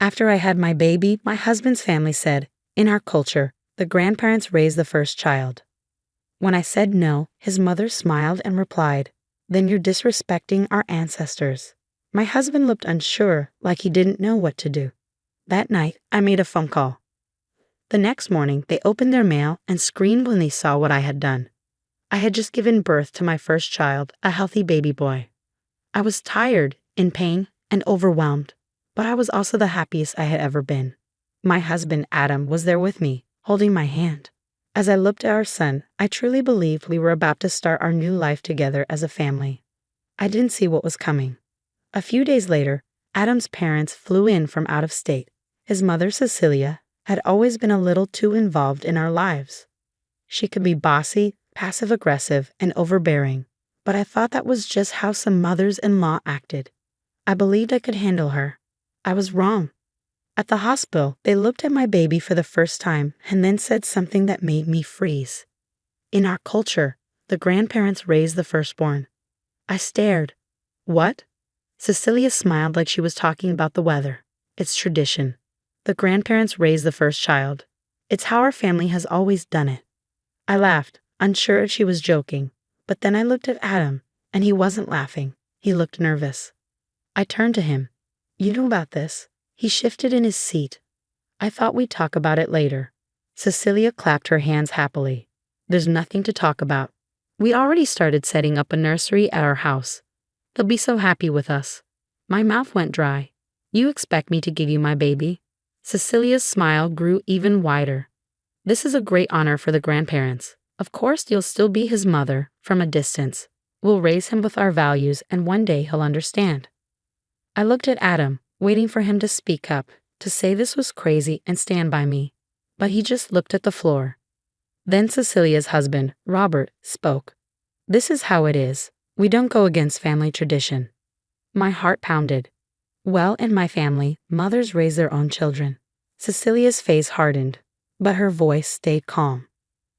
After I had my baby, my husband's family said, in our culture, the grandparents raise the first child. When I said no, his mother smiled and replied, then you're disrespecting our ancestors. My husband looked unsure, like he didn't know what to do. That night, I made a phone call. The next morning, they opened their mail and screamed when they saw what I had done. I had just given birth to my first child, a healthy baby boy. I was tired, in pain, and overwhelmed, but I was also the happiest I had ever been. My husband, Adam, was there with me, holding my hand. As I looked at our son, I truly believed we were about to start our new life together as a family. I didn't see what was coming. A few days later, Adam's parents flew in from out of state. His mother, Cecilia, had always been a little too involved in our lives. She could be bossy, passive-aggressive, and overbearing, but I thought that was just how some mothers-in-law acted. I believed I could handle her. I was wrong. At the hospital, they looked at my baby for the first time and then said something that made me freeze. In our culture, the grandparents raise the firstborn. I stared. What? Cecilia smiled like she was talking about the weather. It's tradition. The grandparents raise the first child. It's how our family has always done it. I laughed, unsure if she was joking, but then I looked at Adam, and he wasn't laughing. He looked nervous. I turned to him. You know about this? He shifted in his seat. I thought we'd talk about it later. Cecilia clapped her hands happily. There's nothing to talk about. We already started setting up a nursery at our house. They'll be so happy with us. My mouth went dry. You expect me to give you my baby? Cecilia's smile grew even wider. This is a great honor for the grandparents. Of course, you'll still be his mother, from a distance. We'll raise him with our values, and one day he'll understand. I looked at Adam, waiting for him to speak up, to say this was crazy and stand by me. But he just looked at the floor. Then Cecilia's husband, Robert, spoke. This is how it is. We don't go against family tradition. My heart pounded. Well, in my family, mothers raise their own children. Cecilia's face hardened, but her voice stayed calm.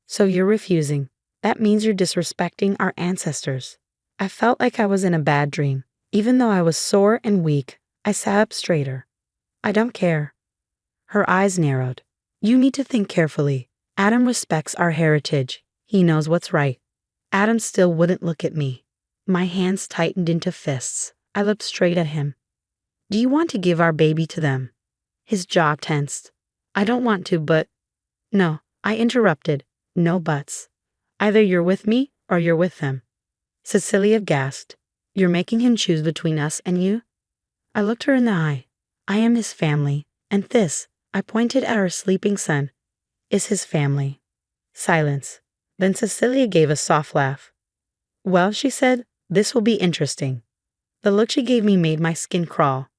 So you're refusing. That means you're disrespecting our ancestors. I felt like I was in a bad dream. Even though I was sore and weak, I sat up straighter. I don't care. Her eyes narrowed. You need to think carefully. Adam respects our heritage. He knows what's right. Adam still wouldn't look at me. My hands tightened into fists. I looked straight at him. Do you want to give our baby to them? His jaw tensed. I don't want to, but... No, I interrupted. No buts. Either you're with me or you're with them. Cecilia gasped. You're making him choose between us and you? I looked her in the eye. I am his family, and this, I pointed at our sleeping son, is his family. Silence. Then Cecilia gave a soft laugh. Well, she said, this will be interesting. The look she gave me made my skin crawl.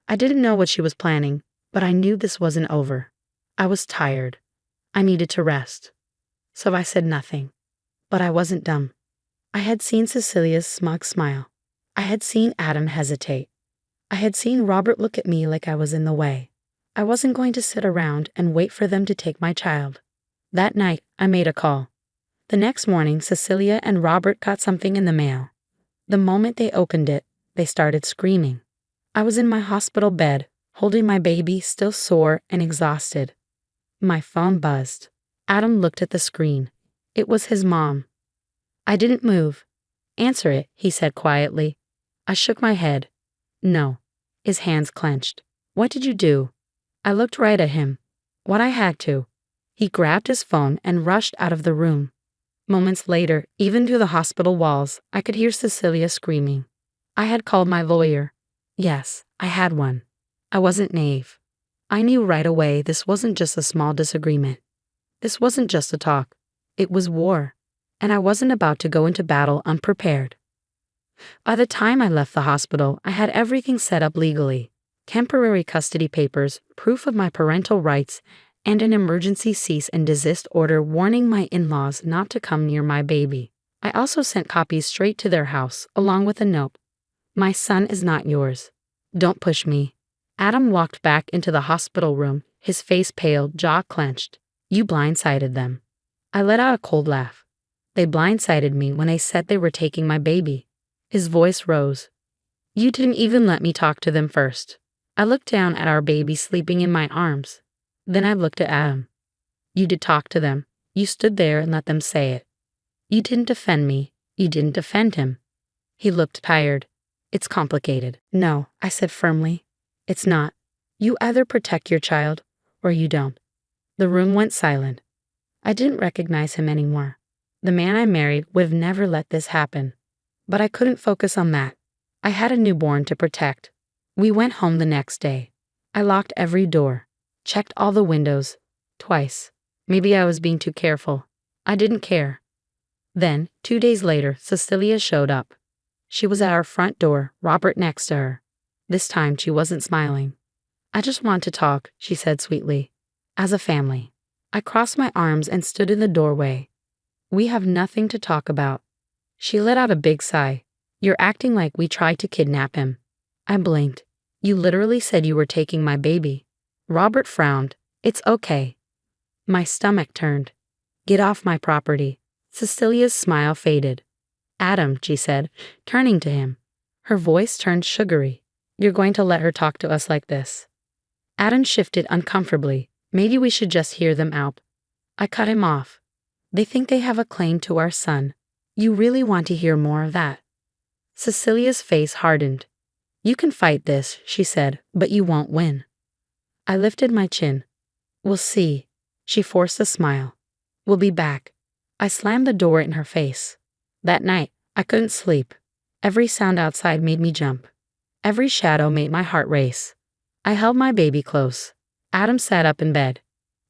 I didn't know what she was planning, but I knew this wasn't over. I was tired. I needed to rest. So I said nothing. But I wasn't dumb. I had seen Cecilia's smug smile. I had seen Adam hesitate. I had seen Robert look at me like I was in the way. I wasn't going to sit around and wait for them to take my child. That night, I made a call. The next morning, Cecilia and Robert got something in the mail. The moment they opened it, they started screaming. I was in my hospital bed, holding my baby, still sore and exhausted. My phone buzzed. Adam looked at the screen. It was his mom. I didn't move. Answer it, he said quietly. I shook my head. No. His hands clenched. What did you do? I looked right at him. What I had to. He grabbed his phone and rushed out of the room. Moments later, even through the hospital walls, I could hear Cecilia screaming. I had called my lawyer. Yes, I had one. I wasn't naive. I knew right away this wasn't just a small disagreement. This wasn't just a talk. It was war. And I wasn't about to go into battle unprepared. By the time I left the hospital, I had everything set up legally. Temporary custody papers, proof of my parental rights, and an emergency cease and desist order warning my in-laws not to come near my baby. I also sent copies straight to their house, along with a note. My son is not yours. Don't push me. Adam walked back into the hospital room, his face pale, jaw clenched. You blindsided them. I let out a cold laugh. They blindsided me when they said they were taking my baby. His voice rose. You didn't even let me talk to them first. I looked down at our baby sleeping in my arms. Then I looked at Adam. You did talk to them. You stood there and let them say it. You didn't defend me. You didn't defend him. He looked tired. It's complicated. No, I said firmly. It's not. You either protect your child or you don't. The room went silent. I didn't recognize him anymore. The man I married would have never let this happen. But I couldn't focus on that. I had a newborn to protect. We went home the next day. I locked every door, checked all the windows, twice. Maybe I was being too careful. I didn't care. Then, 2 days later, Cecilia showed up. She was at our front door, Robert next to her. This time she wasn't smiling. I just want to talk, she said sweetly. As a family. I crossed my arms and stood in the doorway. We have nothing to talk about. She let out a big sigh. You're acting like we tried to kidnap him. I blinked. You literally said you were taking my baby. Robert frowned. It's okay. My stomach turned. Get off my property. Cecilia's smile faded. Adam, she said, turning to him. Her voice turned sugary. You're going to let her talk to us like this? Adam shifted uncomfortably. Maybe we should just hear them out. I cut him off. They think they have a claim to our son. You really want to hear more of that? Cecilia's face hardened. You can fight this, she said, but you won't win. I lifted my chin. We'll see. She forced a smile. We'll be back. I slammed the door in her face. That night, I couldn't sleep. Every sound outside made me jump. Every shadow made my heart race. I held my baby close. Adam sat up in bed.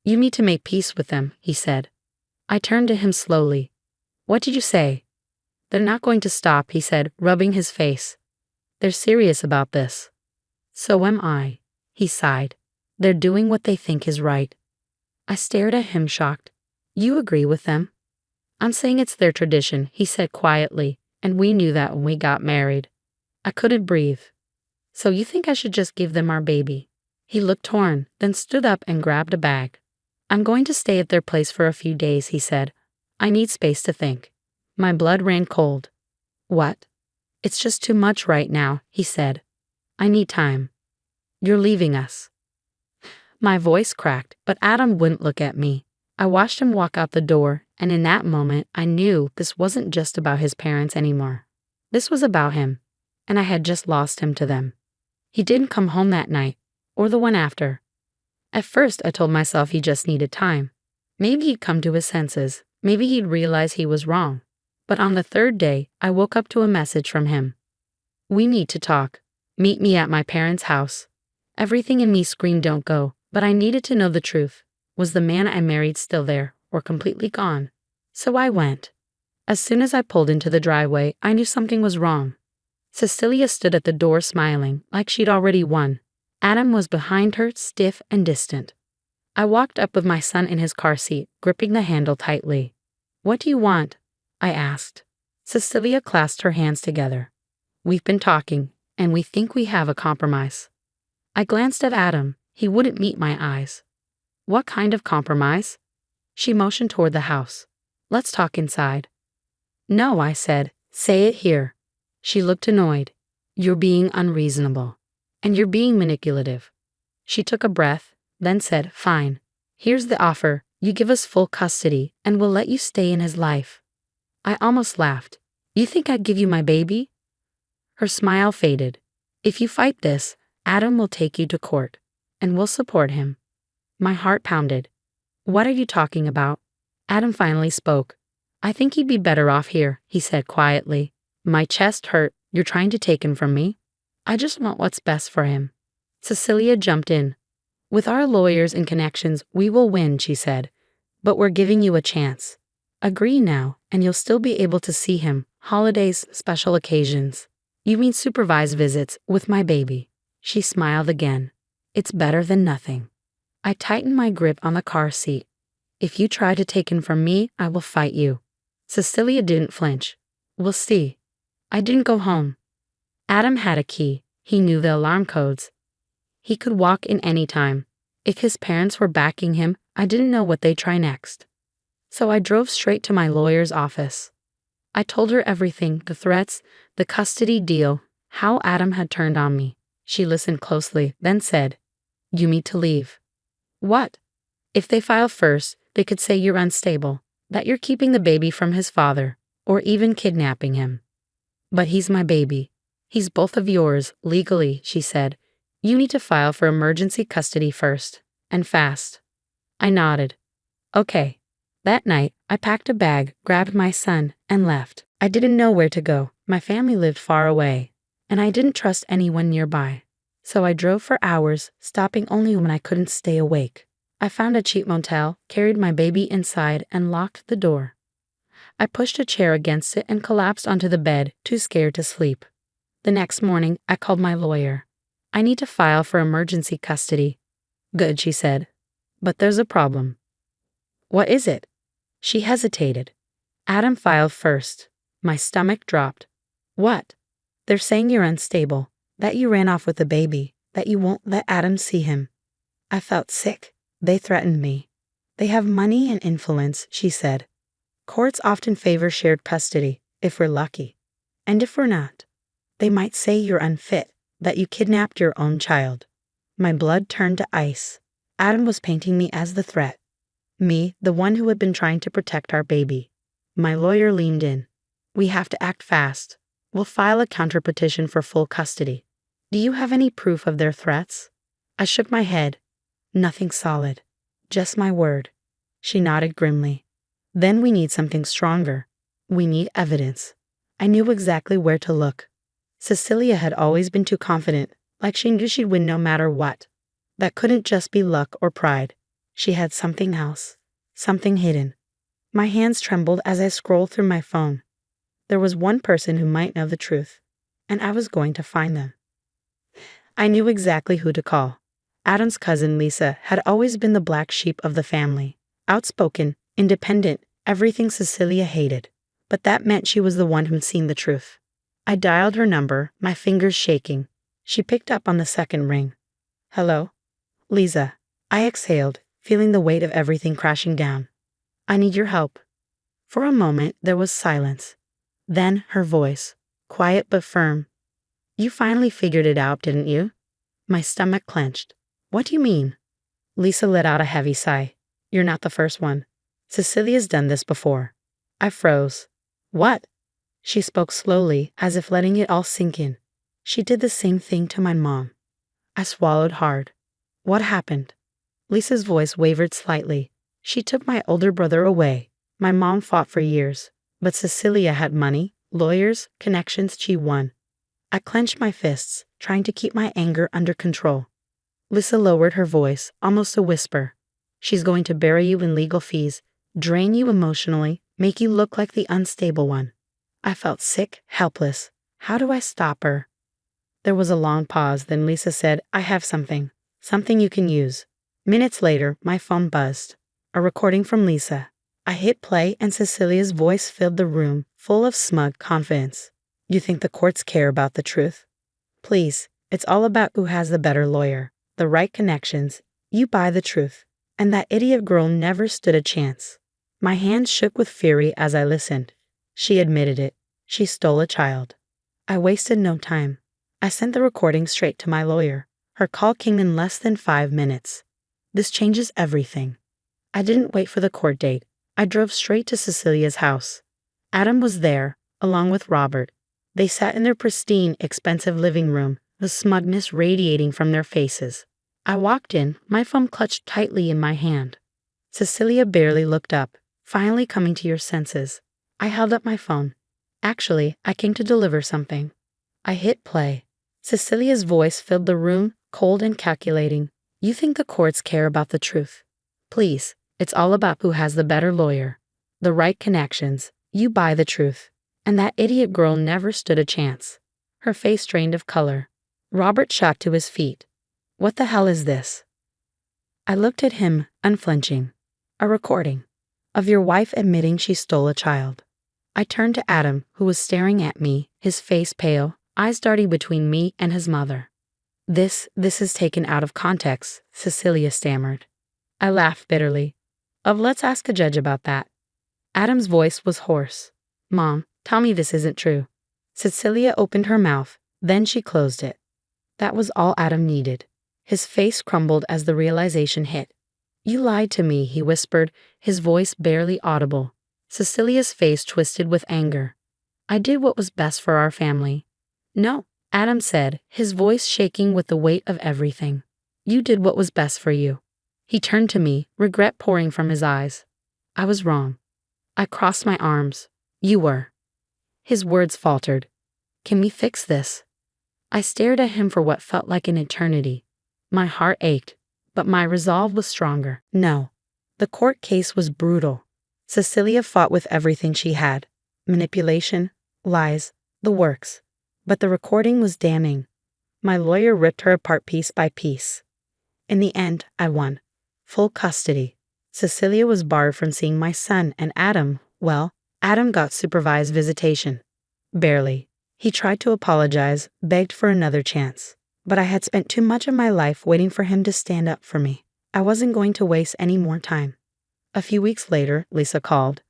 You need to make peace with them, he said. I turned to him slowly. What did you say? They're not going to stop, he said, rubbing his face. They're serious about this. So am I, he sighed. They're doing what they think is right. I stared at him shocked. You agree with them? I'm saying it's their tradition, he said quietly, and we knew that when we got married. I couldn't breathe. So you think I should just give them our baby? He looked torn, then stood up and grabbed a bag. I'm going to stay at their place for a few days, he said. I need space to think. My blood ran cold. What? It's just too much right now, he said. I need time. You're leaving us. My voice cracked, but Adam wouldn't look at me. I watched him walk out the door, and in that moment, I knew this wasn't just about his parents anymore. This was about him, and I had just lost him to them. He didn't come home that night, or the one after. At first, I told myself he just needed time. Maybe he'd come to his senses. Maybe he'd realize he was wrong. But on the third day, I woke up to a message from him. We need to talk. Meet me at my parents' house. Everything in me screamed don't go, but I needed to know the truth. Was the man I married still there, or completely gone? So I went. As soon as I pulled into the driveway, I knew something was wrong. Cecilia stood at the door smiling, like she'd already won. Adam was behind her, stiff and distant. I walked up with my son in his car seat, gripping the handle tightly. What do you want? I asked. Cecilia clasped her hands together. We've been talking, and we think we have a compromise. I glanced at Adam. He wouldn't meet my eyes. What kind of compromise? She motioned toward the house. Let's talk inside. No, I said. Say it here. She looked annoyed. You're being unreasonable. And you're being manipulative. She took a breath, then said, Fine. Here's the offer. You give us full custody, and we'll let you stay in his life. I almost laughed. You think I'd give you my baby? Her smile faded. If you fight this, Adam will take you to court, and we'll support him. My heart pounded. What are you talking about? Adam finally spoke. I think he'd be better off here, he said quietly. My chest hurt. You're trying to take him from me? I just want what's best for him. Cecilia jumped in. With our lawyers and connections, we will win, she said. But we're giving you a chance. Agree now, and you'll still be able to see him, holidays, special occasions. You mean supervised visits with my baby. She smiled again. It's better than nothing. I tightened my grip on the car seat. If you try to take him from me, I will fight you. Cecilia didn't flinch. We'll see. I didn't go home. Adam had a key. He knew the alarm codes. He could walk in any time. If his parents were backing him, I didn't know what they'd try next. So I drove straight to my lawyer's office. I told her everything, the threats, the custody deal, how Adam had turned on me. She listened closely, then said, "You need to leave." "What?" "If they file first, they could say you're unstable, that you're keeping the baby from his father, or even kidnapping him." "But he's my baby. He's both of yours, legally," she said. "You need to file for emergency custody first, and fast." I nodded. "Okay." That night, I packed a bag, grabbed my son, and left. I didn't know where to go. My family lived far away, and I didn't trust anyone nearby. So I drove for hours, stopping only when I couldn't stay awake. I found a cheap motel, carried my baby inside, and locked the door. I pushed a chair against it and collapsed onto the bed, too scared to sleep. The next morning, I called my lawyer. "I need to file for emergency custody." "Good," she said. "But there's a problem." "What is it?" She hesitated. "Adam filed first." My stomach dropped. "What?" "They're saying you're unstable, that you ran off with the baby, that you won't let Adam see him." I felt sick. "They threatened me." "They have money and influence," she said. "Courts often favor shared custody, if we're lucky. And if we're not, they might say you're unfit, that you kidnapped your own child." My blood turned to ice. Adam was painting me as the threat. Me, the one who had been trying to protect our baby. My lawyer leaned in. "We have to act fast. We'll file a counterpetition for full custody. Do you have any proof of their threats?" I shook my head. "Nothing solid. Just my word." She nodded grimly. "Then we need something stronger. We need evidence." I knew exactly where to look. Cecilia had always been too confident, like she knew she'd win no matter what. That couldn't just be luck or pride. She had something else. Something hidden. My hands trembled as I scrolled through my phone. There was one person who might know the truth, and I was going to find them. I knew exactly who to call. Adam's cousin Lisa had always been the black sheep of the family. Outspoken, independent, everything Cecilia hated. But that meant she was the one who'd seen the truth. I dialed her number, my fingers shaking. She picked up on the second ring. "Hello?" "Lisa." I exhaled, feeling the weight of everything crashing down. "I need your help." For a moment, there was silence. Then her voice, quiet but firm. "You finally figured it out, didn't you?" My stomach clenched. "What do you mean?" Lisa let out a heavy sigh. "You're not the first one. Cecilia's done this before." I froze. "What?" She spoke slowly, as if letting it all sink in. "She did the same thing to my mom." I swallowed hard. "What happened?" Lisa's voice wavered slightly. "She took my older brother away. My mom fought for years, but Cecilia had money, lawyers, connections. She won." I clenched my fists, trying to keep my anger under control. Lisa lowered her voice, almost a whisper. "She's going to bury you in legal fees, drain you emotionally, make you look like the unstable one." I felt sick, helpless. How do I stop her? There was a long pause, then Lisa said, "I have something. Something you can use." Minutes later, my phone buzzed. A recording from Lisa. I hit play and Cecilia's voice filled the room, full of smug confidence. "You think the courts care about the truth? Please, it's all about who has the better lawyer, the right connections. You buy the truth. And that idiot girl never stood a chance." My hands shook with fury as I listened. She admitted it. She stole a child. I wasted no time. I sent the recording straight to my lawyer. Her call came in less than 5 minutes. "This changes everything." I didn't wait for the court date. I drove straight to Cecilia's house. Adam was there, along with Robert. They sat in their pristine, expensive living room, the smugness radiating from their faces. I walked in, my phone clutched tightly in my hand. Cecilia barely looked up, finally coming to your senses. I held up my phone. "Actually, I came to deliver something." I hit play. Cecilia's voice filled the room, cold and calculating. "You think the courts care about the truth? Please, it's all about who has the better lawyer, the right connections. You buy the truth. And that idiot girl never stood a chance." Her face drained of color. Robert shot to his feet. "What the hell is this?" I looked at him, unflinching. "A recording of your wife admitting she stole a child." I turned to Adam, who was staring at me, his face pale, eyes darting between me and his mother. This is taken out of context," Cecilia stammered. I laughed bitterly. Let's ask a judge about that." Adam's voice was hoarse. "Mom, tell me this isn't true." Cecilia opened her mouth, then she closed it. That was all Adam needed. His face crumbled as the realization hit. You lied to me, he whispered, his voice barely audible. Cecilia's face twisted with anger. I did what was best for our family. No, Adam said, his voice shaking with the weight of everything. You did what was best for you. He turned to me, regret pouring from his eyes. I was wrong. I crossed my arms. You were. His words faltered. Can we fix this? I stared at him for what felt like an eternity. My heart ached, but my resolve was stronger. No. The court case was brutal. Cecilia fought with everything she had. Manipulation, lies, the works. But the recording was damning. My lawyer ripped her apart piece by piece. In the end, I won. Full custody. Cecilia was barred from seeing my son, and Adam, well, Adam got supervised visitation. Barely. He tried to apologize, begged for another chance. But I had spent too much of my life waiting for him to stand up for me. I wasn't going to waste any more time. A few weeks later, Lisa called.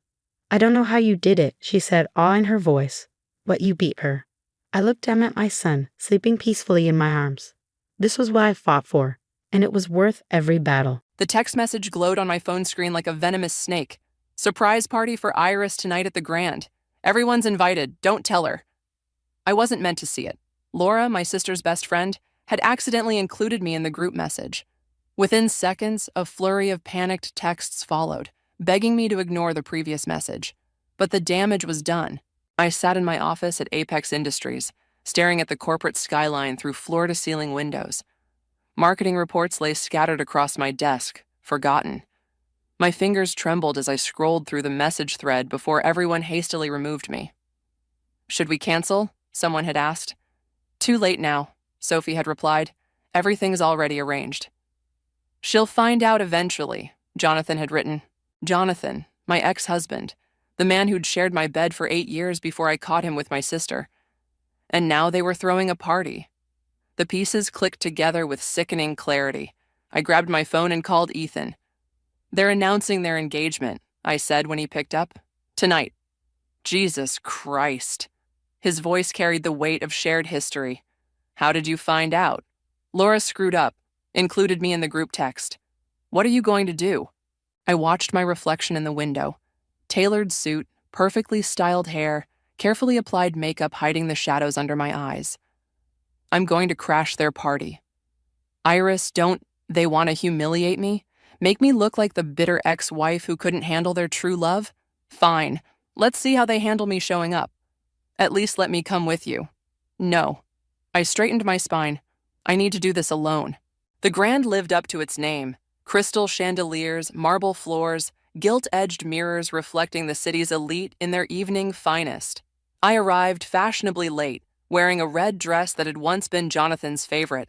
I don't know how you did it, she said, awe in her voice. But you beat her. I looked down at my son, sleeping peacefully in my arms. This was what I fought for, and it was worth every battle. The text message glowed on my phone screen like a venomous snake. Surprise party for Iris tonight at the Grand. Everyone's invited, don't tell her. I wasn't meant to see it. Laura, my sister's best friend, had accidentally included me in the group message. Within seconds, a flurry of panicked texts followed, begging me to ignore the previous message. But the damage was done. I sat in my office at Apex Industries, staring at the corporate skyline through floor-to-ceiling windows. Marketing reports lay scattered across my desk, forgotten. My fingers trembled as I scrolled through the message thread before everyone hastily removed me. Should we cancel? Someone had asked. Too late now, Sophie had replied. Everything's already arranged. She'll find out eventually, Jonathan had written. Jonathan, my ex-husband, the man who'd shared my bed for 8 years before I caught him with my sister. And now they were throwing a party. The pieces clicked together with sickening clarity. I grabbed my phone and called Ethan. They're announcing their engagement, I said when he picked up. Tonight. Jesus Christ. His voice carried the weight of shared history. How did you find out? Laura screwed up, included me in the group text. What are you going to do? I watched my reflection in the window. Tailored suit, perfectly styled hair, carefully applied makeup hiding the shadows under my eyes. I'm going to crash their party. Iris, don't they want to humiliate me? Make me look like the bitter ex-wife who couldn't handle their true love? Fine. Let's see how they handle me showing up. At least let me come with you. No. I straightened my spine. I need to do this alone. The Grand lived up to its name. Crystal chandeliers, marble floors, gilt-edged mirrors reflecting the city's elite in their evening finest. I arrived fashionably late, wearing a red dress that had once been Jonathan's favorite.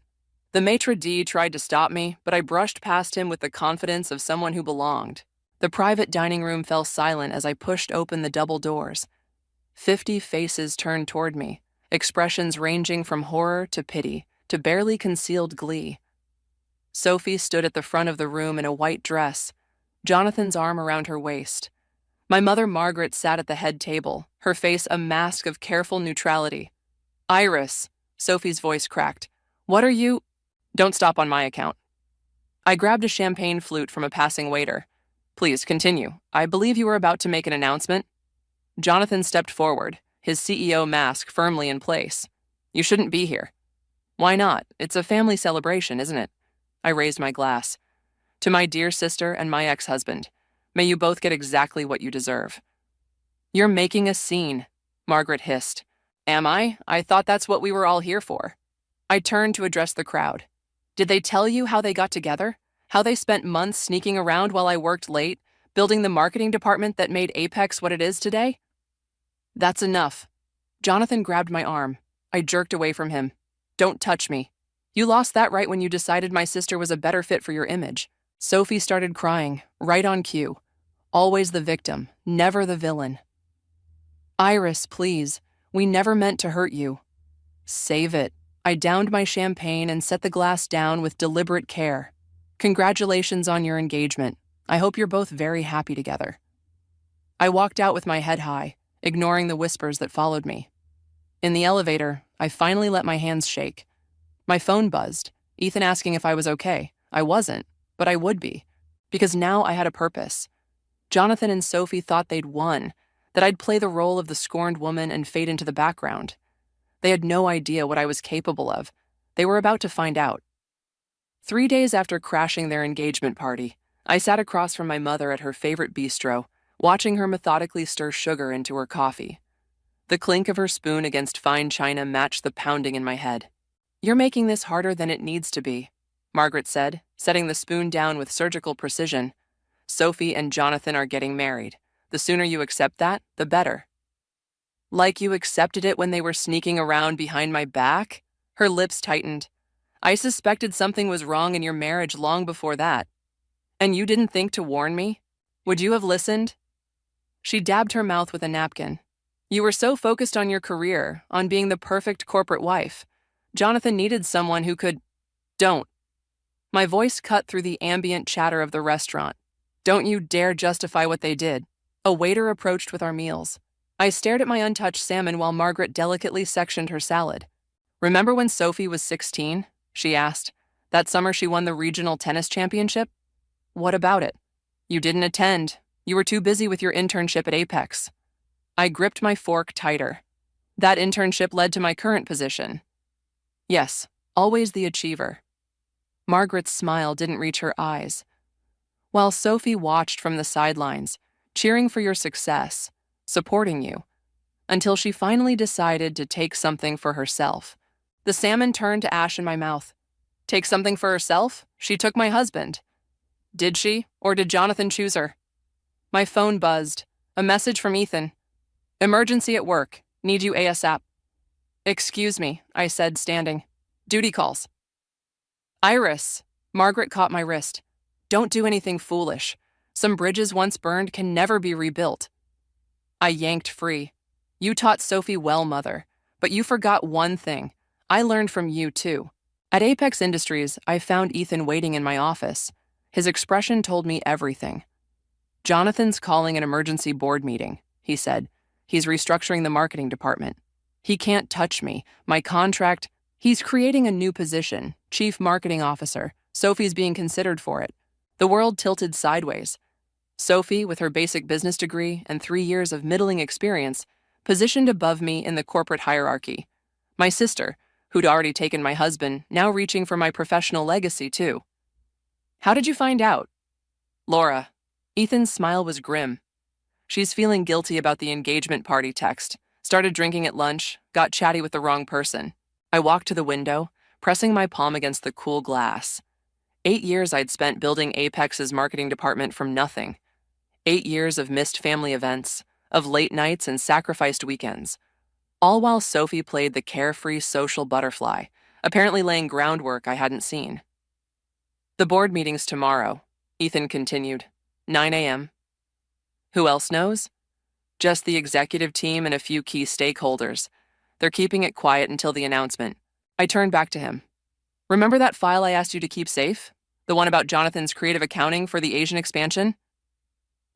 The maitre d' tried to stop me, but I brushed past him with the confidence of someone who belonged. The private dining room fell silent as I pushed open the double doors. 50 faces turned toward me, expressions ranging from horror to pity to barely concealed glee. Sophie stood at the front of the room in a white dress, Jonathan's arm around her waist. My mother Margaret sat at the head table, her face a mask of careful neutrality. Iris, Sophie's voice cracked. What are you? Don't stop on my account. I grabbed a champagne flute from a passing waiter. Please continue. I believe you were about to make an announcement. Jonathan stepped forward, his CEO mask firmly in place. You shouldn't be here. Why not? It's a family celebration, isn't it? I raised my glass. To my dear sister and my ex-husband, may you both get exactly what you deserve. You're making a scene, Margaret hissed. Am I? I thought that's what we were all here for. I turned to address the crowd. Did they tell you how they got together? How they spent months sneaking around while I worked late, building the marketing department that made Apex what it is today? That's enough. Jonathan grabbed my arm. I jerked away from him. Don't touch me. You lost that right when you decided my sister was a better fit for your image. Sophie started crying, right on cue. Always the victim, never the villain. Iris, please. We never meant to hurt you. Save it. I downed my champagne and set the glass down with deliberate care. Congratulations on your engagement. I hope you're both very happy together. I walked out with my head high, ignoring the whispers that followed me. In the elevator, I finally let my hands shake. My phone buzzed, Ethan asking if I was okay. I wasn't, but I would be, because now I had a purpose. Jonathan and Sophie thought they'd won, that I'd play the role of the scorned woman and fade into the background. They had no idea what I was capable of. They were about to find out. 3 days after crashing their engagement party, I sat across from my mother at her favorite bistro, watching her methodically stir sugar into her coffee. The clink of her spoon against fine china matched the pounding in my head. "You're making this harder than it needs to be," Margaret said, setting the spoon down with surgical precision. "Sophie and Jonathan are getting married. The sooner you accept that, the better." "Like you accepted it when they were sneaking around behind my back?" Her lips tightened. "I suspected something was wrong in your marriage long before that. And you didn't think to warn me? Would you have listened?" She dabbed her mouth with a napkin. "You were so focused on your career, on being the perfect corporate wife. Jonathan needed someone who could— Don't." My voice cut through the ambient chatter of the restaurant. "Don't you dare justify what they did." A waiter approached with our meals. I stared at my untouched salmon while Margaret delicately sectioned her salad. "Remember when Sophie was 16? She asked. "That summer she won the regional tennis championship?" "What about it?" "You didn't attend. You were too busy with your internship at Apex." I gripped my fork tighter. "That internship led to my current position." "Yes, always the achiever." Margaret's smile didn't reach her eyes. "While Sophie watched from the sidelines, cheering for your success, supporting you, until she finally decided to take something for herself." The salmon turned to ash in my mouth. "Take something for herself? She took my husband." "Did she, or did Jonathan choose her?" My phone buzzed. A message from Ethan. "Emergency at work. Need you ASAP." "Excuse me," I said, standing. "Duty calls." "Iris." Margaret caught my wrist. "Don't do anything foolish. Some bridges once burned can never be rebuilt." I yanked free. "You taught Sophie well, Mother, but you forgot one thing. I learned from you, too." At Apex Industries, I found Ethan waiting in my office. His expression told me everything. "Jonathan's calling an emergency board meeting," he said. "He's restructuring the marketing department. He can't touch me. My contract— He's creating a new position, Chief Marketing Officer. Sophie's being considered for it." The world tilted sideways. Sophie, with her basic business degree and 3 years of middling experience, positioned above me in the corporate hierarchy. My sister, who'd already taken my husband, now reaching for my professional legacy, too. "How did you find out?" "Laura." Ethan's smile was grim. "She's feeling guilty about the engagement party text. Started drinking at lunch, got chatty with the wrong person." I walked to the window, pressing my palm against the cool glass. 8 years I'd spent building Apex's marketing department from nothing. 8 years of missed family events, of late nights and sacrificed weekends. All while Sophie played the carefree social butterfly, apparently laying groundwork I hadn't seen. "The board meeting's tomorrow," Ethan continued. 9 a.m. "Who else knows?" "Just the executive team and a few key stakeholders. They're keeping it quiet until the announcement." I turned back to him. "Remember that file I asked you to keep safe? The one about Jonathan's creative accounting for the Asian expansion?"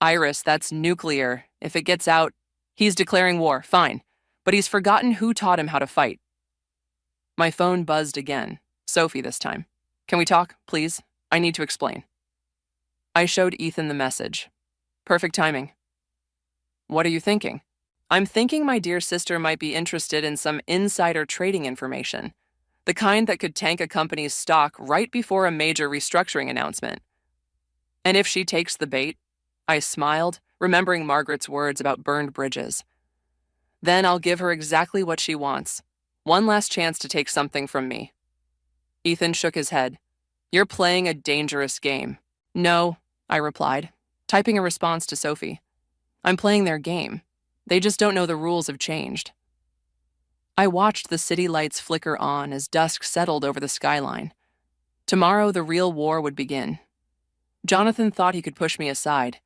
"Iris, that's nuclear. If it gets out, he's declaring war, fine. But he's forgotten who taught him how to fight." My phone buzzed again. Sophie this time. "Can we talk, please? I need to explain." I showed Ethan the message. "Perfect timing." "What are you thinking?" "I'm thinking my dear sister might be interested in some insider trading information. The kind that could tank a company's stock right before a major restructuring announcement." "And if she takes the bait?" I smiled, remembering Margaret's words about burned bridges. "Then I'll give her exactly what she wants. One last chance to take something from me." Ethan shook his head. "You're playing a dangerous game." "No," I replied, typing a response to Sophie. "I'm playing their game. They just don't know the rules have changed." I watched the city lights flicker on as dusk settled over the skyline. Tomorrow, the real war would begin. Jonathan thought he could push me aside.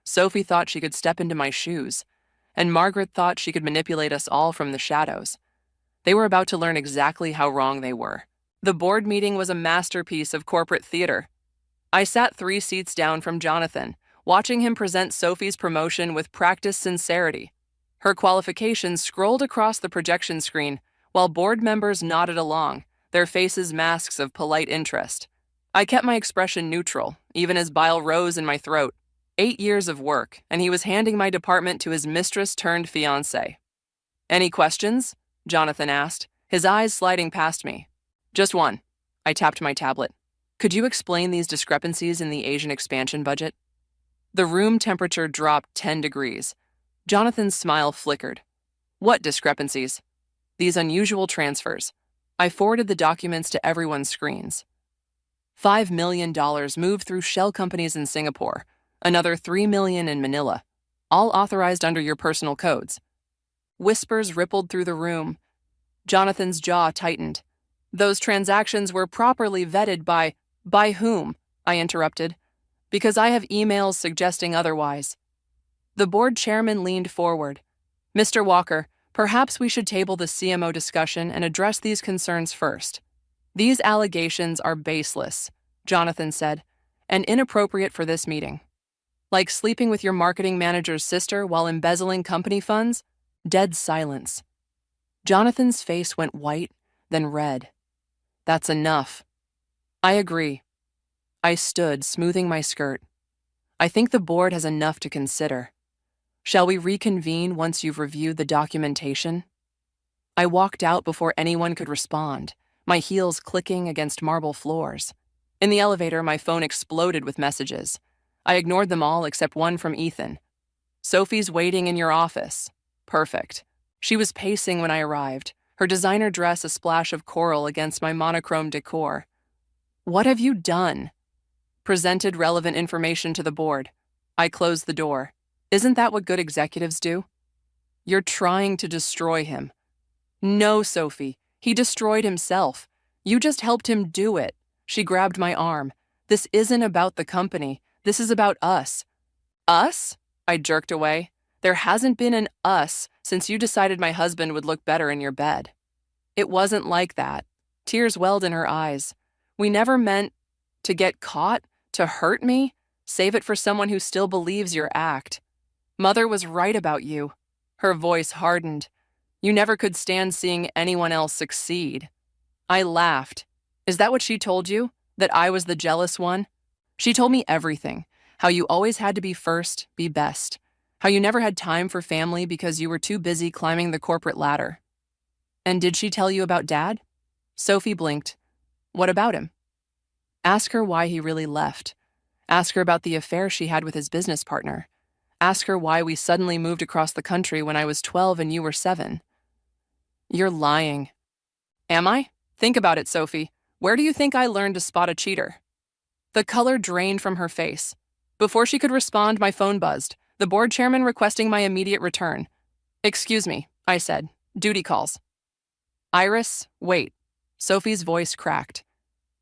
Sophie thought she could step into my shoes. And Margaret thought she could manipulate us all from the shadows. They were about to learn exactly how wrong they were. The board meeting was a masterpiece of corporate theater. I sat 3 seats down from Jonathan, watching him present Sophie's promotion with practiced sincerity. Her qualifications scrolled across the projection screen, while board members nodded along, their faces masks of polite interest. I kept my expression neutral, even as bile rose in my throat. 8 years of work, and he was handing my department to his mistress-turned-fiancé. "Any questions?" Jonathan asked, his eyes sliding past me. "Just one." I tapped my tablet. "Could you explain these discrepancies in the Asian expansion budget?" The room temperature dropped 10 degrees. Jonathan's smile flickered. "What discrepancies?" "These unusual transfers." I forwarded the documents to everyone's screens. $5 million moved through shell companies in Singapore, another $3 million in Manila, all authorized under your personal codes. Whispers rippled through the room. Jonathan's jaw tightened. "Those transactions were properly vetted by whom?" I interrupted. "Because I have emails suggesting otherwise." The board chairman leaned forward. "Mr. Walker, perhaps we should table the CMO discussion and address these concerns first." "These allegations are baseless," Jonathan said, "and inappropriate for this meeting." "Like sleeping with your marketing manager's sister while embezzling company funds?" Dead silence. Jonathan's face went white, then red. "That's enough." "I agree." I stood, smoothing my skirt. "I think the board has enough to consider. Shall we reconvene once you've reviewed the documentation?" I walked out before anyone could respond, my heels clicking against marble floors. In the elevator, my phone exploded with messages. I ignored them all except one from Ethan. "Sophie's waiting in your office." Perfect. She was pacing when I arrived, her designer dress a splash of coral against my monochrome decor. "What have you done?" Presented relevant information to the board. I closed the door. "Isn't that what good executives do?" "You're trying to destroy him." "No, Sophie. He destroyed himself. You just helped him do it." She grabbed my arm. "This isn't about the company. This is about us." "Us?" I jerked away. "There hasn't been an us since you decided my husband would look better in your bed." "It wasn't like that." Tears welled in her eyes. "We never meant to get caught, to hurt me. Save it for someone who still believes your act. Mother was right about you." Her voice hardened. "You never could stand seeing anyone else succeed." I laughed. "Is that what she told you? That I was the jealous one?" "She told me everything. How you always had to be first, be best. How you never had time for family because you were too busy climbing the corporate ladder." "And did she tell you about Dad?" Sophie blinked. "What about him?" "Ask her why he really left. Ask her about the affair she had with his business partner. Ask her why we suddenly moved across the country when I was 12 and you were 7. "You're lying." "Am I? Think about it, Sophie. Where do you think I learned to spot a cheater?" The color drained from her face. Before she could respond, my phone buzzed, the board chairman requesting my immediate return. "Excuse me," I said. "Duty calls." "Iris, wait." Sophie's voice cracked.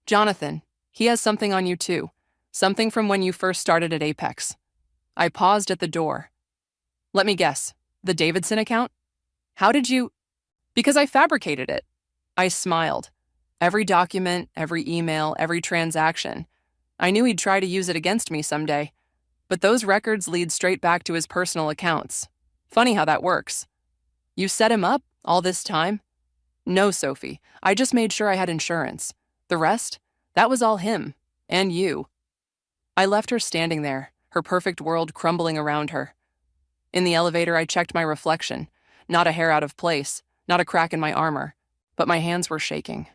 "Jonathan, he has something on you too. Something from when you first started at Apex." I paused at the door. "Let me guess. The Davidson account? How did you—" "Because I fabricated it." I smiled. Every document, every email, every transaction. I knew he'd try to use it against me someday. But those records lead straight back to his personal accounts. Funny how that works. "You set him up all this time?" "No, Sophie. I just made sure I had insurance. The rest? That was all him. And you." I left her standing there, her perfect world crumbling around her. In the elevator, I checked my reflection. Not a hair out of place, not a crack in my armor. But my hands were shaking.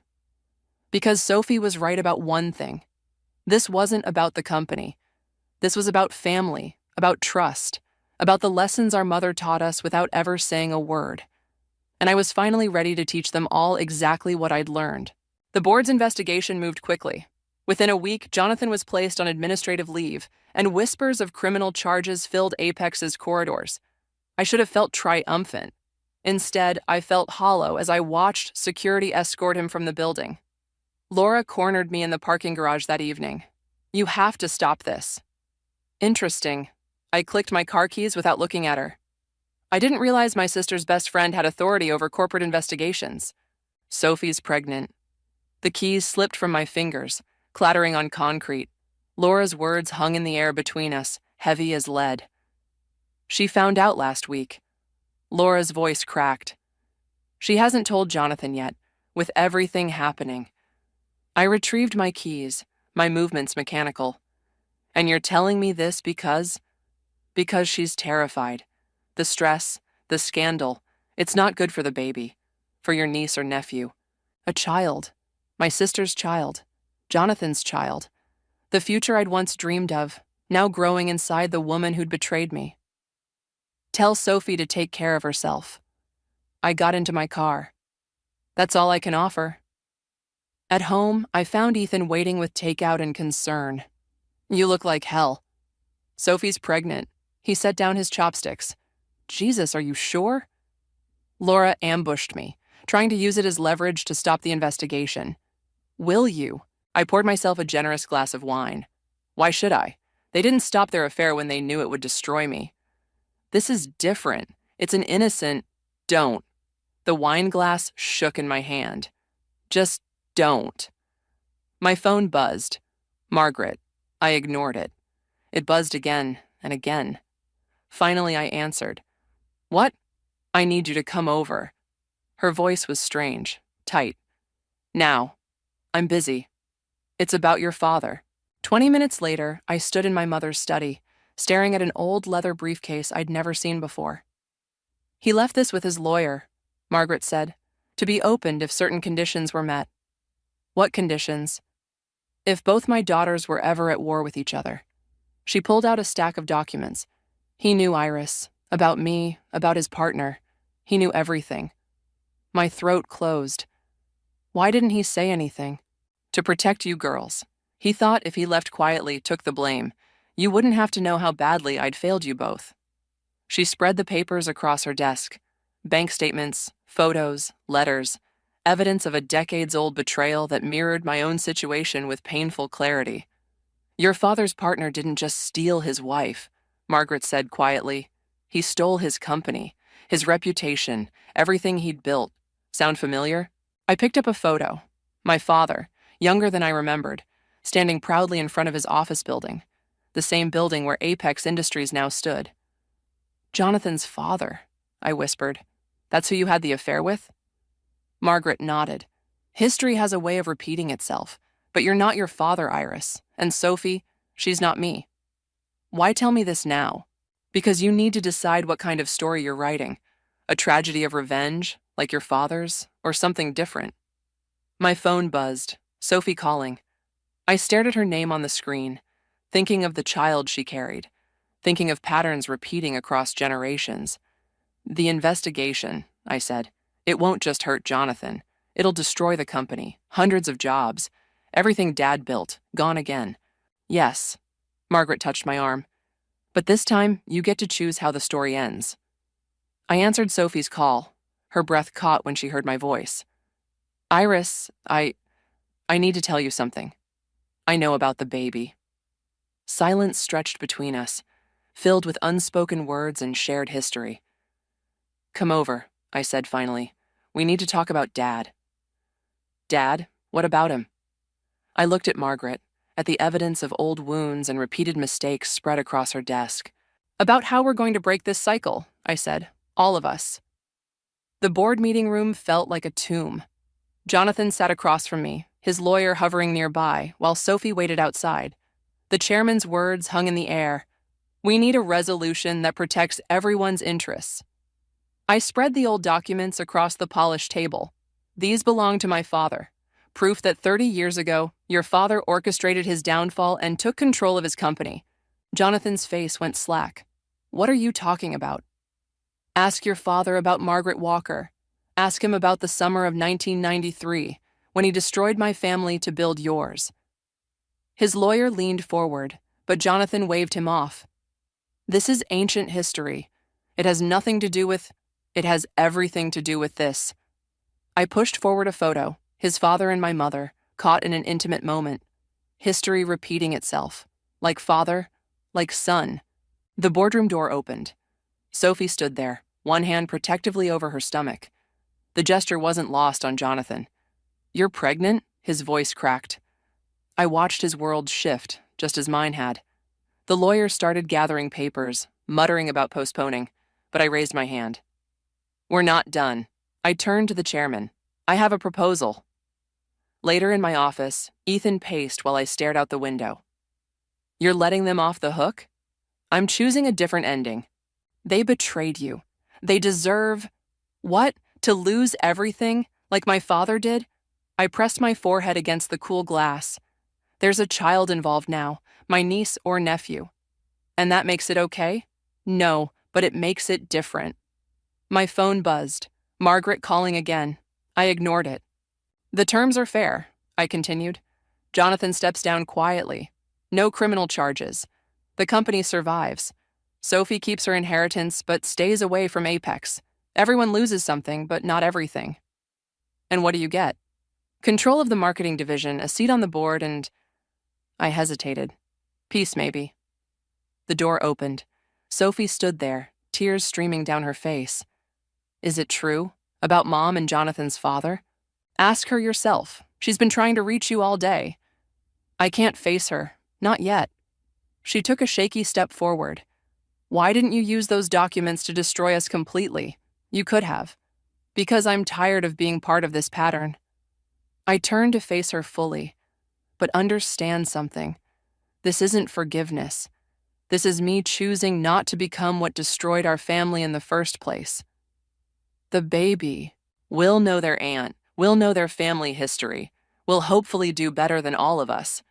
Because Sophie was right about one thing. This wasn't about the company. This was about family, about trust, about the lessons our mother taught us without ever saying a word. And I was finally ready to teach them all exactly what I'd learned. The board's investigation moved quickly. Within a week, Jonathan was placed on administrative leave, and whispers of criminal charges filled Apex's corridors. I should have felt triumphant. Instead, I felt hollow as I watched security escort him from the building. Laura cornered me in the parking garage that evening. "You have to stop this." "Interesting." I clicked my car keys without looking at her. "I didn't realize my sister's best friend had authority over corporate investigations." "Sophie's pregnant." The keys slipped from my fingers, clattering on concrete. Laura's words hung in the air between us, heavy as lead. "She found out last week." Laura's voice cracked. "She hasn't told Jonathan yet. with everything happening. I retrieved my keys, my movements mechanical. And you're telling me this because? Because she's terrified. The stress, the scandal, it's not good for the baby, for your niece or nephew. A child, my sister's child, Jonathan's child, the future I'd once dreamed of, now growing inside the woman who'd betrayed me. Tell Sophie to take care of herself. I got into my car. That's all I can offer. At home, I found Ethan waiting with takeout and concern. You look like hell. Sophie's pregnant. He set down his chopsticks. Jesus, are you sure? Laura ambushed me, trying to use it as leverage to stop the investigation. Will you? I poured myself a generous glass of wine. Why should I? They didn't stop their affair when they knew it would destroy me. This is different. It's an innocent, don't. The wine glass shook in my hand. Just don't. My phone buzzed. Margaret. I ignored it. It buzzed again and again. Finally, I answered. What? I need you to come over. Her voice was strange, tight. Now. I'm busy. It's about your father. 20 minutes later, I stood in my mother's study, staring at an old leather briefcase I'd never seen before. He left this with his lawyer, Margaret said, to be opened if certain conditions were met. What conditions? If both my daughters were ever at war with each other. She pulled out a stack of documents. He knew Iris, about me, about his partner. He knew everything. My throat closed. Why didn't he say anything? To protect you girls. He thought if he left quietly, took the blame, you wouldn't have to know how badly I'd failed you both. She spread the papers across her desk. Bank statements, photos, letters, evidence of a decades-old betrayal that mirrored my own situation with painful clarity. Your father's partner didn't just steal his wife, Margaret said quietly. He stole his company, his reputation, everything he'd built. Sound familiar? I picked up a photo. My father, younger than I remembered, standing proudly in front of his office building, the same building where Apex Industries now stood. Jonathan's father, I whispered. That's who you had the affair with? Margaret nodded. History has a way of repeating itself, but you're not your father, Iris, and Sophie, she's not me. Why tell me this now? Because you need to decide what kind of story you're writing. A tragedy of revenge, like your father's, or something different. My phone buzzed, Sophie calling. I stared at her name on the screen, thinking of the child she carried, thinking of patterns repeating across generations. The investigation, I said. It won't just hurt Jonathan. It'll destroy the company, hundreds of jobs. Everything Dad built, gone again. Yes. Margaret touched my arm. But this time, you get to choose how the story ends. I answered Sophie's call. Her breath caught when she heard my voice. Iris, I need to tell you something. I know about the baby. Silence stretched between us, filled with unspoken words and shared history. Come over, I said finally. We need to talk about Dad. Dad? What about him? I looked at Margaret, at the evidence of old wounds and repeated mistakes spread across her desk. About how we're going to break this cycle, I said. All of us. The board meeting room felt like a tomb. Jonathan sat across from me, his lawyer hovering nearby, while Sophie waited outside. The chairman's words hung in the air. We need a resolution that protects everyone's interests. I spread the old documents across the polished table. These belong to my father. Proof that 30 years ago, your father orchestrated his downfall and took control of his company. Jonathan's face went slack. What are you talking about? Ask your father about Margaret Walker. Ask him about the summer of 1993, when he destroyed my family to build yours. His lawyer leaned forward, but Jonathan waved him off. This is ancient history. It has nothing to do with... It has everything to do with this. I pushed forward a photo, his father and my mother, caught in an intimate moment. History repeating itself. Like father, like son. The boardroom door opened. Sophie stood there, one hand protectively over her stomach. The gesture wasn't lost on Jonathan. You're pregnant? His voice cracked. I watched his world shift, just as mine had. The lawyer started gathering papers, muttering about postponing, but I raised my hand. We're not done. I turned to the chairman. I have a proposal. Later in my office, Ethan paced while I stared out the window. You're letting them off the hook? I'm choosing a different ending. They betrayed you. They deserve… what? To lose everything, like my father did? I pressed my forehead against the cool glass. There's a child involved now, my niece or nephew. And that makes it okay? No, but it makes it different. My phone buzzed. Margaret calling again. I ignored it. The terms are fair, I continued. Jonathan steps down quietly. No criminal charges. The company survives. Sophie keeps her inheritance but stays away from Apex. Everyone loses something, but not everything. And what do you get? Control of the marketing division, a seat on the board, and… I hesitated. Peace, maybe. The door opened. Sophie stood there, tears streaming down her face. Is it true? About Mom and Jonathan's father? Ask her yourself. She's been trying to reach you all day. I can't face her. Not yet. She took a shaky step forward. Why didn't you use those documents to destroy us completely? You could have. Because I'm tired of being part of this pattern. I turned to face her fully. But understand something. This isn't forgiveness. This is me choosing not to become what destroyed our family in the first place. The baby will know their aunt, will know their family history, will hopefully do better than all of us.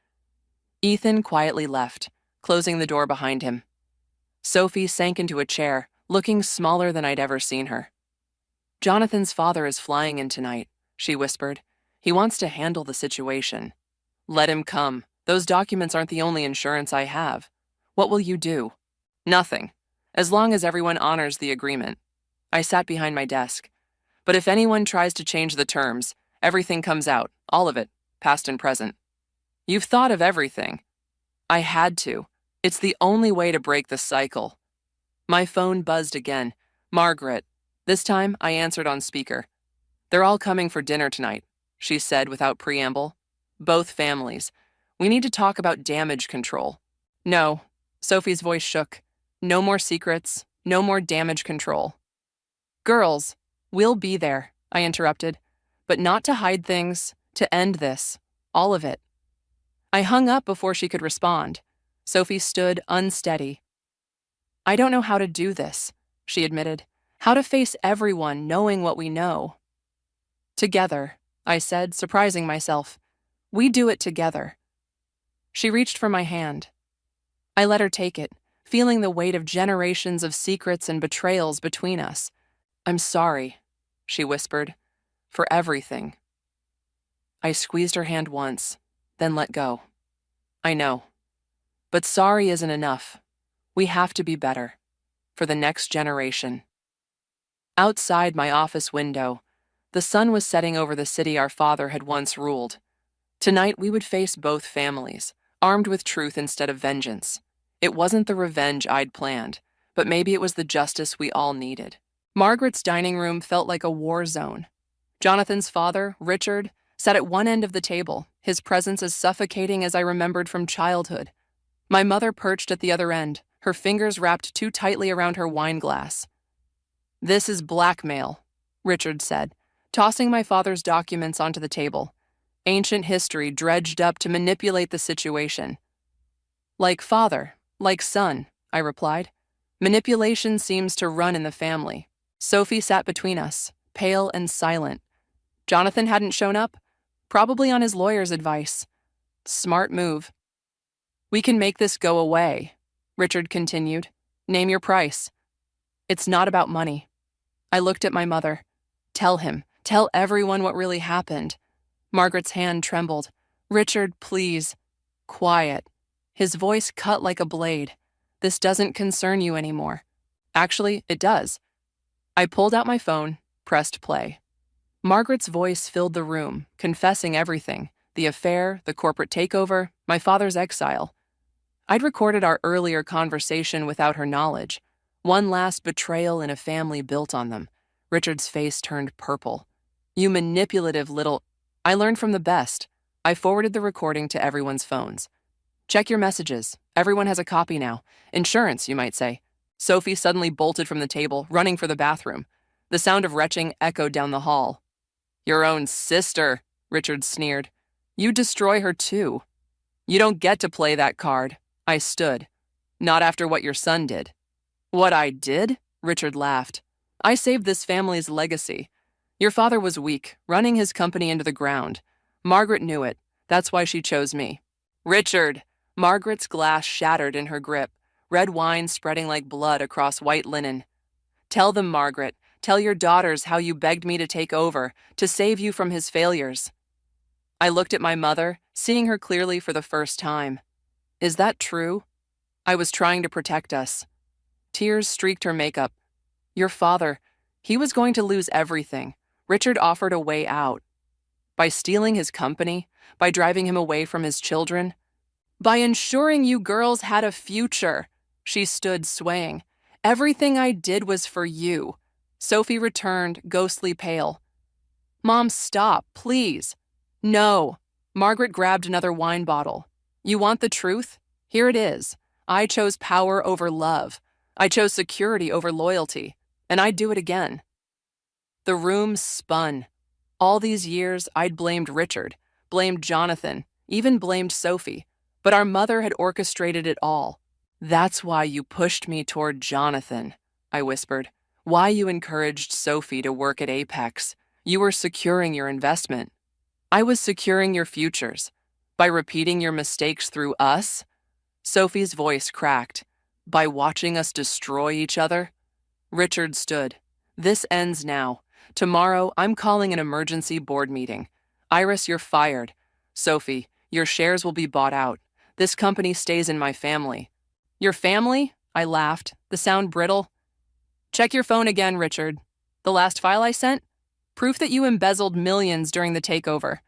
Ethan quietly left, closing the door behind him. Sophie sank into a chair, looking smaller than I'd ever seen her. Jonathan's father is flying in tonight, she whispered. He wants to handle the situation. Let him come. Those documents aren't the only insurance I have. What will you do? Nothing, as long as everyone honors the agreement. I sat behind my desk. But if anyone tries to change the terms, everything comes out, all of it, past and present. You've thought of everything. I had to. It's the only way to break the cycle. My phone buzzed again. Margaret. This time, I answered on speaker. They're all coming for dinner tonight, she said without preamble. Both families. We need to talk about damage control. No. Sophie's voice shook. No more secrets. No more damage control. Girls, we'll be there, I interrupted. But not to hide things, to end this. All of it. I hung up before she could respond. Sophie stood unsteady. I don't know how to do this, she admitted. How to face everyone knowing what we know. Together, I said, surprising myself. We do it together. She reached for my hand. I let her take it, feeling the weight of generations of secrets and betrayals between us. I'm sorry, she whispered, for everything. I squeezed her hand once, then let go. I know. But sorry isn't enough. We have to be better. For the next generation. Outside my office window, the sun was setting over the city our father had once ruled. Tonight we would face both families, armed with truth instead of vengeance. It wasn't the revenge I'd planned, but maybe it was the justice we all needed. Margaret's dining room felt like a war zone. Jonathan's father, Richard, sat at one end of the table, his presence as suffocating as I remembered from childhood. My mother perched at the other end, her fingers wrapped too tightly around her wine glass. This is blackmail, Richard said, tossing my father's documents onto the table. Ancient history dredged up to manipulate the situation. Like father, like son, I replied. Manipulation seems to run in the family. Sophie sat between us, pale and silent. Jonathan hadn't shown up, probably on his lawyer's advice. Smart move. We can make this go away, Richard continued. Name your price. It's not about money. I looked at my mother. Tell him. Tell everyone what really happened. Margaret's hand trembled. Richard, please. Quiet. His voice cut like a blade. This doesn't concern you anymore. Actually, it does. I pulled out my phone, pressed play. Margaret's voice filled the room, confessing everything. The affair, the corporate takeover, my father's exile. I'd recorded our earlier conversation without her knowledge. One last betrayal in a family built on them. Richard's face turned purple. You manipulative little… I learned from the best. I forwarded the recording to everyone's phones. Check your messages. Everyone has a copy now. Insurance, you might say. Sophie suddenly bolted from the table, running for the bathroom. The sound of retching echoed down the hall. Your own sister, Richard sneered. You destroy her too. You don't get to play that card. I stood. Not after what your son did. What I did? Richard laughed. I saved this family's legacy. Your father was weak, running his company into the ground. Margaret knew it. That's why she chose me. Richard! Margaret's glass shattered in her grip, red wine spreading like blood across white linen. Tell them, Margaret. Tell your daughters how you begged me to take over, to save you from his failures. I looked at my mother, seeing her clearly for the first time. Is that true? I was trying to protect us. Tears streaked her makeup. Your father, he was going to lose everything. Richard offered a way out. By stealing his company, by driving him away from his children, by ensuring you girls had a future. She stood swaying. Everything I did was for you. Sophie returned, ghostly pale. Mom, stop, please. No. Margaret grabbed another wine bottle. You want the truth? Here it is. I chose power over love. I chose security over loyalty. And I'd do it again. The room spun. All these years, I'd blamed Richard, blamed Jonathan, even blamed Sophie. But our mother had orchestrated it all. That's why you pushed me toward Jonathan, I whispered. Why you encouraged Sophie to work at Apex. You were securing your investment. I was securing your futures. By repeating your mistakes through us? Sophie's voice cracked. By watching us destroy each other? Richard stood. This ends now. Tomorrow, I'm calling an emergency board meeting. Iris, you're fired. Sophie, your shares will be bought out. This company stays in my family. Your family? I laughed, the sound brittle. Check your phone again, Richard. The last file I sent? Proof that you embezzled millions during the takeover.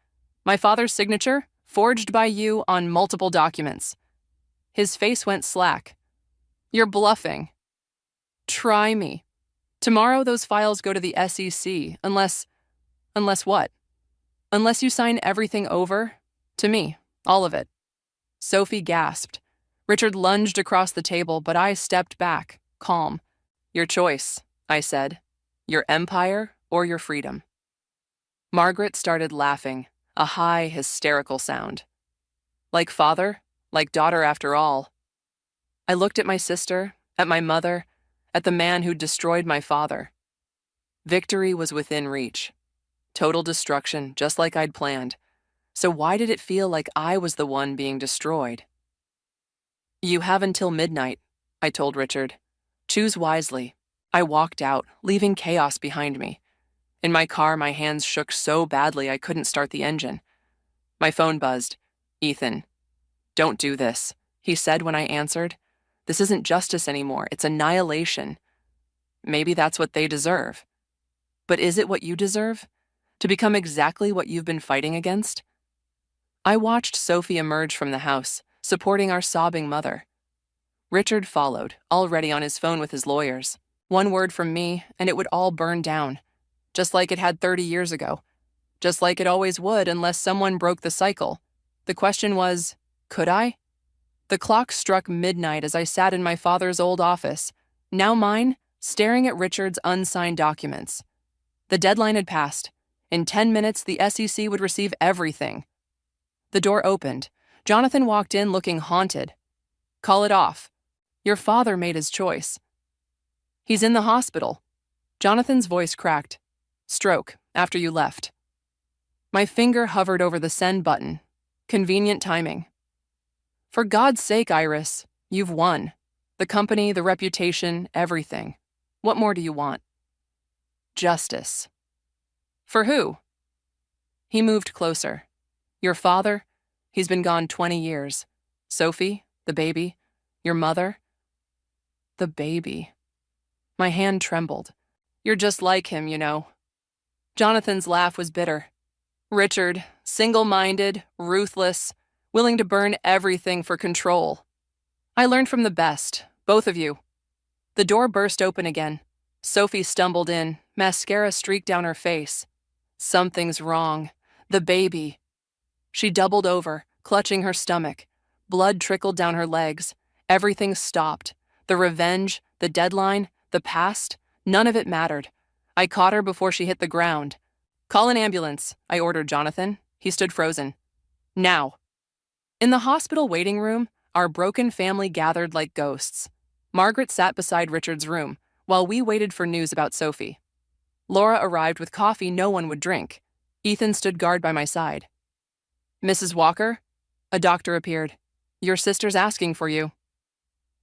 My father's signature? Forged by you on multiple documents. His face went slack. You're bluffing. Try me. Tomorrow those files go to the SEC, unless what? Unless you sign everything over? To me, all of it. Sophie gasped. Richard lunged across the table, but I stepped back, calm. Your choice, I said. Your empire or your freedom. Margaret started laughing, a high, hysterical sound. Like father, like daughter after all. I looked at my sister, at my mother, at the man who'd destroyed my father. Victory was within reach. Total destruction, just like I'd planned. So why did it feel like I was the one being destroyed? You have until midnight, I told Richard. Choose wisely. I walked out, leaving chaos behind me. In my car, my hands shook so badly I couldn't start the engine. My phone buzzed. Ethan. Don't do this, he said when I answered. This isn't justice anymore, it's annihilation. Maybe that's what they deserve. But is it what you deserve? To become exactly what you've been fighting against? I watched Sophie emerge from the house, supporting our sobbing mother. Richard followed, already on his phone with his lawyers. One word from me, and it would all burn down. Just like it had 30 years ago. Just like it always would unless someone broke the cycle. The question was, could I? The clock struck midnight as I sat in my father's old office, now mine, staring at Richard's unsigned documents. The deadline had passed. In 10 minutes, the SEC would receive everything. The door opened. Jonathan walked in looking haunted. Call it off. Your father made his choice. He's in the hospital. Jonathan's voice cracked. Stroke, after you left. My finger hovered over the send button. Convenient timing. For God's sake, Iris, you've won. The company, the reputation, everything. What more do you want? Justice. For who? He moved closer. Your father? He's been gone 20 years. Sophie, the baby, your mother. The baby. My hand trembled. You're just like him, you know. Jonathan's laugh was bitter. Richard, single-minded, ruthless, willing to burn everything for control. I learned from the best, both of you. The door burst open again. Sophie stumbled in, mascara streaked down her face. Something's wrong. The baby. She doubled over, clutching her stomach. Blood trickled down her legs. Everything stopped. The revenge, the deadline, the past, none of it mattered. I caught her before she hit the ground. Call an ambulance, I ordered Jonathan. He stood frozen. Now. In the hospital waiting room, our broken family gathered like ghosts. Margaret sat beside Richard's room, while we waited for news about Sophie. Laura arrived with coffee no one would drink. Ethan stood guard by my side. Mrs. Walker? A doctor appeared. Your sister's asking for you.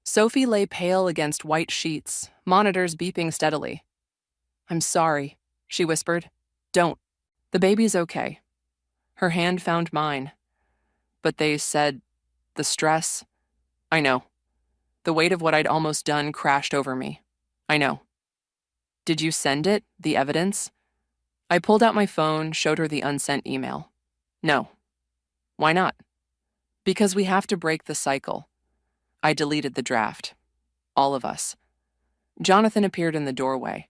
Sophie lay pale against white sheets, monitors beeping steadily. I'm sorry, she whispered. Don't. The baby's okay. Her hand found mine. But they said, the stress. I know. The weight of what I'd almost done crashed over me. I know. Did you send it, the evidence? I pulled out my phone, showed her the unsent email. No. Why not? Because we have to break the cycle. I deleted the draft. All of us. Jonathan appeared in the doorway.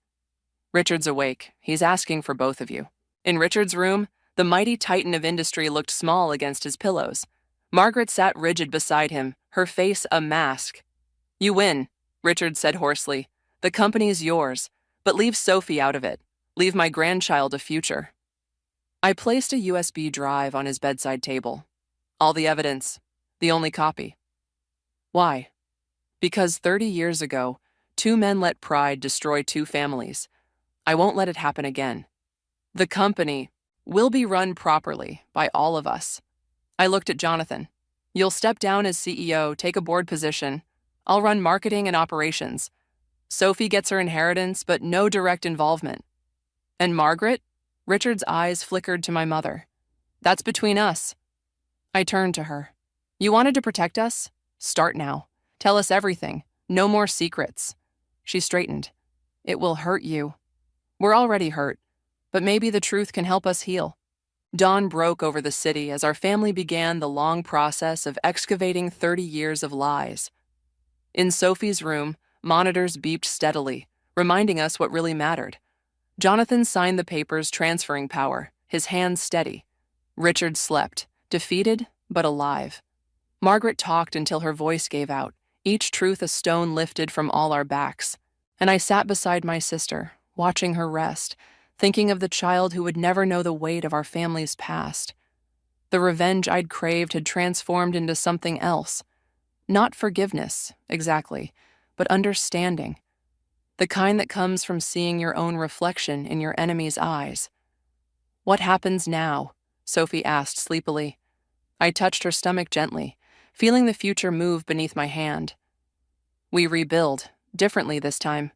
Richard's awake. He's asking for both of you. In Richard's room, the mighty titan of industry looked small against his pillows. Margaret sat rigid beside him, her face a mask. You win, Richard said hoarsely. The company's yours, but leave Sophie out of it. Leave my grandchild a future. I placed a USB drive on his bedside table. All the evidence, the only copy. Why? Because 30 years ago, 2 men let pride destroy 2 families. I won't let it happen again. The company will be run properly by all of us. I looked at Jonathan. You'll step down as CEO, take a board position. I'll run marketing and operations. Sophie gets her inheritance, but no direct involvement. And Margaret? Richard's eyes flickered to my mother. That's between us. I turned to her. You wanted to protect us? Start now. Tell us everything. No more secrets. She straightened. It will hurt you. We're already hurt, but maybe the truth can help us heal. Dawn broke over the city as our family began the long process of excavating 30 years of lies. In Sophie's room, monitors beeped steadily, reminding us what really mattered. Jonathan signed the papers transferring power, his hands steady. Richard slept, defeated but alive. Margaret talked until her voice gave out, each truth a stone lifted from all our backs. And I sat beside my sister, watching her rest, thinking of the child who would never know the weight of our family's past. The revenge I'd craved had transformed into something else. Not forgiveness, exactly, but understanding. The kind that comes from seeing your own reflection in your enemy's eyes. What happens now? Sophie asked sleepily. I touched her stomach gently, feeling the future move beneath my hand. We rebuild, differently this time.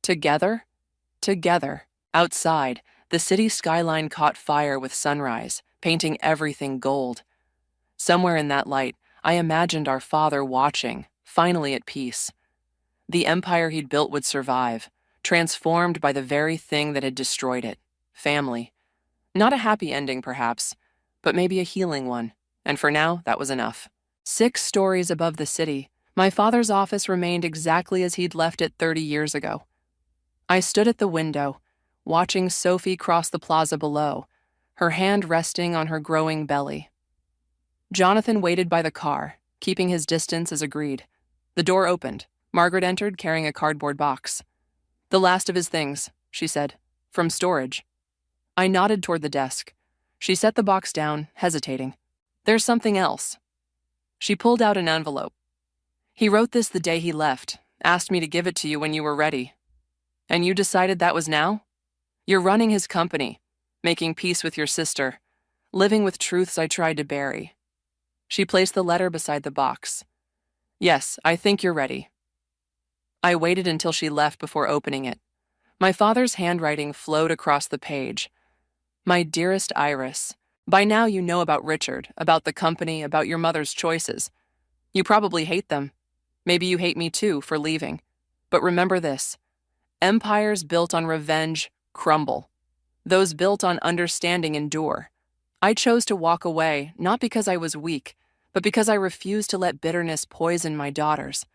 Together? Together. Outside, the city skyline caught fire with sunrise, painting everything gold. Somewhere in that light, I imagined our father watching, finally at peace. The empire he'd built would survive, transformed by the very thing that had destroyed it, family. Not a happy ending, perhaps, but maybe a healing one, and for now, that was enough. 6 stories above the city, my father's office remained exactly as he'd left it 30 years ago. I stood at the window, watching Sophie cross the plaza below, her hand resting on her growing belly. Jonathan waited by the car, keeping his distance as agreed. The door opened. Margaret entered carrying a cardboard box. The last of his things, she said, from storage. I nodded toward the desk. She set the box down, hesitating. There's something else. She pulled out an envelope. He wrote this the day he left, asked me to give it to you when you were ready. And you decided that was now? You're running his company, making peace with your sister, living with truths I tried to bury. She placed the letter beside the box. Yes, I think you're ready. I waited until she left before opening it. My father's handwriting flowed across the page. My dearest Iris, by now you know about Richard, about the company, about your mother's choices. You probably hate them. Maybe you hate me too for leaving. But remember this. Empires built on revenge crumble. Those built on understanding endure. I chose to walk away, not because I was weak, but because I refused to let bitterness poison my daughters.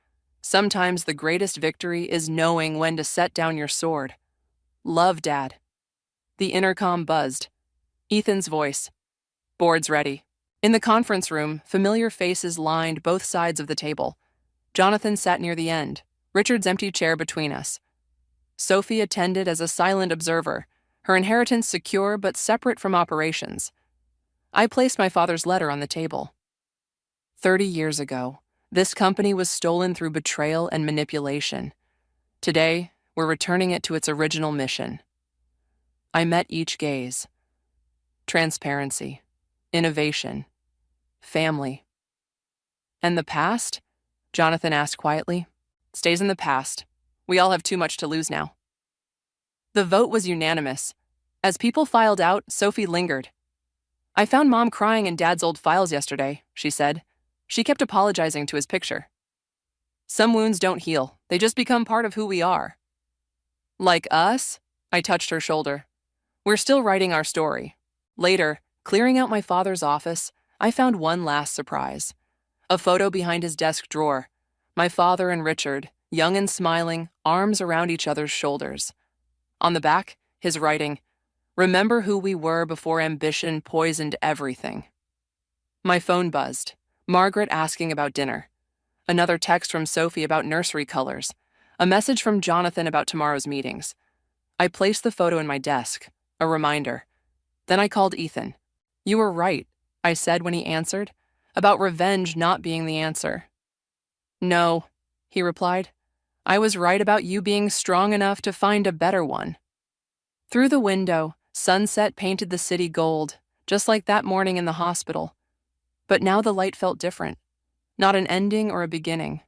Sometimes the greatest victory is knowing when to set down your sword. Love, Dad. The intercom buzzed. Ethan's voice. Board's ready. In the conference room, familiar faces lined both sides of the table. Jonathan sat near the end, Richard's empty chair between us. Sophie attended as a silent observer, her inheritance secure but separate from operations. I placed my father's letter on the table. 30 years ago, this company was stolen through betrayal and manipulation. Today, we're returning it to its original mission. I met each gaze. Transparency, innovation, family. And the past? Jonathan asked quietly. Stays in the past. We all have too much to lose now. The vote was unanimous. As people filed out, Sophie lingered. I found Mom crying in Dad's old files yesterday, she said. She kept apologizing to his picture. Some wounds don't heal. They just become part of who we are. Like us? I touched her shoulder. We're still writing our story. Later, clearing out my father's office, I found one last surprise. A photo behind his desk drawer. My father and Richard, young and smiling, arms around each other's shoulders. On the back, his writing, "Remember who we were before ambition poisoned everything." My phone buzzed. Margaret asking about dinner. Another text from Sophie about nursery colors. A message from Jonathan about tomorrow's meetings. I placed the photo in my desk, a reminder. Then I called Ethan. You were right, I said when he answered, about revenge not being the answer. No, he replied. I was right about you being strong enough to find a better one. Through the window, sunset painted the city gold, just like that morning in the hospital. But now the light felt different. Not an ending or a beginning.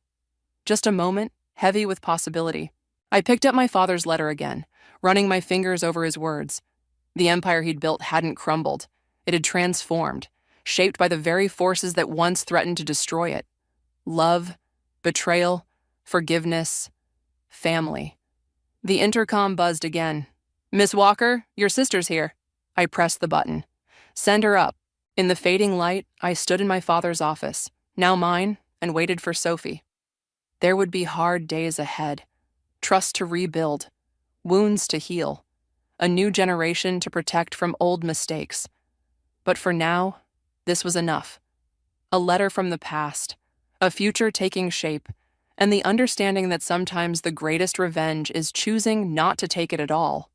Just a moment, heavy with possibility. I picked up my father's letter again, running my fingers over his words. The empire he'd built hadn't crumbled. It had transformed, shaped by the very forces that once threatened to destroy it. Love, betrayal, forgiveness, family. The intercom buzzed again. Miss Walker, your sister's here. I pressed the button. Send her up. In the fading light, I stood in my father's office, now mine, and waited for Sophie. There would be hard days ahead. Trust to rebuild. Wounds to heal. A new generation to protect from old mistakes. But for now, this was enough. A letter from the past, a future taking shape, and the understanding that sometimes the greatest revenge is choosing not to take it at all.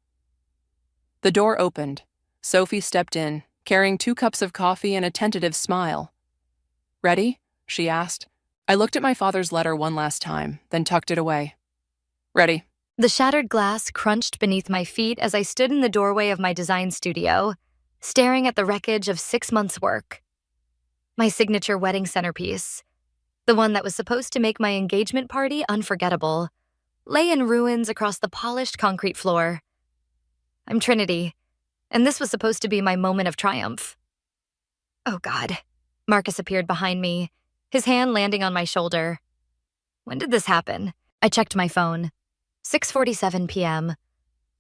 The door opened. Sophie stepped in, carrying 2 cups of coffee and a tentative smile. Ready? She asked. I looked at my father's letter one last time, then tucked it away. Ready. The shattered glass crunched beneath my feet as I stood in the doorway of my design studio, staring at the wreckage of 6 months' work. My signature wedding centerpiece, the one that was supposed to make my engagement party unforgettable, lay in ruins across the polished concrete floor. I'm Trinity, and this was supposed to be my moment of triumph. Oh God. Marcus appeared behind me, his hand landing on my shoulder. When did this happen? I checked my phone. 6:47 p.m.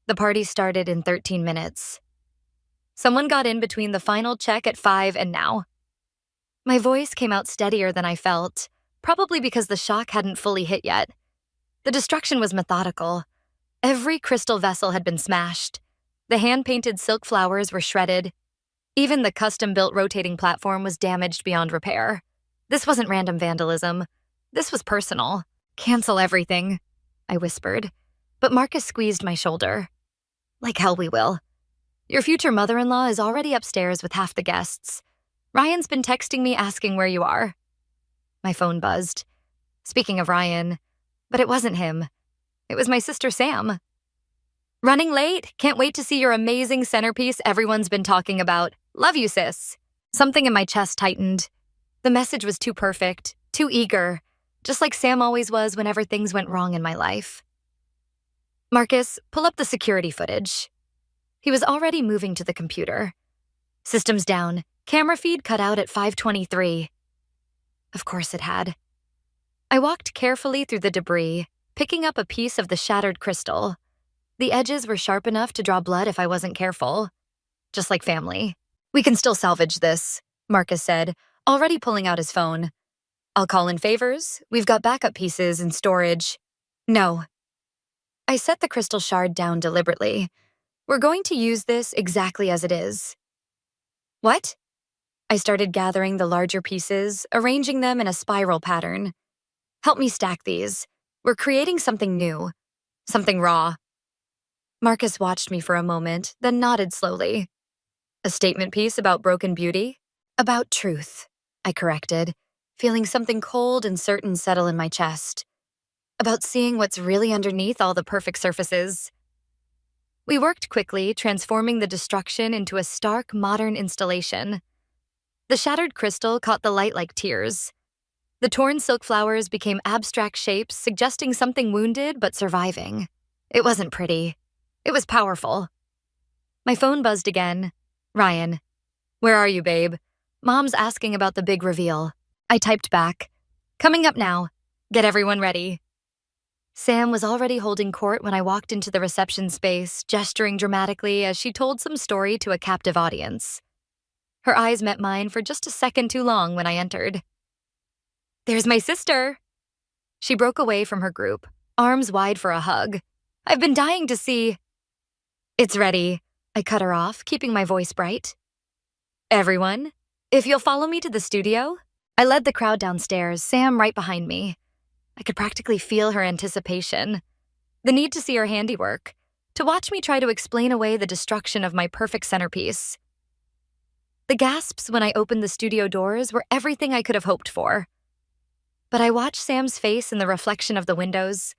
The party started in 13 minutes. Someone got in between the final check at 5 and now. My voice came out steadier than I felt, probably because the shock hadn't fully hit yet. The destruction was methodical. Every crystal vessel had been smashed. The hand-painted silk flowers were shredded. Even the custom-built rotating platform was damaged beyond repair. This wasn't random vandalism. This was personal. Cancel everything, I whispered, but Marcus squeezed my shoulder. Like hell we will. Your future mother-in-law is already upstairs with half the guests. Ryan's been texting me asking where you are. My phone buzzed. Speaking of Ryan, but it wasn't him. It was my sister Sam. Running late? Can't wait to see your amazing centerpiece everyone's been talking about. Love you, sis. Something in my chest tightened. The message was too perfect, too eager, just like Sam always was whenever things went wrong in my life. Marcus, pull up the security footage. He was already moving to the computer. Systems down. Camera feed cut out at 5:23. Of course it had. I walked carefully through the debris, picking up a piece of the shattered crystal. The edges were sharp enough to draw blood if I wasn't careful. Just like family. We can still salvage this, Marcus said, already pulling out his phone. I'll call in favors. We've got backup pieces in storage. No. I set the crystal shard down deliberately. We're going to use this exactly as it is. What? I started gathering the larger pieces, arranging them in a spiral pattern. Help me stack these. We're creating something new. Something raw. Marcus watched me for a moment, then nodded slowly. A statement piece about broken beauty? About truth, I corrected, feeling something cold and certain settle in my chest. About seeing what's really underneath all the perfect surfaces. We worked quickly, transforming the destruction into a stark, modern installation. The shattered crystal caught the light like tears. The torn silk flowers became abstract shapes, suggesting something wounded but surviving. It wasn't pretty. It was powerful. My phone buzzed again. Ryan. Where are you, babe? Mom's asking about the big reveal. I typed back. Coming up now. Get everyone ready. Sam was already holding court when I walked into the reception space, gesturing dramatically as she told some story to a captive audience. Her eyes met mine for just a second too long when I entered. There's my sister. She broke away from her group, arms wide for a hug. I've been dying to see. It's ready. I cut her off, keeping my voice bright. Everyone, if you'll follow me to the studio. I led the crowd downstairs, Sam right behind me. I could practically feel her anticipation, the need to see her handiwork, to watch me try to explain away the destruction of my perfect centerpiece. The gasps when I opened the studio doors were everything I could have hoped for. But I watched Sam's face in the reflection of the windows,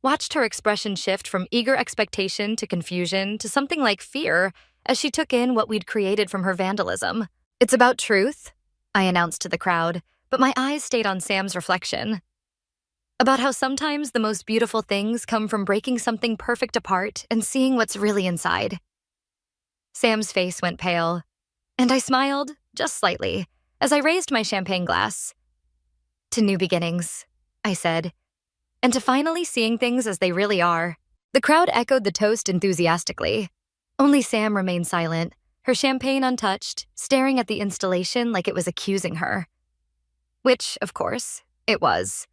watched her expression shift from eager expectation to confusion to something like fear as she took in what we'd created from her vandalism. It's about truth, I announced to the crowd, but my eyes stayed on Sam's reflection. About how sometimes the most beautiful things come from breaking something perfect apart and seeing what's really inside. Sam's face went pale, and I smiled, just slightly, as I raised my champagne glass. To new beginnings, I said, and to finally seeing things as they really are. The crowd echoed the toast enthusiastically. Only Sam remained silent, her champagne untouched, staring at the installation like it was accusing her. Which, of course, it was.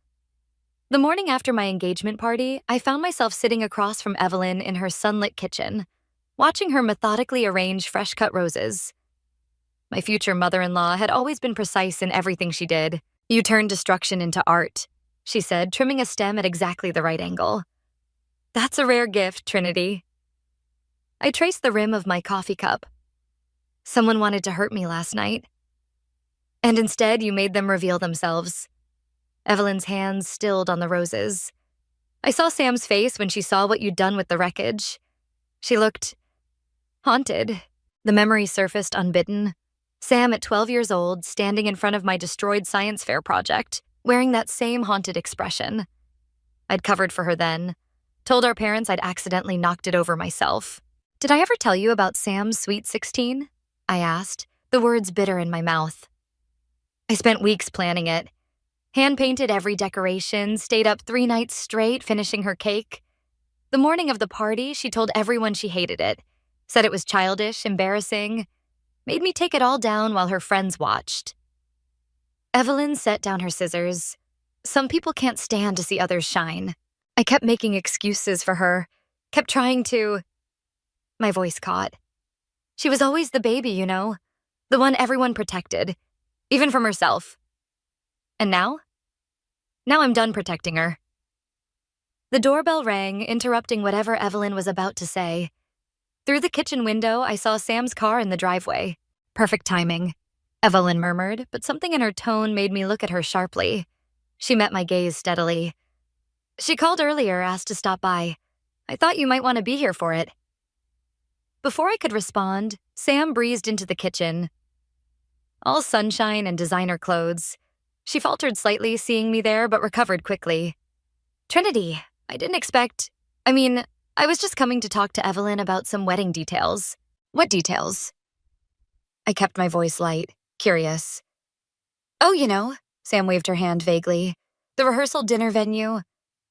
The morning after my engagement party, I found myself sitting across from Evelyn in her sunlit kitchen, watching her methodically arrange fresh-cut roses. My future mother-in-law had always been precise in everything she did. You turned destruction into art, she said, trimming a stem at exactly the right angle. That's a rare gift, Trinity. I traced the rim of my coffee cup. Someone wanted to hurt me last night. And instead, you made them reveal themselves. Evelyn's hands stilled on the roses. I saw Sam's face when she saw what you'd done with the wreckage. She looked haunted. The memory surfaced unbidden. Sam at 12 years old, standing in front of my destroyed science fair project, wearing that same haunted expression. I'd covered for her then, told our parents I'd accidentally knocked it over myself. Did I ever tell you about Sam's sweet 16? I asked, the words bitter in my mouth. I spent weeks planning it. Hand-painted every decoration, stayed up 3 nights straight finishing her cake. The morning of the party, she told everyone she hated it, said it was childish, embarrassing, made me take it all down while her friends watched. Evelyn set down her scissors. Some people can't stand to see others shine. I kept making excuses for her, kept trying to... My voice caught. She was always the baby, you know, the one everyone protected, even from herself. And now? Now I'm done protecting her. The doorbell rang, interrupting whatever Evelyn was about to say. Through the kitchen window, I saw Sam's car in the driveway. Perfect timing, Evelyn murmured, but something in her tone made me look at her sharply. She met my gaze steadily. She called earlier, asked to stop by. I thought you might want to be here for it. Before I could respond, Sam breezed into the kitchen. All sunshine and designer clothes. She faltered slightly, seeing me there, but recovered quickly. Trinity, I didn't expect... I was just coming to talk to Evelyn about some wedding details. What details? I kept my voice light, curious. Oh, you know, Sam waved her hand vaguely. The rehearsal dinner venue.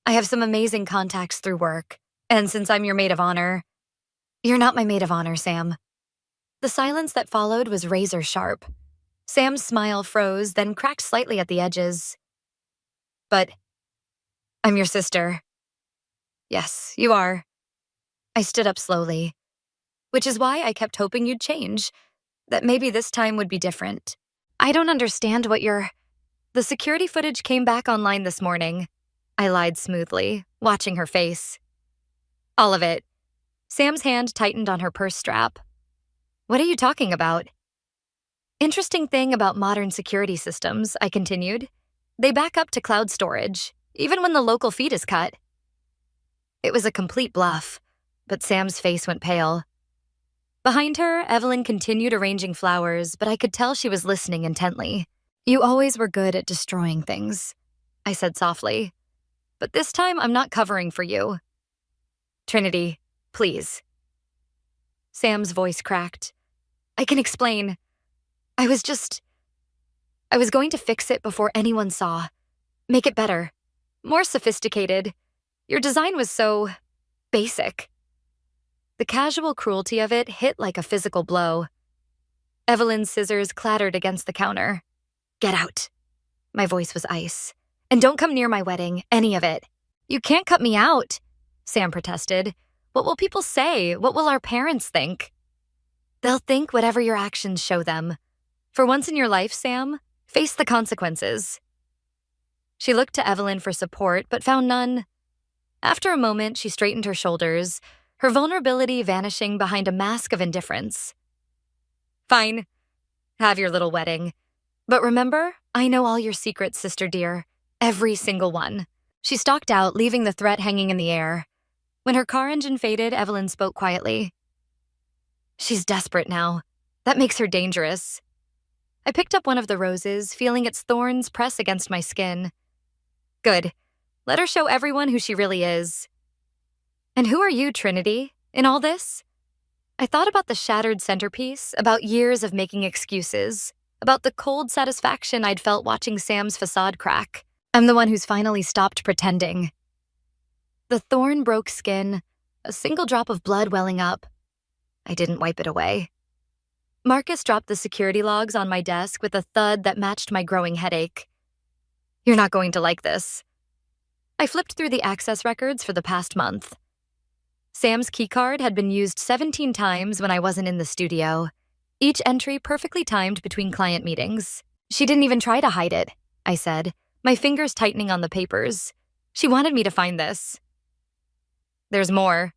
I have some amazing contacts through work. And since I'm your maid of honor... You're not my maid of honor, Sam. The silence that followed was razor sharp. Sam's smile froze, then cracked slightly at the edges. But I'm your sister. Yes, you are. I stood up slowly, which is why I kept hoping you'd change, that maybe this time would be different. I don't understand what you're... The security footage came back online this morning. I lied smoothly, watching her face. All of it. Sam's hand tightened on her purse strap. What are you talking about? Interesting thing about modern security systems, I continued. They back up to cloud storage, even when the local feed is cut. It was a complete bluff, but Sam's face went pale. Behind her, Evelyn continued arranging flowers, but I could tell she was listening intently. You always were good at destroying things, I said softly. But this time, I'm not covering for you. Trinity, please. Sam's voice cracked. I can explain. I was going to fix it before anyone saw. Make it better. More sophisticated. Your design was so basic. The casual cruelty of it hit like a physical blow. Evelyn's scissors clattered against the counter. Get out. My voice was ice. And don't come near my wedding, any of it. You can't cut me out, Sam protested. What will people say? What will our parents think? They'll think whatever your actions show them. For once in your life, Sam, face the consequences. She looked to Evelyn for support, but found none. After a moment, she straightened her shoulders, her vulnerability vanishing behind a mask of indifference. Fine. Have your little wedding. But remember, I know all your secrets, sister dear. Every single one. She stalked out, leaving the threat hanging in the air. When her car engine faded, Evelyn spoke quietly. She's desperate now. That makes her dangerous. I picked up one of the roses, feeling its thorns press against my skin. Good. Let her show everyone who she really is. And who are you, Trinity, in all this? I thought about the shattered centerpiece, about years of making excuses, about the cold satisfaction I'd felt watching Sam's facade crack. I'm the one who's finally stopped pretending. The thorn broke skin, a single drop of blood welling up. I didn't wipe it away. Marcus dropped the security logs on my desk with a thud that matched my growing headache. You're not going to like this. I flipped through the access records for the past month. Sam's keycard had been used 17 times when I wasn't in the studio, each entry perfectly timed between client meetings. She didn't even try to hide it, I said, my fingers tightening on the papers. She wanted me to find this. There's more.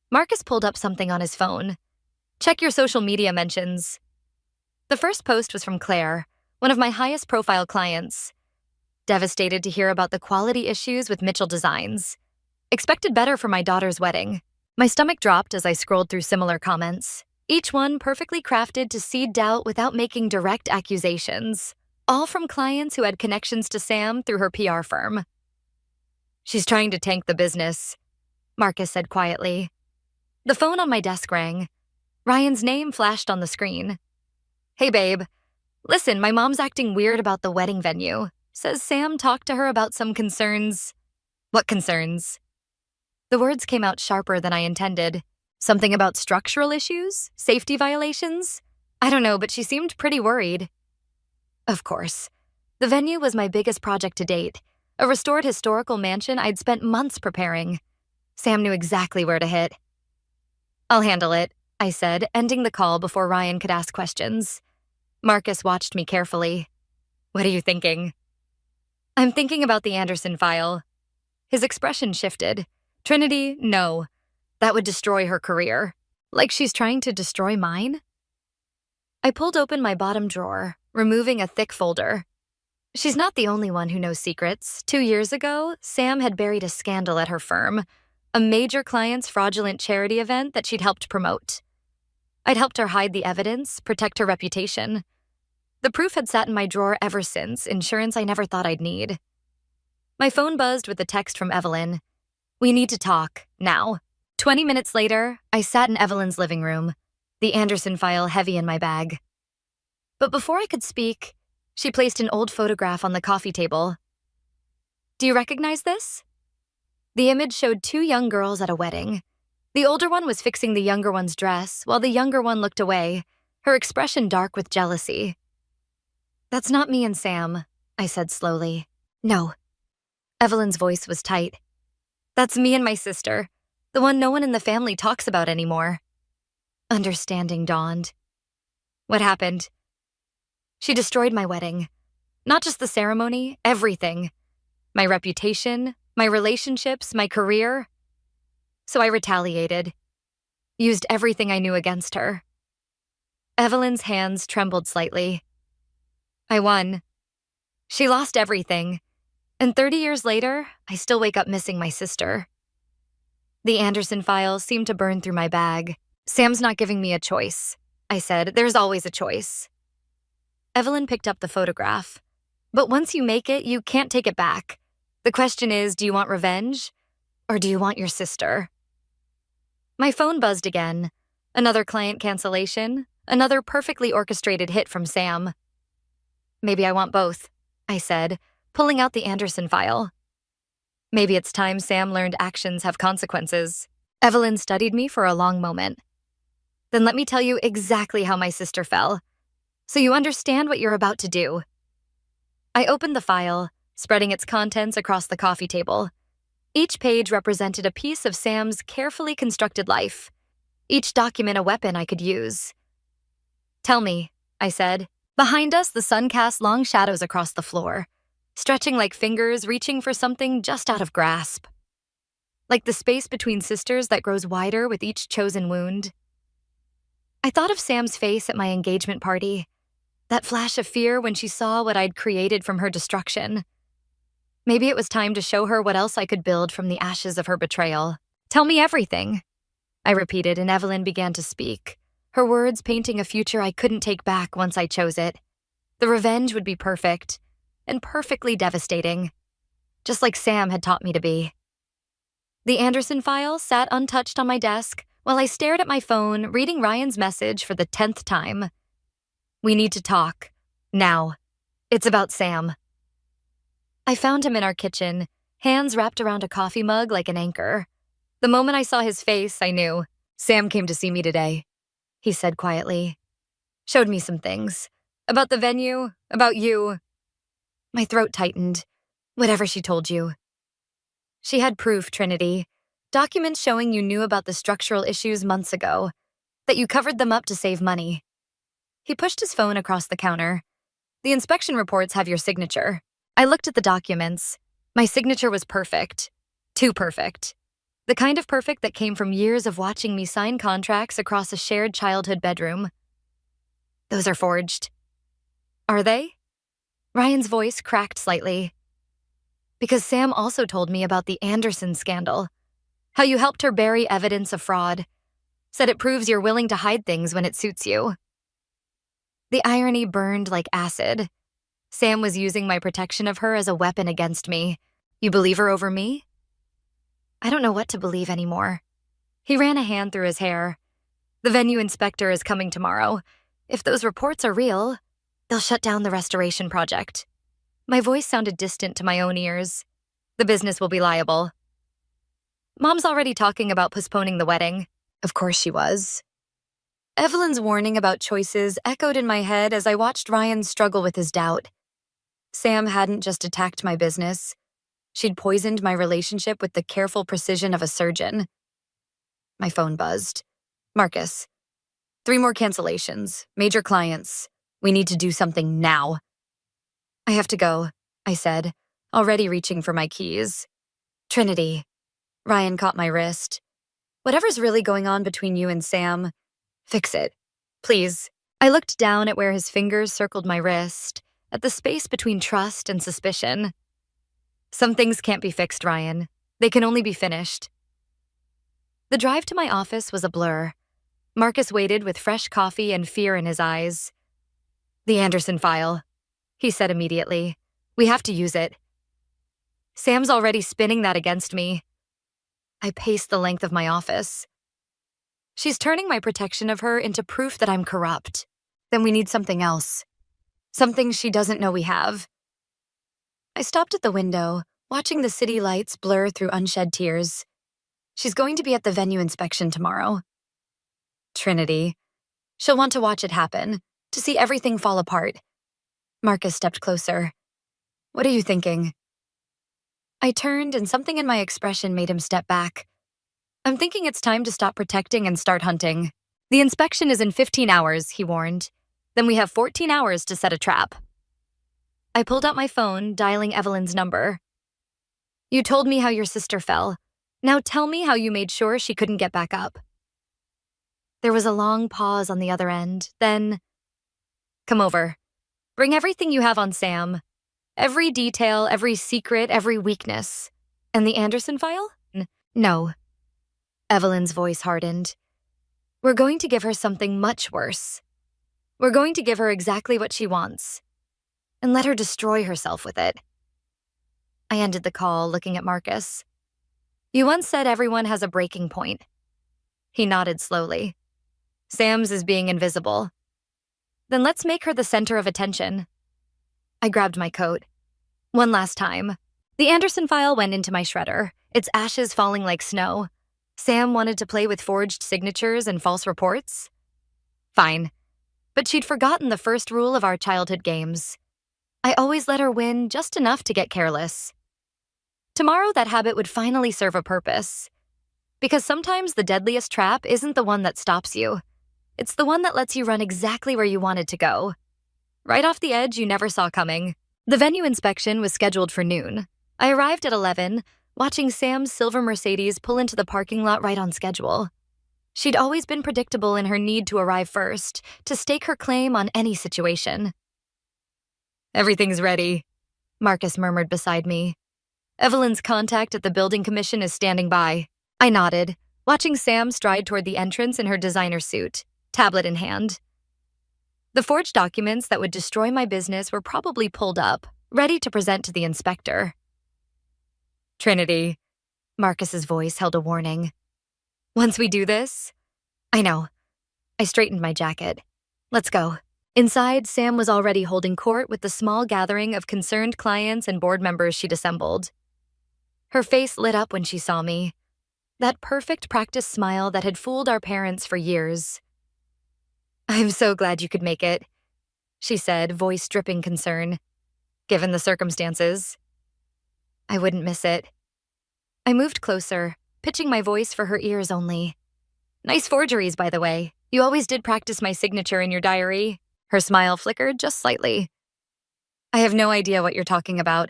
Marcus pulled up something on his phone. Check your social media mentions. The first post was from Claire, one of my highest profile clients. Devastated to hear about the quality issues with Mitchell Designs. Expected better for my daughter's wedding. My stomach dropped as I scrolled through similar comments, each one perfectly crafted to seed doubt without making direct accusations, all from clients who had connections to Sam through her PR firm. She's trying to tank the business, Marcus said quietly. The phone on my desk rang. Ryan's name flashed on the screen. Hey, babe. Listen, my mom's acting weird about the wedding venue. Says Sam talked to her about some concerns. What concerns? The words came out sharper than I intended. Something about structural issues? Safety violations? I don't know, but she seemed pretty worried. Of course. The venue was my biggest project to date, a restored historical mansion I'd spent months preparing. Sam knew exactly where to hit. I'll handle it, I said, ending the call before Ryan could ask questions. Marcus watched me carefully. What are you thinking? I'm thinking about the Anderson file. His expression shifted. Trinity, no. That would destroy her career. Like she's trying to destroy mine? I pulled open my bottom drawer, removing a thick folder. She's not the only one who knows secrets. 2 years ago, Sam had buried a scandal at her firm, a major client's fraudulent charity event that she'd helped promote. I'd helped her hide the evidence, protect her reputation. The proof had sat in my drawer ever since, insurance I never thought I'd need. My phone buzzed with a text from Evelyn. We need to talk, now. 20 minutes later, I sat in Evelyn's living room, the Anderson file heavy in my bag. But before I could speak, she placed an old photograph on the coffee table. Do you recognize this? The image showed 2 young girls at a wedding. The older one was fixing the younger one's dress, while the younger one looked away, her expression dark with jealousy. That's not me and Sam, I said slowly. No. Evelyn's voice was tight. That's me and my sister, the one no one in the family talks about anymore. Understanding dawned. What happened? She destroyed my wedding. Not just the ceremony, everything. My reputation, my relationships, my career. So I retaliated. Used everything I knew against her. Evelyn's hands trembled slightly. I won. She lost everything. And 30 years later, I still wake up missing my sister. The Anderson files seemed to burn through my bag. Sam's not giving me a choice, I said. There's always a choice. Evelyn picked up the photograph. But once you make it, you can't take it back. The question is, do you want revenge? Or do you want your sister? My phone buzzed again. Another client cancellation. Another perfectly orchestrated hit from Sam. Maybe I want both, I said, pulling out the Anderson file. Maybe it's time Sam learned actions have consequences. Evelyn studied me for a long moment. Then let me tell you exactly how my sister fell, so you understand what you're about to do. I opened the file, spreading its contents across the coffee table. Each page represented a piece of Sam's carefully constructed life, each document a weapon I could use. Tell me, I said. Behind us, the sun cast long shadows across the floor, stretching like fingers reaching for something just out of grasp. Like the space between sisters that grows wider with each chosen wound. I thought of Sam's face at my engagement party, that flash of fear when she saw what I'd created from her destruction. Maybe it was time to show her what else I could build from the ashes of her betrayal. Tell me everything, I repeated, and Evelyn began to speak, her words painting a future I couldn't take back once I chose it. The revenge would be perfect, and perfectly devastating, just like Sam had taught me to be. The Anderson file sat untouched on my desk while I stared at my phone, reading Ryan's message for the 10th time. We need to talk. Now. It's about Sam. I found him in our kitchen, hands wrapped around a coffee mug like an anchor. The moment I saw his face, I knew. Sam came to see me today, he said quietly. Showed me some things. About the venue, about you. My throat tightened. Whatever she told you. She had proof, Trinity. Documents showing you knew about the structural issues months ago, that you covered them up to save money. He pushed his phone across the counter. The inspection reports have your signature. I looked at the documents. My signature was perfect. Too perfect. The kind of perfect that came from years of watching me sign contracts across a shared childhood bedroom. Those are forged. Are they? Ryan's voice cracked slightly. Because Sam also told me about the Anderson scandal. How you helped her bury evidence of fraud. Said it proves you're willing to hide things when it suits you. The irony burned like acid. Sam was using my protection of her as a weapon against me. You believe her over me? I don't know what to believe anymore. He ran a hand through his hair. The venue inspector is coming tomorrow. If those reports are real, they'll shut down the restoration project. My voice sounded distant to my own ears. The business will be liable. Mom's already talking about postponing the wedding. Of course she was. Evelyn's warning about choices echoed in my head as I watched Ryan struggle with his doubt. Sam hadn't just attacked my business. She'd poisoned my relationship with the careful precision of a surgeon. My phone buzzed. Marcus. 3 more cancellations. Major clients. We need to do something now. I have to go, I said, already reaching for my keys. Trinity. Ryan caught my wrist. Whatever's really going on between you and Sam, fix it. Please. I looked down at where his fingers circled my wrist, at the space between trust and suspicion. Some things can't be fixed, Ryan. They can only be finished. The drive to my office was a blur. Marcus waited with fresh coffee and fear in his eyes. The Anderson file, he said immediately. We have to use it. Sam's already spinning that against me. I paced the length of my office. She's turning my protection of her into proof that I'm corrupt. Then we need something else. Something she doesn't know we have. I stopped at the window, watching the city lights blur through unshed tears. She's going to be at the venue inspection tomorrow. Trinity. She'll want to watch it happen, to see everything fall apart. Marcus stepped closer. What are you thinking? I turned, and something in my expression made him step back. I'm thinking it's time to stop protecting and start hunting. The inspection is in 15 hours, he warned. Then we have 14 hours to set a trap. I pulled out my phone, dialing Evelyn's number. You told me how your sister fell. Now tell me how you made sure she couldn't get back up. There was a long pause on the other end, then, "Come over. Bring everything you have on Sam. Every detail, every secret, every weakness. And the Anderson file? No." Evelyn's voice hardened. "We're going to give her something much worse. We're going to give her exactly what she wants. And let her destroy herself with it." I ended the call, looking at Marcus. "You once said everyone has a breaking point." He nodded slowly. "Sam's is being invisible. Then let's make her the center of attention." I grabbed my coat. One last time. The Anderson file went into my shredder, its ashes falling like snow. Sam wanted to play with forged signatures and false reports? Fine. But she'd forgotten the first rule of our childhood games. I always let her win just enough to get careless. Tomorrow, that habit would finally serve a purpose. Because sometimes the deadliest trap isn't the one that stops you. It's the one that lets you run exactly where you wanted to go. Right off the edge you never saw coming. The venue inspection was scheduled for noon. I arrived at 11, watching Sam's silver Mercedes pull into the parking lot right on schedule. She'd always been predictable in her need to arrive first, to stake her claim on any situation. "Everything's ready," Marcus murmured beside me. "Evelyn's contact at the building commission is standing by." I nodded, watching Sam stride toward the entrance in her designer suit, tablet in hand. The forged documents that would destroy my business were probably pulled up, ready to present to the inspector. "Trinity," Marcus's voice held a warning. "Once we do this?" "I know." I straightened my jacket. "Let's go." Inside, Sam was already holding court with the small gathering of concerned clients and board members she'd assembled. Her face lit up when she saw me. That perfect practice smile that had fooled our parents for years. "I'm so glad you could make it," she said, voice dripping concern. "Given the circumstances." "I wouldn't miss it." I moved closer, pitching my voice for her ears only. "Nice forgeries, by the way. You always did practice my signature in your diary." Her smile flickered just slightly. "I have no idea what you're talking about.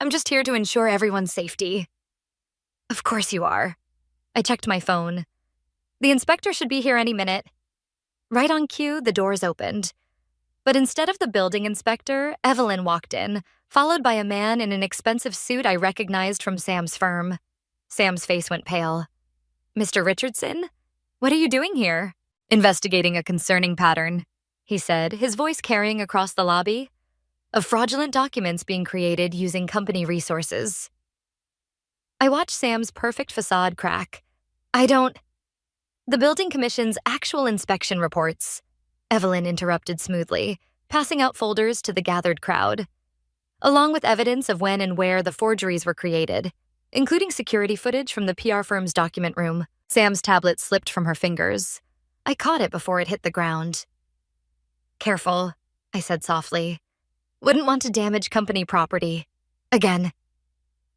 I'm just here to ensure everyone's safety." "Of course you are." I checked my phone. "The inspector should be here any minute." Right on cue, the doors opened. But instead of the building inspector, Evelyn walked in, followed by a man in an expensive suit I recognized from Sam's firm. Sam's face went pale. "Mr. Richardson? What are you doing here?" "Investigating a concerning pattern," he said, his voice carrying across the lobby, "of fraudulent documents being created using company resources." I watched Sam's perfect facade crack. The building commission's actual inspection reports," Evelyn interrupted smoothly, passing out folders to the gathered crowd, "along with evidence of when and where the forgeries were created, including security footage from the PR firm's document room." Sam's tablet slipped from her fingers. I caught it before it hit the ground. "Careful," I said softly. "Wouldn't want to damage company property. Again."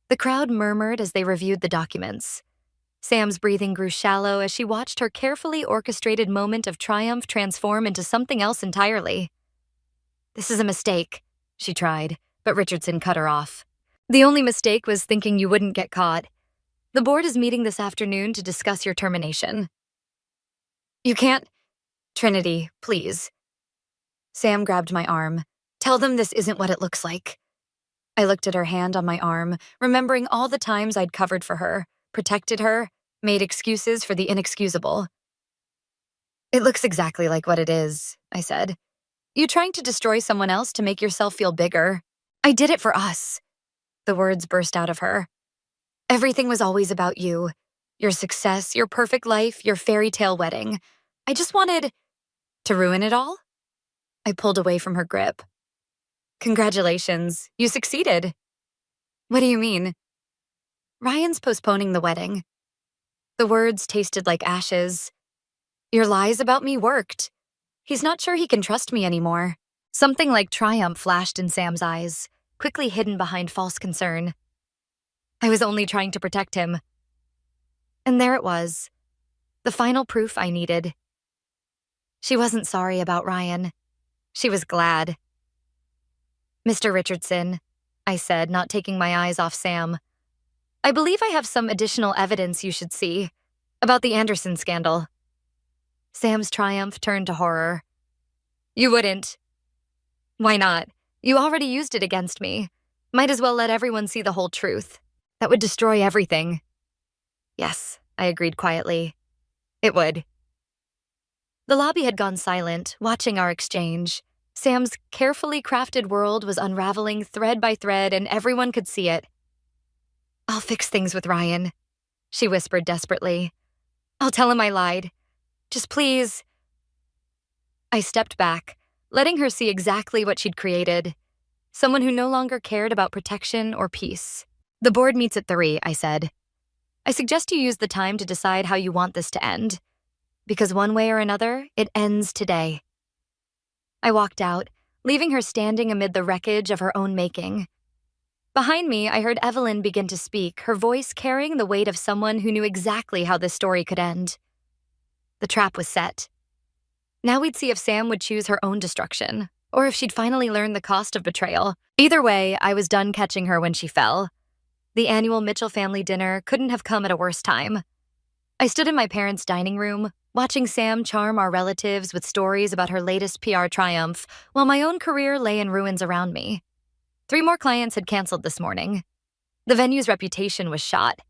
The crowd murmured as they reviewed the documents. Sam's breathing grew shallow as she watched her carefully orchestrated moment of triumph transform into something else entirely. "This is a mistake," she tried, but Richardson cut her off. "The only mistake was thinking you wouldn't get caught. The board is meeting this afternoon to discuss your termination." "You can't—" "Trinity, please." Sam grabbed my arm. "Tell them this isn't what it looks like." I looked at her hand on my arm, remembering all the times I'd covered for her, protected her, made excuses for the inexcusable. "It looks exactly like what it is," I said. "You trying to destroy someone else to make yourself feel bigger. I did it for us." The words burst out of her. "Everything was always about you. Your success, your perfect life, your fairy tale wedding. I just wanted—" "To ruin it all?" I pulled away from her grip. "Congratulations, you succeeded." "What do you mean?" "Ryan's postponing the wedding." The words tasted like ashes. "Your lies about me worked. He's not sure he can trust me anymore." Something like triumph flashed in Sam's eyes, quickly hidden behind false concern. "I was only trying to protect him." And there it was, the final proof I needed. She wasn't sorry about Ryan. She was glad. "Mr. Richardson," I said, not taking my eyes off Sam, "I believe I have some additional evidence you should see about the Anderson scandal." Sam's triumph turned to horror. You wouldn't. Why not? You already used it against me. Might as well let everyone see the whole truth. That would destroy everything. Yes, I agreed quietly. It would. The lobby had gone silent, watching our exchange. Sam's carefully crafted world was unraveling thread by thread, and everyone could see it. I'll fix things with Ryan, she whispered desperately. I'll tell him I lied. Just please. I stepped back, letting her see exactly what she'd created. Someone who no longer cared about protection or peace. The board meets at 3, I said. I suggest you use the time to decide how you want this to end. Because one way or another, it ends today. I walked out, leaving her standing amid the wreckage of her own making. Behind me, I heard Evelyn begin to speak, her voice carrying the weight of someone who knew exactly how this story could end. The trap was set. Now we'd see if Sam would choose her own destruction, or if she'd finally learn the cost of betrayal. Either way, I was done catching her when she fell. The annual Mitchell family dinner couldn't have come at a worse time. I stood in my parents' dining room, watching Sam charm our relatives with stories about her latest PR triumph, while my own career lay in ruins around me. 3 more clients had canceled this morning. The venue's reputation was shot,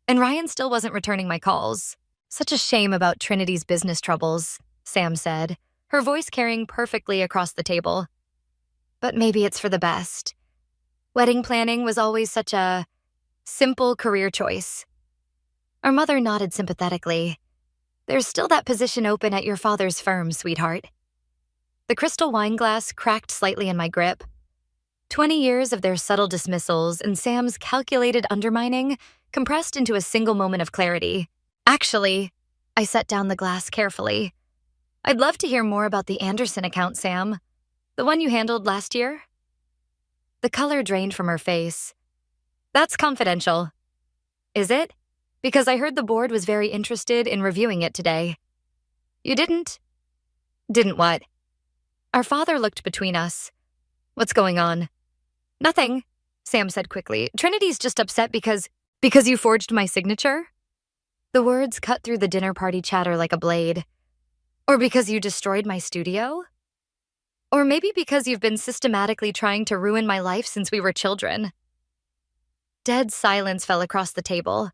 and Ryan still wasn't returning my calls. Such a shame about Trinity's business troubles, Sam said, her voice carrying perfectly across the table. But maybe it's for the best. Wedding planning was always such a simple career choice. Our mother nodded sympathetically. There's still that position open at your father's firm, sweetheart. The crystal wine glass cracked slightly in my grip. 20 years of their subtle dismissals and Sam's calculated undermining compressed into a single moment of clarity. Actually, I set down the glass carefully. I'd love to hear more about the Anderson account, Sam. The one you handled last year? The color drained from her face. That's confidential. Is it? Because I heard the board was very interested in reviewing it today. You didn't? Didn't what? Our father looked between us. What's going on? Nothing, Sam said quickly. Trinity's just upset because you forged my signature? The words cut through the dinner party chatter like a blade. Or because you destroyed my studio? Or maybe because you've been systematically trying to ruin my life since we were children. Dead silence fell across the table.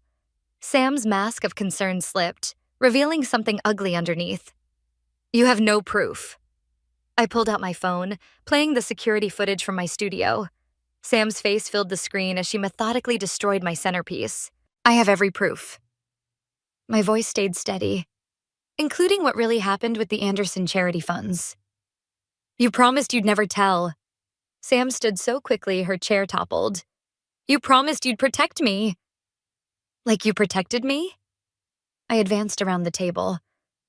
Sam's mask of concern slipped, revealing something ugly underneath. You have no proof. I pulled out my phone, playing the security footage from my studio. Sam's face filled the screen as she methodically destroyed my centerpiece. I have every proof. My voice stayed steady, including what really happened with the Anderson charity funds. You promised you'd never tell. Sam stood so quickly her chair toppled. You promised you'd protect me. Like you protected me? I advanced around the table.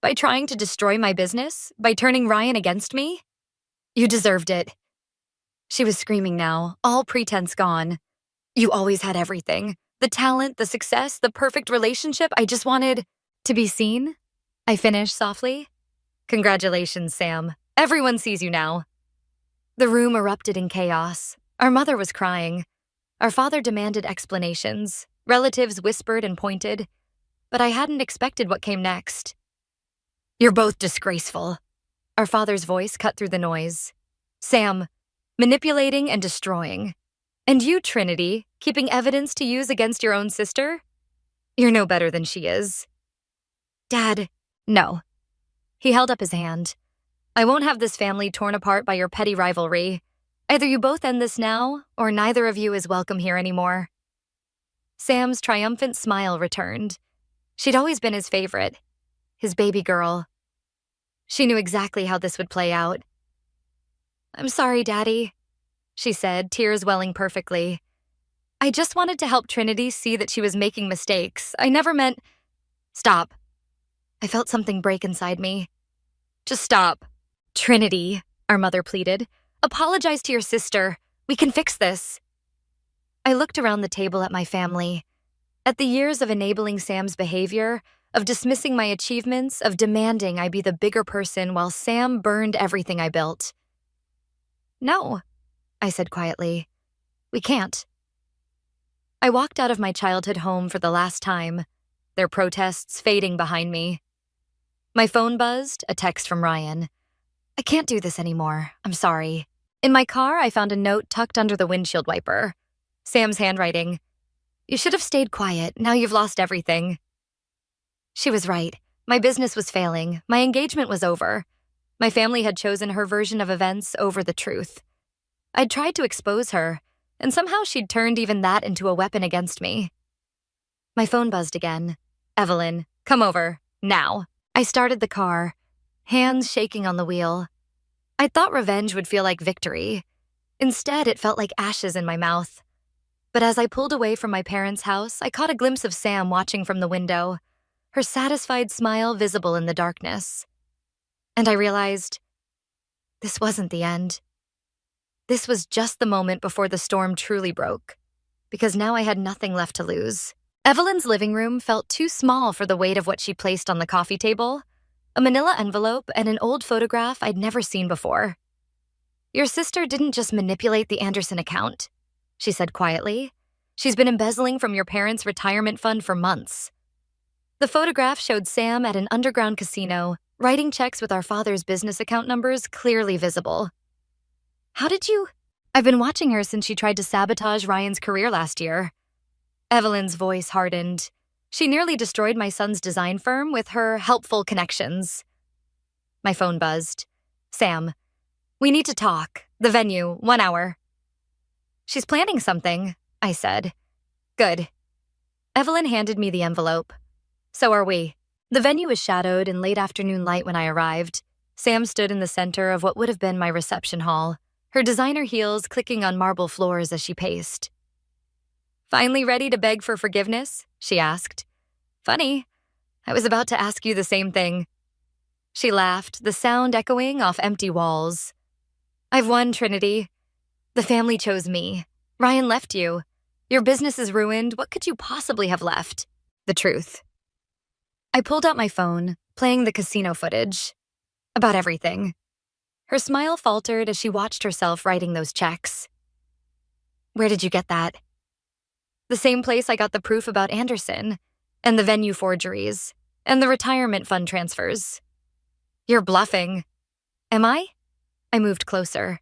By trying to destroy my business? By turning Ryan against me? You deserved it. She was screaming now, all pretense gone. You always had everything. The talent, the success, the perfect relationship. I just wanted to be seen. I finished softly. Congratulations, Sam. Everyone sees you now. The room erupted in chaos. Our mother was crying. Our father demanded explanations. Relatives whispered and pointed. But I hadn't expected what came next. You're both disgraceful. Our father's voice cut through the noise. Sam, manipulating and destroying. And you, Trinity, keeping evidence to use against your own sister? You're no better than she is. Dad, no. He held up his hand. I won't have this family torn apart by your petty rivalry. Either you both end this now, or neither of you is welcome here anymore. Sam's triumphant smile returned. She'd always been his favorite, his baby girl. She knew exactly how this would play out. I'm sorry, Daddy, she said, tears welling perfectly. I just wanted to help Trinity see that she was making mistakes. I never meant... Stop. I felt something break inside me. Just stop. Trinity, our mother pleaded. Apologize to your sister. We can fix this. I looked around the table at my family, at the years of enabling Sam's behavior, of dismissing my achievements, of demanding I be the bigger person while Sam burned everything I built. No, I said quietly. We can't. I walked out of my childhood home for the last time, their protests fading behind me. My phone buzzed, a text from Ryan. I can't do this anymore. I'm sorry. In my car, I found a note tucked under the windshield wiper. Sam's handwriting. You should have stayed quiet. Now you've lost everything. She was right. My business was failing. My engagement was over. My family had chosen her version of events over the truth. I'd tried to expose her, and somehow she'd turned even that into a weapon against me. My phone buzzed again. Evelyn, come over. Now. I started the car, hands shaking on the wheel. I thought revenge would feel like victory. Instead, it felt like ashes in my mouth. But as I pulled away from my parents' house, I caught a glimpse of Sam watching from the window, her satisfied smile visible in the darkness. And I realized this wasn't the end. This was just the moment before the storm truly broke, because now I had nothing left to lose. Evelyn's living room felt too small for the weight of what she placed on the coffee table, a manila envelope and an old photograph I'd never seen before. Your sister didn't just manipulate the Anderson account, she said quietly. She's been embezzling from your parents' retirement fund for months. The photograph showed Sam at an underground casino, writing checks with our father's business account numbers clearly visible. How did you? I've been watching her since she tried to sabotage Ryan's career last year. Evelyn's voice hardened. She nearly destroyed my son's design firm with her helpful connections. My phone buzzed. Sam, we need to talk. The venue, 1 hour. She's planning something, I said. Good. Evelyn handed me the envelope. So are we. The venue was shadowed in late afternoon light when I arrived. Sam stood in the center of what would have been my reception hall, her designer heels clicking on marble floors as she paced. Finally ready to beg for forgiveness? She asked. Funny. I was about to ask you the same thing. She laughed, the sound echoing off empty walls. I've won, Trinity. The family chose me. Ryan left you. Your business is ruined. What could you possibly have left? The truth. I pulled out my phone, playing the casino footage. About everything. Her smile faltered as she watched herself writing those checks. Where did you get that? The same place I got the proof about Anderson, and the venue forgeries, and the retirement fund transfers. You're bluffing. Am I? I moved closer.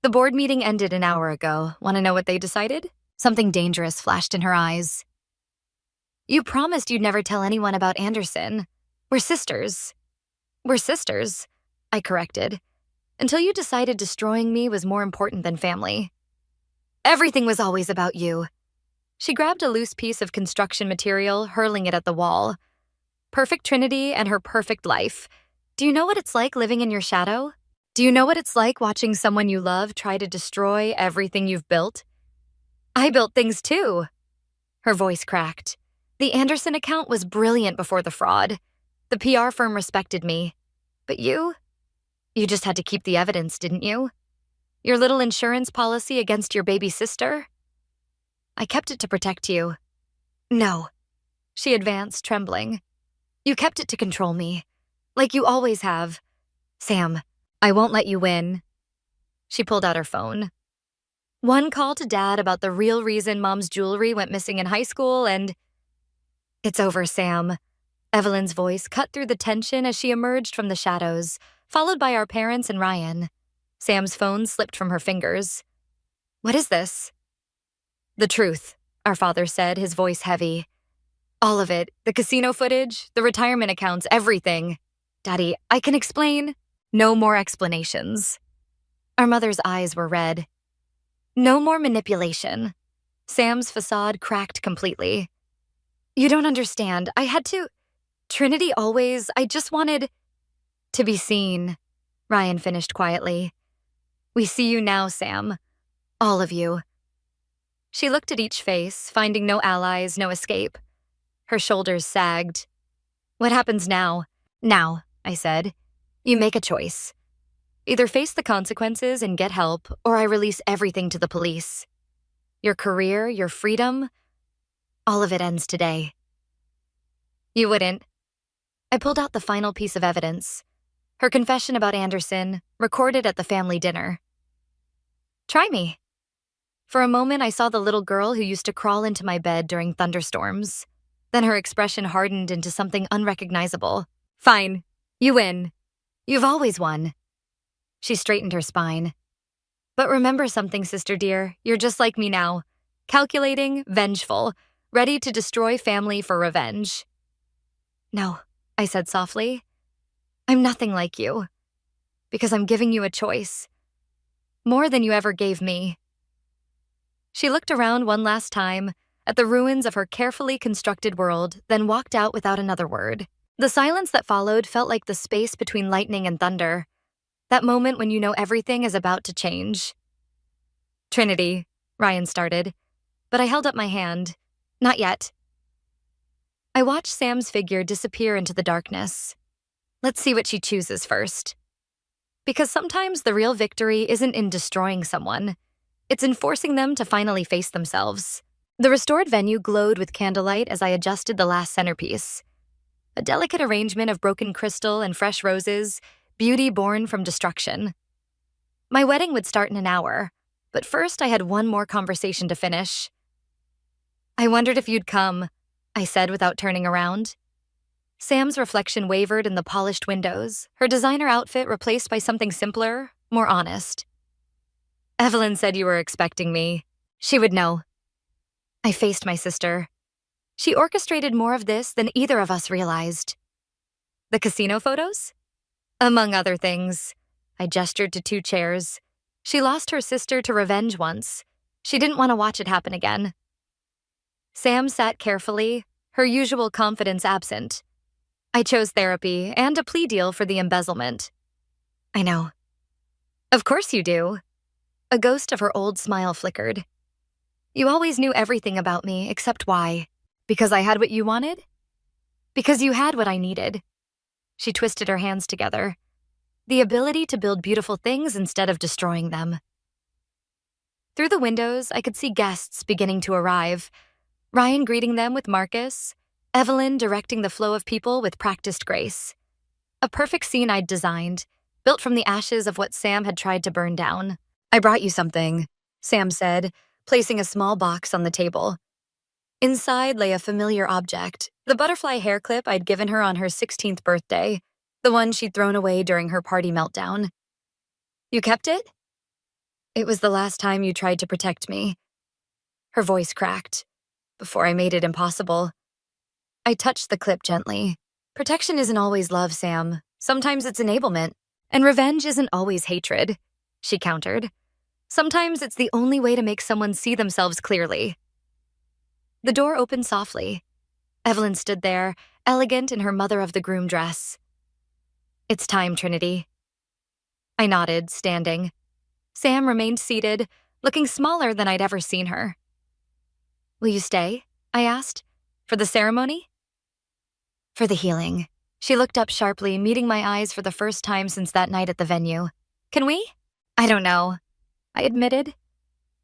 The board meeting ended an hour ago. Want to know what they decided? Something dangerous flashed in her eyes. You promised you'd never tell anyone about Anderson. We're sisters. We're sisters, I corrected, until you decided destroying me was more important than family. Everything was always about you. She grabbed a loose piece of construction material, hurling it at the wall. Perfect Trinity and her perfect life. Do you know what it's like living in your shadow? Do you know what it's like watching someone you love try to destroy everything you've built? I built things too. Her voice cracked. The Anderson account was brilliant before the fraud. The PR firm respected me. But you just had to keep the evidence, didn't you? Your little insurance policy against your baby sister? I kept it to protect you. No. She advanced, trembling. You kept it to control me, like you always have. Sam, I won't let you win. She pulled out her phone. One call to Dad about the real reason Mom's jewelry went missing in high school and... It's over, Sam. Evelyn's voice cut through the tension as she emerged from the shadows, followed by our parents and Ryan. Sam's phone slipped from her fingers. What is this? The truth, our father said, his voice heavy. All of it, the casino footage, the retirement accounts, everything. Daddy, I can explain. No more explanations. Our mother's eyes were red. No more manipulation. Sam's facade cracked completely. You don't understand. I had to... Trinity always... I just wanted... to be seen. Ryan finished quietly. We see you now, Sam. All of you. She looked at each face, finding no allies, no escape. Her shoulders sagged. What happens now? Now, I said. You make a choice. Either face the consequences and get help, or I release everything to the police. Your career, your freedom, all of it ends today. You wouldn't. I pulled out the final piece of evidence. Her confession about Anderson, recorded at the family dinner. Try me. For a moment, I saw the little girl who used to crawl into my bed during thunderstorms. Then her expression hardened into something unrecognizable. Fine. You win. You've always won. She straightened her spine. But remember something, sister dear. You're just like me now. Calculating, vengeful, ready to destroy family for revenge. No, I said softly. I'm nothing like you. Because I'm giving you a choice. More than you ever gave me. She looked around one last time at the ruins of her carefully constructed world, then walked out without another word. The silence that followed felt like the space between lightning and thunder. That moment when you know everything is about to change. Trinity, Ryan started, but I held up my hand. Not yet. I watched Sam's figure disappear into the darkness. Let's see what she chooses first. Because sometimes the real victory isn't in destroying someone. It's in forcing them to finally face themselves. The restored venue glowed with candlelight as I adjusted the last centerpiece. A delicate arrangement of broken crystal and fresh roses, beauty born from destruction. My wedding would start in an hour, but first I had one more conversation to finish. I wondered if you'd come, I said without turning around. Sam's reflection wavered in the polished windows, her designer outfit replaced by something simpler, more honest. Evelyn said you were expecting me. She would know. I faced my sister. She orchestrated more of this than either of us realized. The casino photos? Among other things. I gestured to 2 chairs. She lost her sister to revenge once. She didn't want to watch it happen again. Sam sat carefully, her usual confidence absent. I chose therapy and a plea deal for the embezzlement. I know. Of course you do. A ghost of her old smile flickered. You always knew everything about me, except why. Because I had what you wanted? Because you had what I needed. She twisted her hands together. The ability to build beautiful things instead of destroying them. Through the windows, I could see guests beginning to arrive. Ryan greeting them with Marcus, Evelyn directing the flow of people with practiced grace. A perfect scene I'd designed, built from the ashes of what Sam had tried to burn down. I brought you something, Sam said, placing a small box on the table. Inside lay a familiar object, the butterfly hair clip I'd given her on her 16th birthday, the one she'd thrown away during her party meltdown. You kept it? It was the last time you tried to protect me. Her voice cracked, before I made it impossible. I touched the clip gently. Protection isn't always love, Sam. Sometimes it's enablement. And revenge isn't always hatred, she countered. Sometimes it's the only way to make someone see themselves clearly. The door opened softly. Evelyn stood there, elegant in her mother-of-the-groom dress. It's time, Trinity. I nodded, standing. Sam remained seated, looking smaller than I'd ever seen her. Will you stay? I asked. For the ceremony? For the healing. She looked up sharply, meeting my eyes for the first time since that night at the venue. Can we? I don't know, I admitted.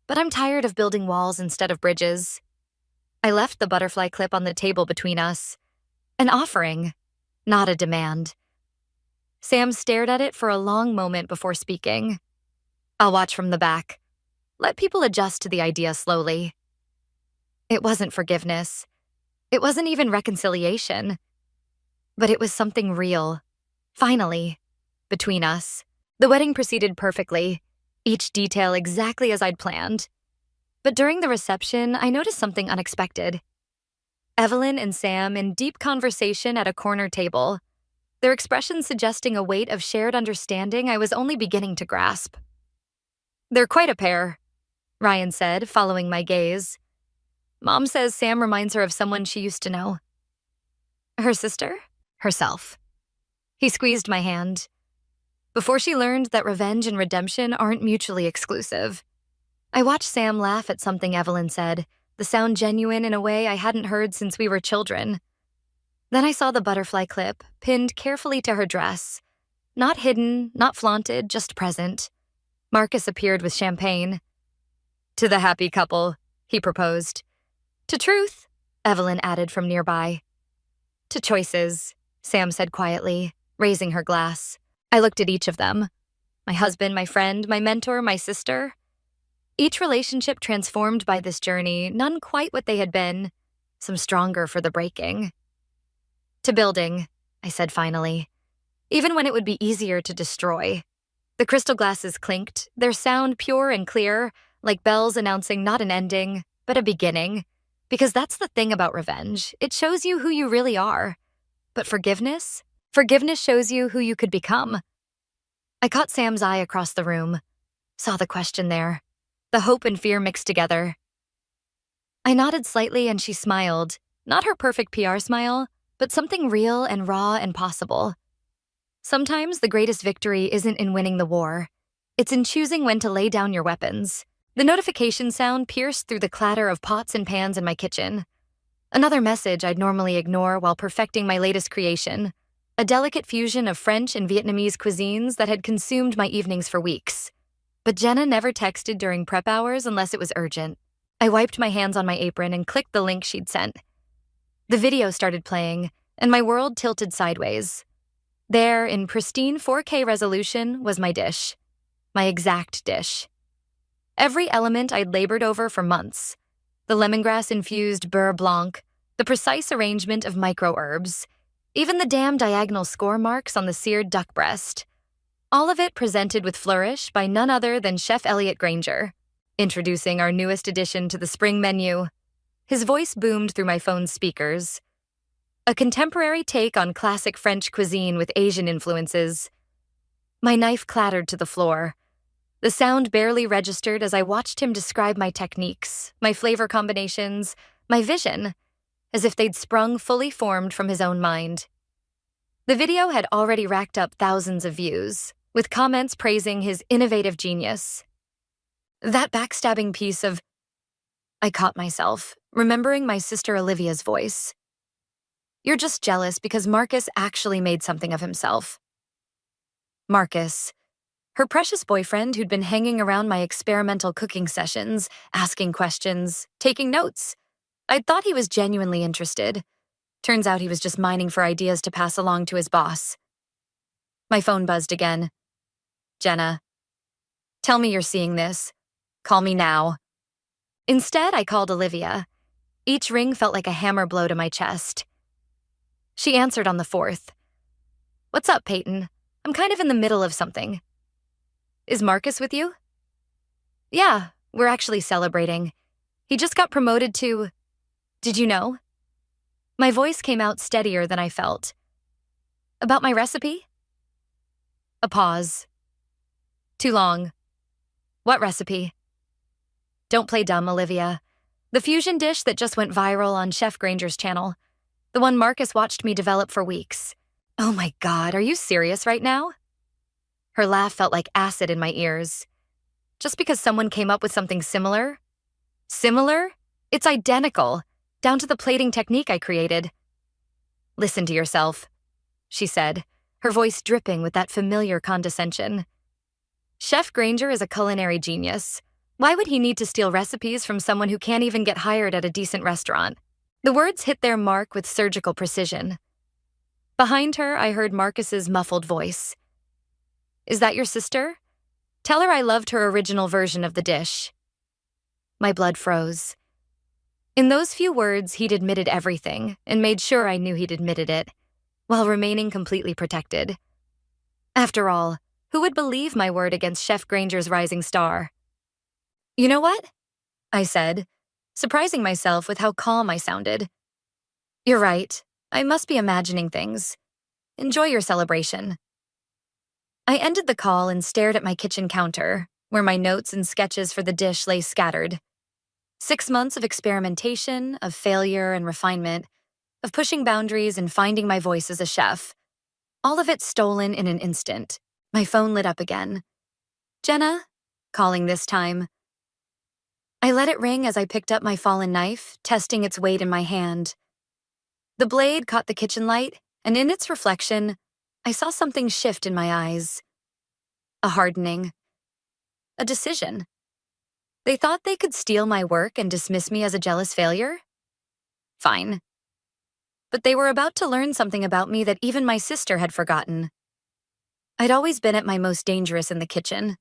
But I'm tired of building walls instead of bridges. I left the butterfly clip on the table between us. An offering, not a demand. Sam stared at it for a long moment before speaking. I'll watch from the back. Let people adjust to the idea slowly. It wasn't forgiveness. It wasn't even reconciliation. But it was something real. Finally, between us. The wedding proceeded perfectly, each detail exactly as I'd planned. But during the reception, I noticed something unexpected. Evelyn and Sam in deep conversation at a corner table, their expressions suggesting a weight of shared understanding I was only beginning to grasp. They're quite a pair, Ryan said, following my gaze. Mom says Sam reminds her of someone she used to know. Her sister? Herself. He squeezed my hand. Before she learned that revenge and redemption aren't mutually exclusive. I watched Sam laugh at something Evelyn said, the sound genuine in a way I hadn't heard since we were children. Then I saw the butterfly clip, pinned carefully to her dress. Not hidden, not flaunted, just present. Marcus appeared with champagne. To the happy couple, he proposed. To truth, Evelyn added from nearby. To choices, Sam said quietly, raising her glass. I looked at each of them. My husband, my friend, my mentor, my sister. Each relationship transformed by this journey, none quite what they had been, some stronger for the breaking. To building, I said finally, even when it would be easier to destroy. The crystal glasses clinked, their sound pure and clear, like bells announcing not an ending, but a beginning. Because that's the thing about revenge. It shows you who you really are. But forgiveness? Forgiveness shows you who you could become. I caught Sam's eye across the room, saw the question there, the hope and fear mixed together. I nodded slightly and she smiled, not her perfect PR smile, but something real and raw and possible. Sometimes the greatest victory isn't in winning the war. It's in choosing when to lay down your weapons. The notification sound pierced through the clatter of pots and pans in my kitchen. Another message I'd normally ignore while perfecting my latest creation, a delicate fusion of French and Vietnamese cuisines that had consumed my evenings for weeks. But Jenna never texted during prep hours unless it was urgent. I wiped my hands on my apron and clicked the link she'd sent. The video started playing, and my world tilted sideways. There, in pristine 4K resolution, was my dish. My exact dish. Every element I'd labored over for months. The lemongrass-infused beurre blanc, the precise arrangement of micro-herbs, even the damn diagonal score marks on the seared duck breast. All of it presented with flourish by none other than Chef Elliot Granger, introducing our newest addition to the spring menu. His voice boomed through my phone's speakers. A contemporary take on classic French cuisine with Asian influences. My knife clattered to the floor. The sound barely registered as I watched him describe my techniques, my flavor combinations, my vision, as if they'd sprung fully formed from his own mind. The video had already racked up thousands of views, with comments praising his innovative genius. That backstabbing piece of... I caught myself, remembering my sister Olivia's voice. You're just jealous because Marcus actually made something of himself. Marcus, her precious boyfriend who'd been hanging around my experimental cooking sessions, asking questions, taking notes. I'd thought he was genuinely interested. Turns out he was just mining for ideas to pass along to his boss. My phone buzzed again. Jenna, tell me you're seeing this. Call me now. Instead, I called Olivia. Each ring felt like a hammer blow to my chest. She answered on the fourth. What's up, Peyton? I'm kind of in the middle of something. Is Marcus with you? Yeah, we're actually celebrating. He just got promoted to... Did you know? My voice came out steadier than I felt. About my recipe? A pause. Too long. What recipe? Don't play dumb, Olivia. The fusion dish that just went viral on Chef Granger's channel. The one Marcus watched me develop for weeks. Oh my God, are you serious right now? Her laugh felt like acid in my ears. Just because someone came up with something similar? Similar? It's identical, down to the plating technique I created. Listen to yourself, she said, her voice dripping with that familiar condescension. Chef Granger is a culinary genius. Why would he need to steal recipes from someone who can't even get hired at a decent restaurant? The words hit their mark with surgical precision. Behind her, I heard Marcus's muffled voice. Is that your sister? Tell her I loved her original version of the dish. My blood froze. In those few words, he'd admitted everything and made sure I knew he'd admitted it, while remaining completely protected. After all, who would believe my word against Chef Granger's rising star? You know what? I said, surprising myself with how calm I sounded. You're right. I must be imagining things. Enjoy your celebration. I ended the call and stared at my kitchen counter, where my notes and sketches for the dish lay scattered. 6 months of experimentation, of failure and refinement, of pushing boundaries and finding my voice as a chef. All of it stolen in an instant. My phone lit up again. Jenna? Calling this time. I let it ring as I picked up my fallen knife, testing its weight in my hand. The blade caught the kitchen light, and in its reflection, I saw something shift in my eyes. A hardening. A decision. They thought they could steal my work and dismiss me as a jealous failure? Fine. But they were about to learn something about me that even my sister had forgotten. I'd always been at my most dangerous in the kitchen.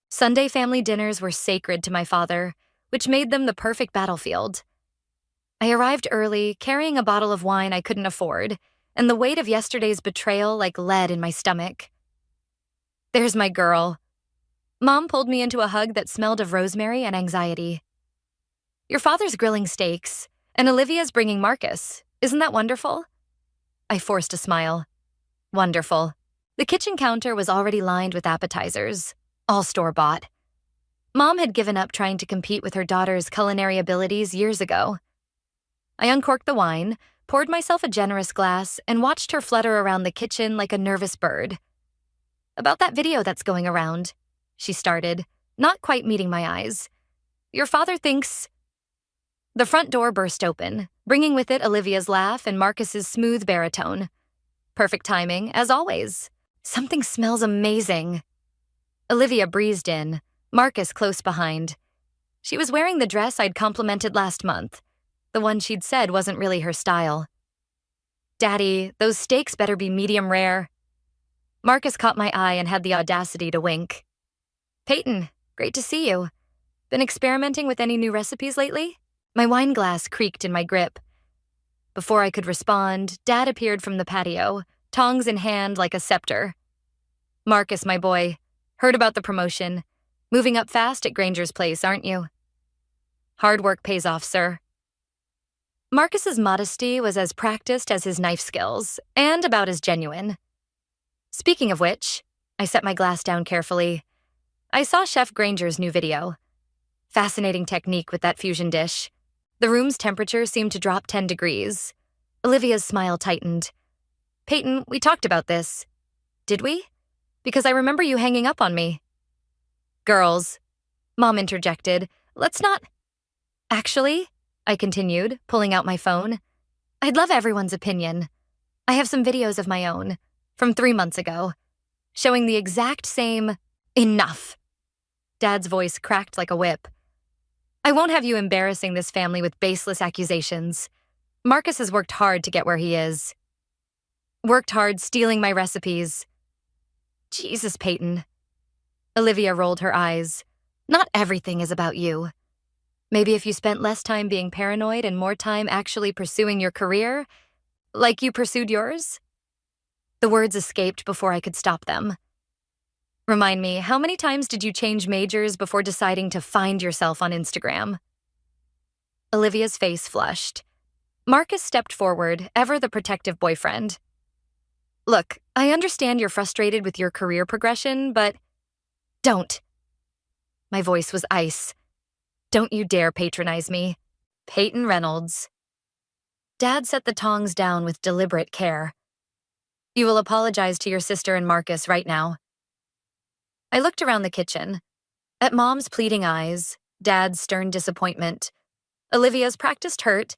Sunday family dinners were sacred to my father, which made them the perfect battlefield. I arrived early, carrying a bottle of wine I couldn't afford, and the weight of yesterday's betrayal like lead in my stomach. There's my girl. Mom pulled me into a hug that smelled of rosemary and anxiety. Your father's grilling steaks, and Olivia's bringing Marcus. Isn't that wonderful? I forced a smile. Wonderful. The kitchen counter was already lined with appetizers, all store-bought. Mom had given up trying to compete with her daughter's culinary abilities years ago. I uncorked the wine, poured myself a generous glass, and watched her flutter around the kitchen like a nervous bird. About that video that's going around, she started, not quite meeting my eyes. Your father thinks... The front door burst open, bringing with it Olivia's laugh and Marcus's smooth baritone. Perfect timing, as always. Something smells amazing. Olivia breezed in, Marcus close behind. She was wearing the dress I'd complimented last month, the one she'd said wasn't really her style. Daddy, those steaks better be medium rare. Marcus caught my eye and had the audacity to wink. Peyton, great to see you. Been experimenting with any new recipes lately? My wine glass creaked in my grip. Before I could respond, Dad appeared from the patio, tongs in hand like a scepter. Marcus, my boy, heard about the promotion. Moving up fast at Granger's place, aren't you? Hard work pays off, sir. Marcus's modesty was as practiced as his knife skills, and about as genuine. Speaking of which, I set my glass down carefully. I saw Chef Granger's new video. Fascinating technique with that fusion dish. The room's temperature seemed to drop 10 degrees. Olivia's smile tightened. Peyton, we talked about this. Did we? Because I remember you hanging up on me. Girls, Mom interjected, let's not... Actually, I continued, pulling out my phone, I'd love everyone's opinion. I have some videos of my own, from 3 months ago, showing the exact same... Enough! Dad's voice cracked like a whip. I won't have you embarrassing this family with baseless accusations. Marcus has worked hard to get where he is. Worked hard stealing my recipes. Jesus, Peyton. Olivia rolled her eyes. Not everything is about you. Maybe if you spent less time being paranoid and more time actually pursuing your career, like you pursued yours? The words escaped before I could stop them. Remind me, how many times did you change majors before deciding to find yourself on Instagram? Olivia's face flushed. Marcus stepped forward, ever the protective boyfriend. Look, I understand you're frustrated with your career progression, but... Don't. My voice was ice. Don't you dare patronize me. Peyton Reynolds. Dad set the tongs down with deliberate care. You will apologize to your sister and Marcus right now. I looked around the kitchen. At Mom's pleading eyes, Dad's stern disappointment, Olivia's practiced hurt,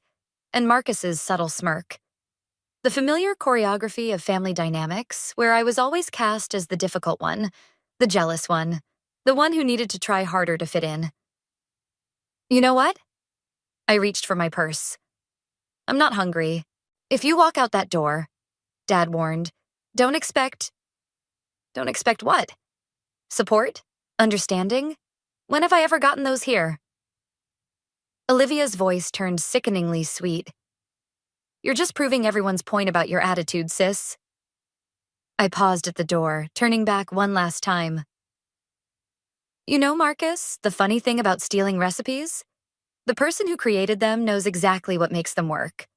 and Marcus's subtle smirk. The familiar choreography of family dynamics, where I was always cast as the difficult one, the jealous one, the one who needed to try harder to fit in. You know what? I reached for my purse. I'm not hungry. If you walk out that door, Dad warned, don't expect what? Support? Understanding? When have I ever gotten those here? Olivia's voice turned sickeningly sweet. You're just proving everyone's point about your attitude, sis. I paused at the door, turning back one last time. You know, Marcus, the funny thing about stealing recipes? The person who created them knows exactly what makes them work,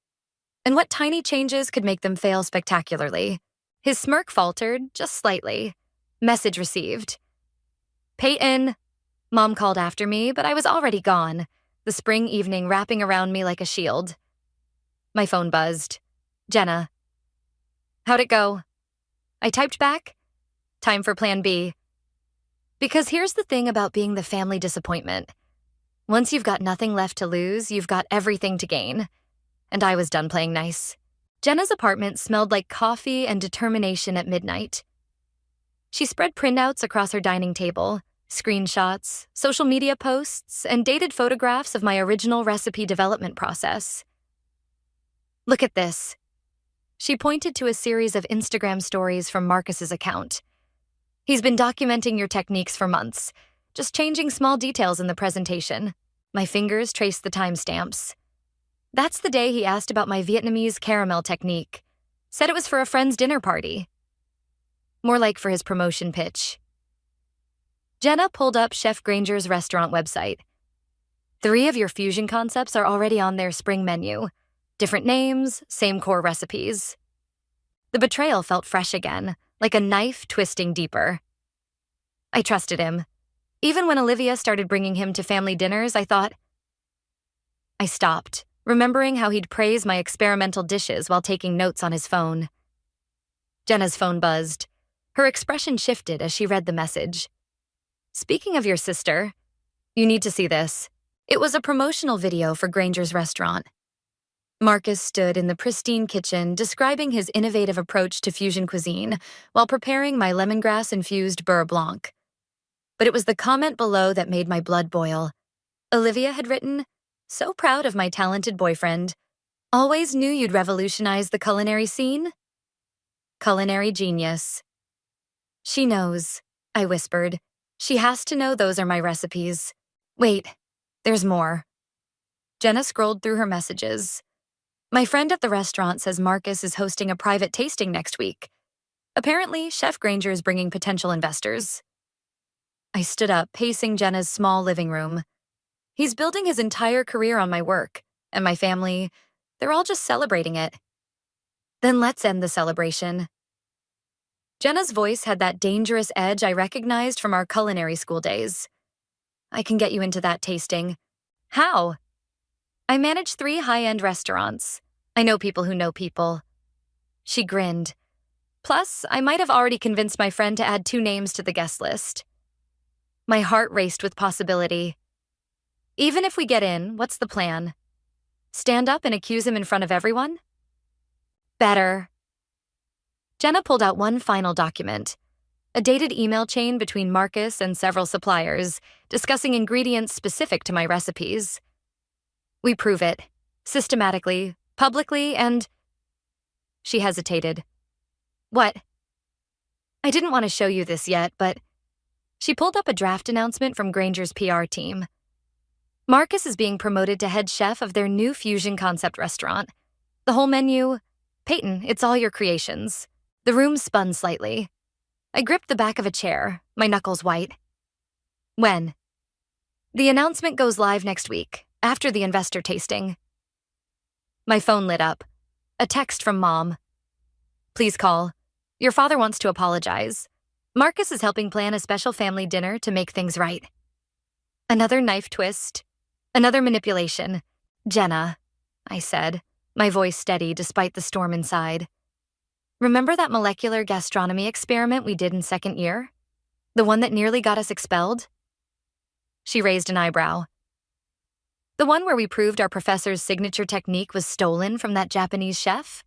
and what tiny changes could make them fail spectacularly. His smirk faltered, just slightly. Message received. Peyton. Mom called after me, but I was already gone, the spring evening wrapping around me like a shield. My phone buzzed. Jenna. How'd it go? I typed back. Time for plan B. Because here's the thing about being the family disappointment. Once you've got nothing left to lose, you've got everything to gain. And I was done playing nice. Jenna's apartment smelled like coffee and determination at midnight. She spread printouts across her dining table, screenshots, social media posts, and dated photographs of my original recipe development process. Look at this. She pointed to a series of Instagram stories from Marcus's account. He's been documenting your techniques for months, just changing small details in the presentation. My fingers traced the timestamps. That's the day he asked about my Vietnamese caramel technique. Said it was for a friend's dinner party. More like for his promotion pitch. Jenna pulled up Chef Granger's restaurant website. 3 of your fusion concepts are already on their spring menu. Different names, same core recipes. The betrayal felt fresh again, like a knife twisting deeper. I trusted him. Even when Olivia started bringing him to family dinners, I stopped, remembering how he'd praise my experimental dishes while taking notes on his phone. Jenna's phone buzzed. Her expression shifted as she read the message. Speaking of your sister, you need to see this. It was a promotional video for Granger's restaurant. Marcus stood in the pristine kitchen describing his innovative approach to fusion cuisine while preparing my lemongrass-infused beurre blanc. But it was the comment below that made my blood boil. Olivia had written, "So proud of my talented boyfriend. Always knew you'd revolutionize the culinary scene." Culinary genius. She knows, I whispered. She has to know those are my recipes. Wait, there's more. Jenna scrolled through her messages. My friend at the restaurant says Marcus is hosting a private tasting next week. Apparently, Chef Granger is bringing potential investors. I stood up, pacing Jenna's small living room. He's building his entire career on my work, and my family, they're all just celebrating it. Then let's end the celebration. Jenna's voice had that dangerous edge I recognized from our culinary school days. I can get you into that tasting. How? I manage 3 high-end restaurants. I know people who know people. She grinned. Plus, I might have already convinced my friend to add 2 names to the guest list. My heart raced with possibility. Even if we get in, what's the plan? Stand up and accuse him in front of everyone? Better. Jenna pulled out one final document, a dated email chain between Marcus and several suppliers, discussing ingredients specific to my recipes. We prove it, systematically, publicly, and... She hesitated. What? I didn't want to show you this yet, but... She pulled up a draft announcement from Granger's PR team. Marcus is being promoted to head chef of their new fusion concept restaurant. The whole menu... Peyton, it's all your creations. The room spun slightly. I gripped the back of a chair, my knuckles white. When? The announcement goes live next week, after the investor tasting. My phone lit up. A text from Mom. Please call. Your father wants to apologize. Marcus is helping plan a special family dinner to make things right. Another knife twist. Another manipulation. Jenna, I said, my voice steady despite the storm inside. Remember that molecular gastronomy experiment we did in second year? The one that nearly got us expelled? She raised an eyebrow. The one where we proved our professor's signature technique was stolen from that Japanese chef?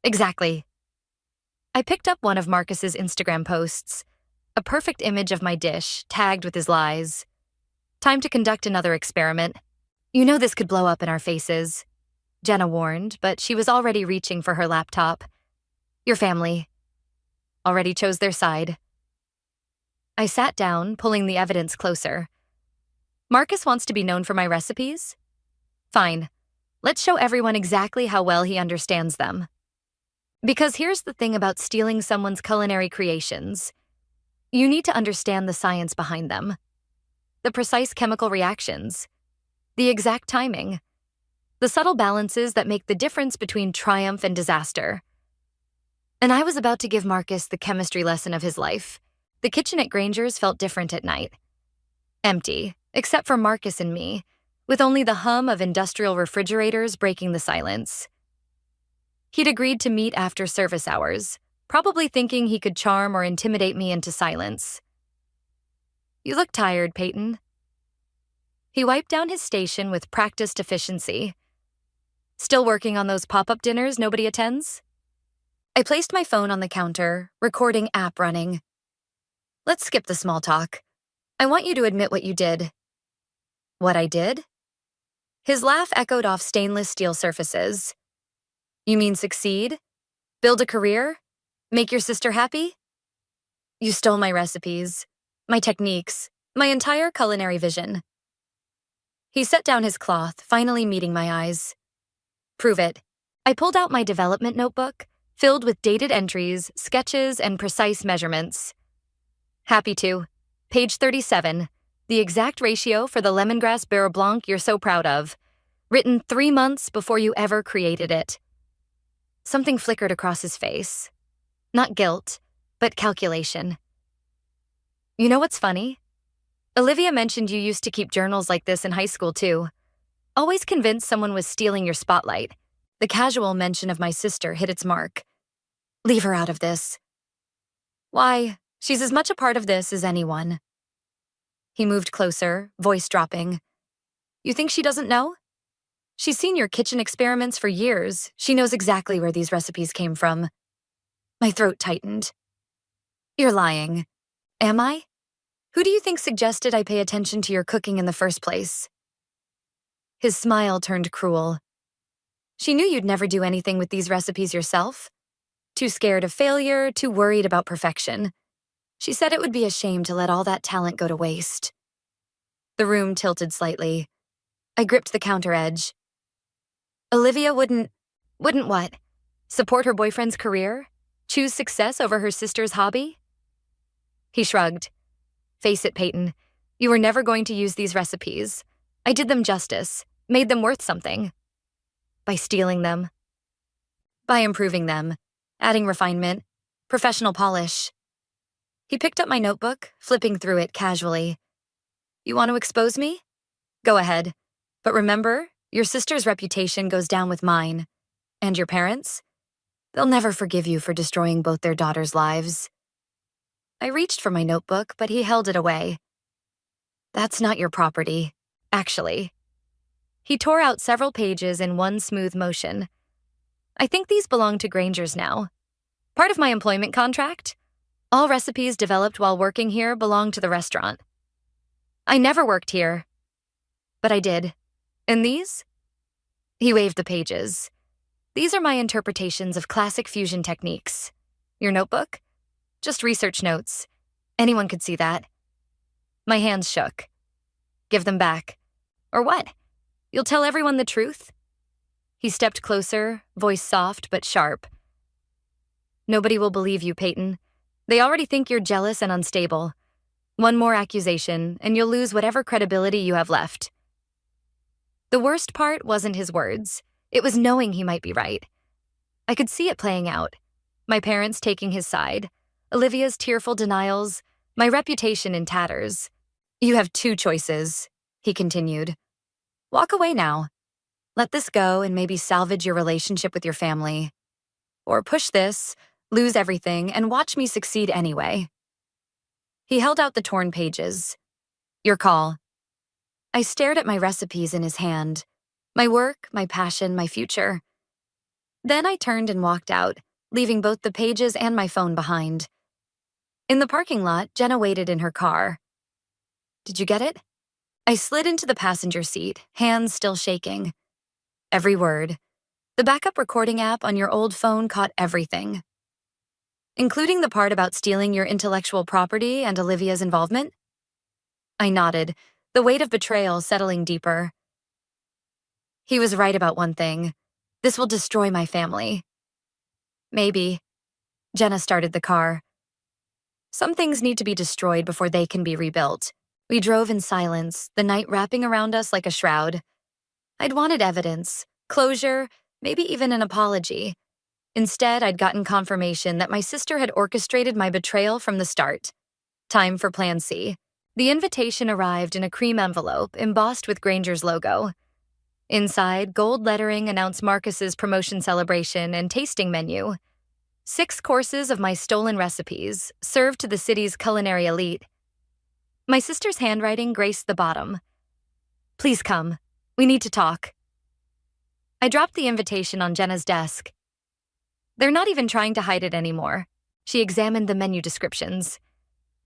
Exactly. I picked up one of Marcus's Instagram posts, a perfect image of my dish, tagged with his lies. Time to conduct another experiment. You know this could blow up in our faces. Jenna warned, but she was already reaching for her laptop. Your family. Already chose their side. I sat down, pulling the evidence closer. Marcus wants to be known for my recipes? Fine. Let's show everyone exactly how well he understands them. Because here's the thing about stealing someone's culinary creations. You need to understand the science behind them. The precise chemical reactions. The exact timing. The subtle balances that make the difference between triumph and disaster. And I was about to give Marcus the chemistry lesson of his life. The kitchen at Granger's felt different at night. Empty, except for Marcus and me, with only the hum of industrial refrigerators breaking the silence. He'd agreed to meet after service hours, probably thinking he could charm or intimidate me into silence. You look tired, Peyton. He wiped down his station with practiced efficiency. Still working on those pop-up dinners nobody attends? I placed my phone on the counter, recording app running. Let's skip the small talk. I want you to admit what you did. What I did? His laugh echoed off stainless steel surfaces. You mean succeed? Build a career? Make your sister happy? You stole my recipes, my techniques, my entire culinary vision. He set down his cloth, finally meeting my eyes. Prove it. I pulled out my development notebook, filled with dated entries, sketches, and precise measurements. Happy to. Page 37, the exact ratio for the lemongrass beurre blanc you're so proud of, written 3 months before you ever created it. Something flickered across his face. Not guilt, but calculation. You know what's funny? Olivia mentioned you used to keep journals like this in high school, too. Always convinced someone was stealing your spotlight. The casual mention of my sister hit its mark. Leave her out of this. Why, she's as much a part of this as anyone. He moved closer, voice dropping. You think she doesn't know? She's seen your kitchen experiments for years. She knows exactly where these recipes came from. My throat tightened. You're lying. Am I? Who do you think suggested I pay attention to your cooking in the first place? His smile turned cruel. She knew you'd never do anything with these recipes yourself. Too scared of failure, too worried about perfection. She said it would be a shame to let all that talent go to waste. The room tilted slightly. I gripped the counter edge. Olivia wouldn't what? Support her boyfriend's career? Choose success over her sister's hobby? He shrugged. Face it, Peyton. You were never going to use these recipes. I did them justice, made them worth something. By stealing them. By improving them, adding refinement, professional polish. He picked up my notebook, flipping through it casually. You want to expose me? Go ahead. But remember, your sister's reputation goes down with mine. And your parents? They'll never forgive you for destroying both their daughters' lives. I reached for my notebook, but he held it away. That's not your property, actually. He tore out several pages in one smooth motion. I think these belong to Granger's now. Part of my employment contract. All recipes developed while working here belong to the restaurant. I never worked here. But I did. And these? He waved the pages. These are my interpretations of classic fusion techniques. Your notebook? Just research notes. Anyone could see that. My hands shook. Give them back. Or what? You'll tell everyone the truth? He stepped closer, voice soft but sharp. Nobody will believe you, Peyton. They already think you're jealous and unstable. One more accusation, and you'll lose whatever credibility you have left. The worst part wasn't his words. It was knowing he might be right. I could see it playing out. My parents taking his side, Olivia's tearful denials, my reputation in tatters. You have 2 choices, he continued. Walk away now. Let this go and maybe salvage your relationship with your family. Or push this, lose everything, and watch me succeed anyway. He held out the torn pages. Your call. I stared at my recipes in his hand. My work, my passion, my future. Then I turned and walked out, leaving both the pages and my phone behind. In the parking lot, Jenna waited in her car. Did you get it? I slid into the passenger seat, hands still shaking. Every word. The backup recording app on your old phone caught everything. Including the part about stealing your intellectual property and Olivia's involvement? I nodded, the weight of betrayal settling deeper. He was right about one thing. This will destroy my family. Maybe. Jenna started the car. Some things need to be destroyed before they can be rebuilt. We drove in silence, the night wrapping around us like a shroud. I'd wanted evidence, closure, maybe even an apology. Instead, I'd gotten confirmation that my sister had orchestrated my betrayal from the start. Time for Plan C. The invitation arrived in a cream envelope embossed with Granger's logo. Inside, gold lettering announced Marcus's promotion celebration and tasting menu. 6 courses of my stolen recipes, served to the city's culinary elite. My sister's handwriting graced the bottom. Please come. We need to talk. I dropped the invitation on Jenna's desk. They're not even trying to hide it anymore. She examined the menu descriptions.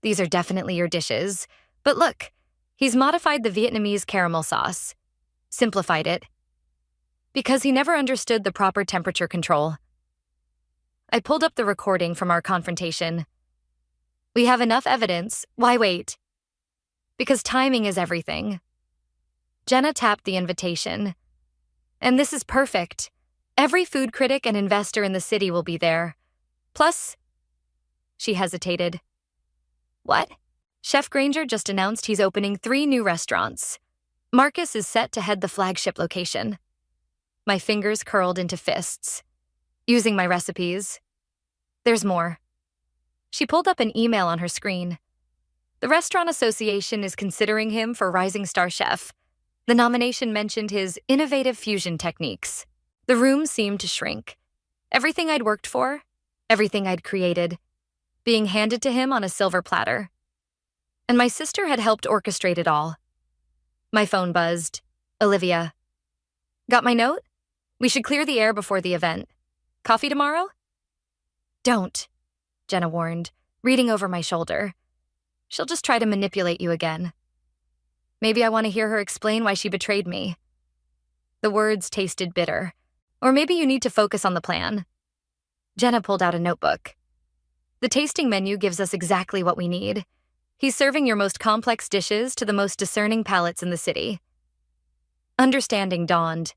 These are definitely your dishes. But look, he's modified the Vietnamese caramel sauce. Simplified it. Because he never understood the proper temperature control. I pulled up the recording from our confrontation. We have enough evidence. Why wait? Because timing is everything. Jenna tapped the invitation. And this is perfect. Every food critic and investor in the city will be there. Plus, she hesitated. What? Chef Granger just announced he's opening 3 new restaurants. Marcus is set to head the flagship location. My fingers curled into fists. Using my recipes. There's more. She pulled up an email on her screen. The Restaurant Association is considering him for Rising Star Chef. The nomination mentioned his innovative fusion techniques. The room seemed to shrink. Everything I'd worked for, everything I'd created, being handed to him on a silver platter. And my sister had helped orchestrate it all. My phone buzzed. Olivia. Got my note? We should clear the air before the event. Coffee tomorrow? Don't, Jenna warned, reading over my shoulder. She'll just try to manipulate you again. Maybe I want to hear her explain why she betrayed me. The words tasted bitter. Or maybe you need to focus on the plan. Jenna pulled out a notebook. The tasting menu gives us exactly what we need. He's serving your most complex dishes to the most discerning palates in the city. Understanding dawned.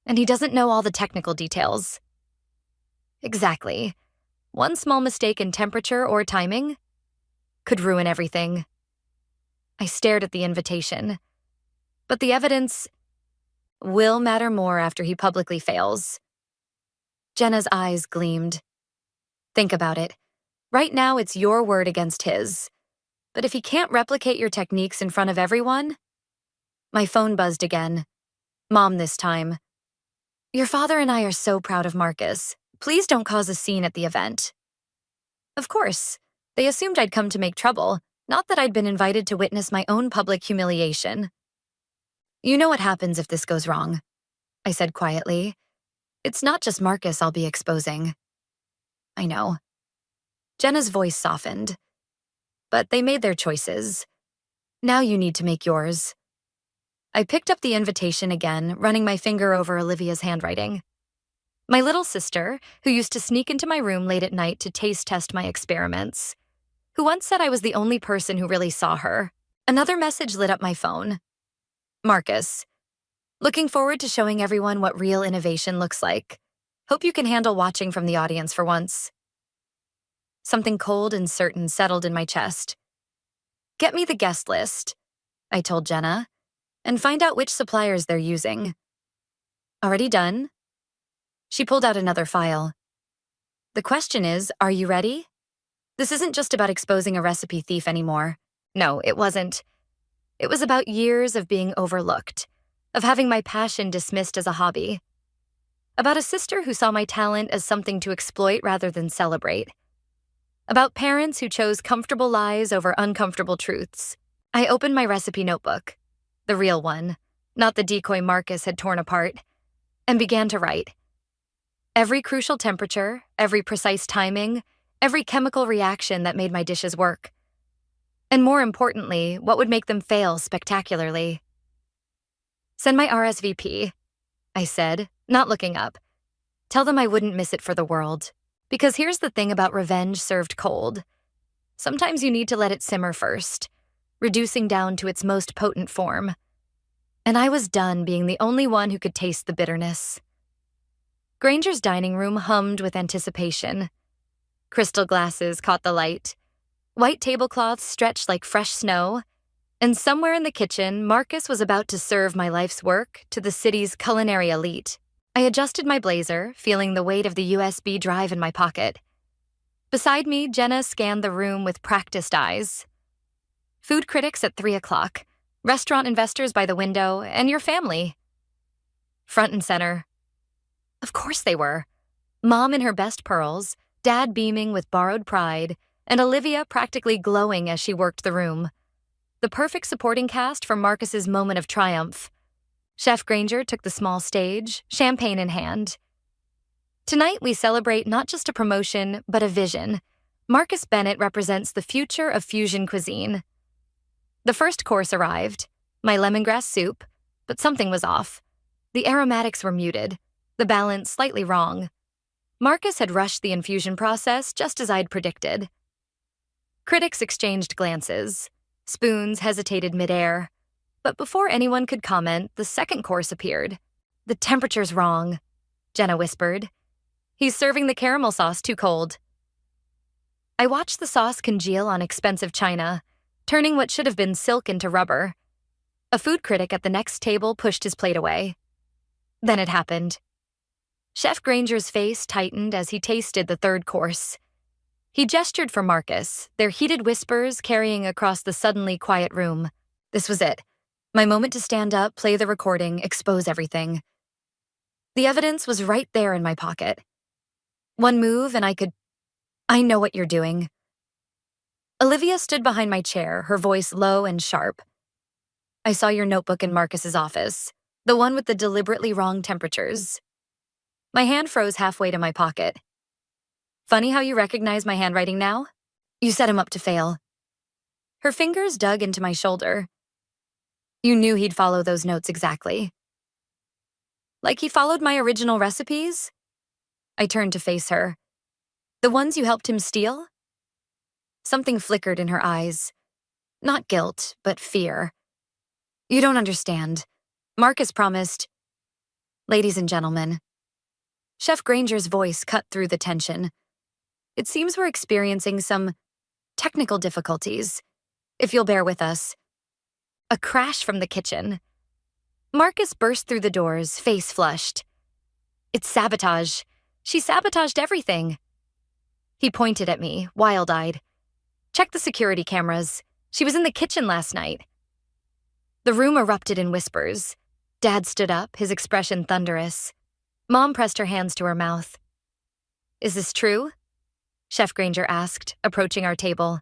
And he doesn't know all the technical details. Exactly. One small mistake in temperature or timing could ruin everything. I stared at the invitation. But the evidence will matter more after he publicly fails. Jenna's eyes gleamed. Think about it. Right now, it's your word against his. But if he can't replicate your techniques in front of everyone... My phone buzzed again. Mom this time. Your father and I are so proud of Marcus. Please don't cause a scene at the event. Of course. They assumed I'd come to make trouble, not that I'd been invited to witness my own public humiliation. You know what happens if this goes wrong, I said quietly. It's not just Marcus I'll be exposing. I know. Jenna's voice softened. But they made their choices. Now you need to make yours. I picked up the invitation again, running my finger over Olivia's handwriting. My little sister, who used to sneak into my room late at night to taste test my experiments, who once said I was the only person who really saw her. Another message lit up my phone. Marcus. Looking forward to showing everyone what real innovation looks like. Hope you can handle watching from the audience for once. Something cold and certain settled in my chest. Get me the guest list, I told Jenna, and find out which suppliers they're using. Already done? She pulled out another file. The question is, are you ready? This isn't just about exposing a recipe thief anymore. No, it wasn't. It was about years of being overlooked, of having my passion dismissed as a hobby. About a sister who saw my talent as something to exploit rather than celebrate. About parents who chose comfortable lies over uncomfortable truths. I opened my recipe notebook, the real one, not the decoy Marcus had torn apart, and began to write. Every crucial temperature, every precise timing, every chemical reaction that made my dishes work. And more importantly, what would make them fail spectacularly. Send my RSVP, I said, not looking up. Tell them I wouldn't miss it for the world. Because here's the thing about revenge served cold. Sometimes you need to let it simmer first, reducing down to its most potent form. And I was done being the only one who could taste the bitterness. Granger's dining room hummed with anticipation. Crystal glasses caught the light. White tablecloths stretched like fresh snow. And somewhere in the kitchen, Marcus was about to serve my life's work to the city's culinary elite. I adjusted my blazer, feeling the weight of the USB drive in my pocket. Beside me, Jenna scanned the room with practiced eyes. Food critics at 3 o'clock, restaurant investors by the window, and your family. Front and center. Of course they were. Mom in her best pearls, Dad beaming with borrowed pride, and Olivia practically glowing as she worked the room. The perfect supporting cast for Marcus's moment of triumph. Chef Granger took the small stage, champagne in hand. Tonight we celebrate not just a promotion, but a vision. Marcus Bennett represents the future of fusion cuisine. The first course arrived, my lemongrass soup, but something was off. The aromatics were muted, the balance slightly wrong. Marcus had rushed the infusion process just as I'd predicted. Critics exchanged glances. Spoons hesitated midair. But before anyone could comment, the second course appeared. The temperature's wrong. Jenna whispered. He's serving the caramel sauce too cold. I watched the sauce congeal on expensive china, turning what should have been silk into rubber. A food critic at the next table pushed his plate away. Then it happened. Chef Granger's face tightened as he tasted the third course. He gestured for Marcus, their heated whispers carrying across the suddenly quiet room. This was it. My moment to stand up, play the recording, expose everything. The evidence was right there in my pocket. One move and I know what you're doing. Olivia stood behind my chair, her voice low and sharp. I saw your notebook in Marcus's office, the one with the deliberately wrong temperatures. My hand froze halfway to my pocket. Funny how you recognize my handwriting now? You set him up to fail. Her fingers dug into my shoulder. You knew he'd follow those notes exactly. Like he followed my original recipes? I turned to face her. The ones you helped him steal? Something flickered in her eyes. Not guilt, but fear. You don't understand. Marcus promised. Ladies and gentlemen. Chef Granger's voice cut through the tension. It seems we're experiencing some technical difficulties. If you'll bear with us. A crash from the kitchen. Marcus burst through the doors, face flushed. It's sabotage. She sabotaged everything. He pointed at me, wild-eyed. Check the security cameras. She was in the kitchen last night. The room erupted in whispers. Dad stood up, his expression thunderous. Mom pressed her hands to her mouth. Is this true? Chef Granger asked, approaching our table.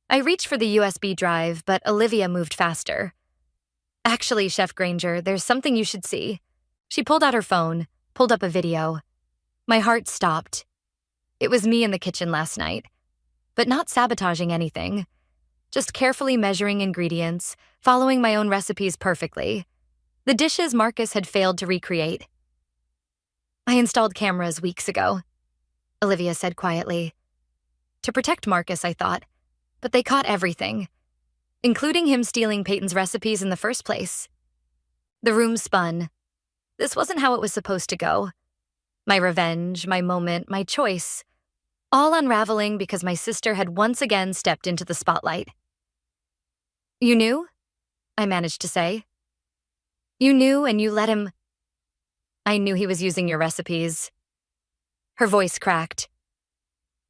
I reached for the USB drive, but Olivia moved faster. Actually, Chef Granger, there's something you should see. She pulled out her phone, pulled up a video. My heart stopped. It was me in the kitchen last night, but not sabotaging anything. Just carefully measuring ingredients, following my own recipes perfectly. The dishes Marcus had failed to recreate. I installed cameras weeks ago, Olivia said quietly. To protect Marcus, I thought, but they caught everything, including him stealing Peyton's recipes in the first place. The room spun. This wasn't how it was supposed to go. My revenge, my moment, my choice, all unraveling because my sister had once again stepped into the spotlight. You knew? I managed to say. You knew and you let him. I knew he was using your recipes. Her voice cracked.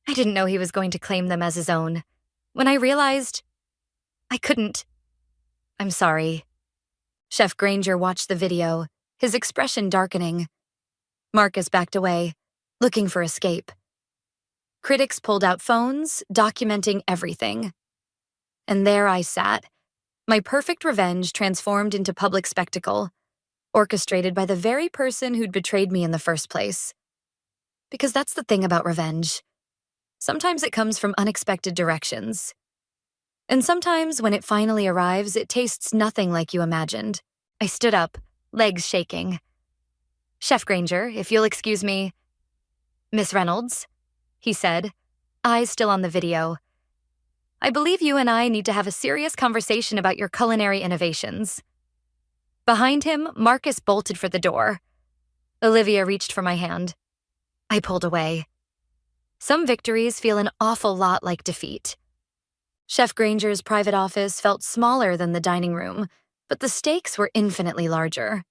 I didn't know he was going to claim them as his own. When I realized, I couldn't. I'm sorry. Chef Granger watched the video, his expression darkening. Marcus backed away, looking for escape. Critics pulled out phones, documenting everything. And there I sat, my perfect revenge transformed into public spectacle, orchestrated by the very person who'd betrayed me in the first place. Because that's the thing about revenge. Sometimes it comes from unexpected directions. And sometimes when it finally arrives, it tastes nothing like you imagined. I stood up, legs shaking. Chef Granger, if you'll excuse me. Miss Reynolds, he said, eyes still on the video. I believe you and I need to have a serious conversation about your culinary innovations. Behind him, Marcus bolted for the door. Olivia reached for my hand. I pulled away. Some victories feel an awful lot like defeat. Chef Granger's private office felt smaller than the dining room, but the stakes were infinitely larger.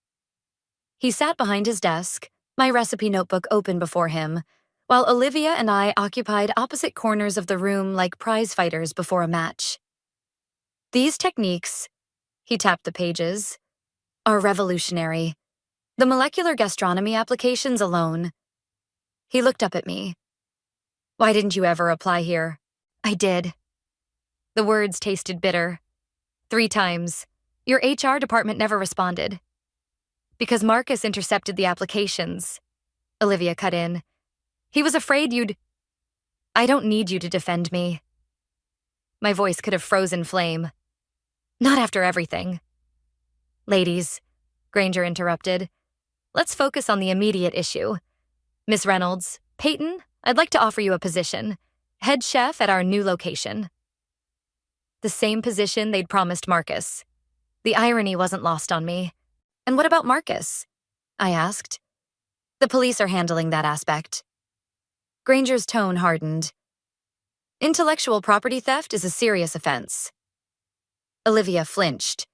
He sat behind his desk, my recipe notebook open before him, while Olivia and I occupied opposite corners of the room like prize fighters before a match. These techniques, he tapped the pages, are revolutionary. The molecular gastronomy applications alone. He looked up at me. Why didn't you ever apply here? I did. The words tasted bitter. 3 times. Your HR department never responded. Because Marcus intercepted the applications. Olivia cut in. He was afraid you'd. I don't need you to defend me. My voice could have frozen flame. Not after everything. Ladies, Granger interrupted. Let's focus on the immediate issue. Miss Reynolds, Peyton, I'd like to offer you a position. Head chef at our new location. The same position they'd promised Marcus. The irony wasn't lost on me. And what about Marcus? I asked. The police are handling that aspect. Granger's tone hardened. Intellectual property theft is a serious offense. Olivia flinched.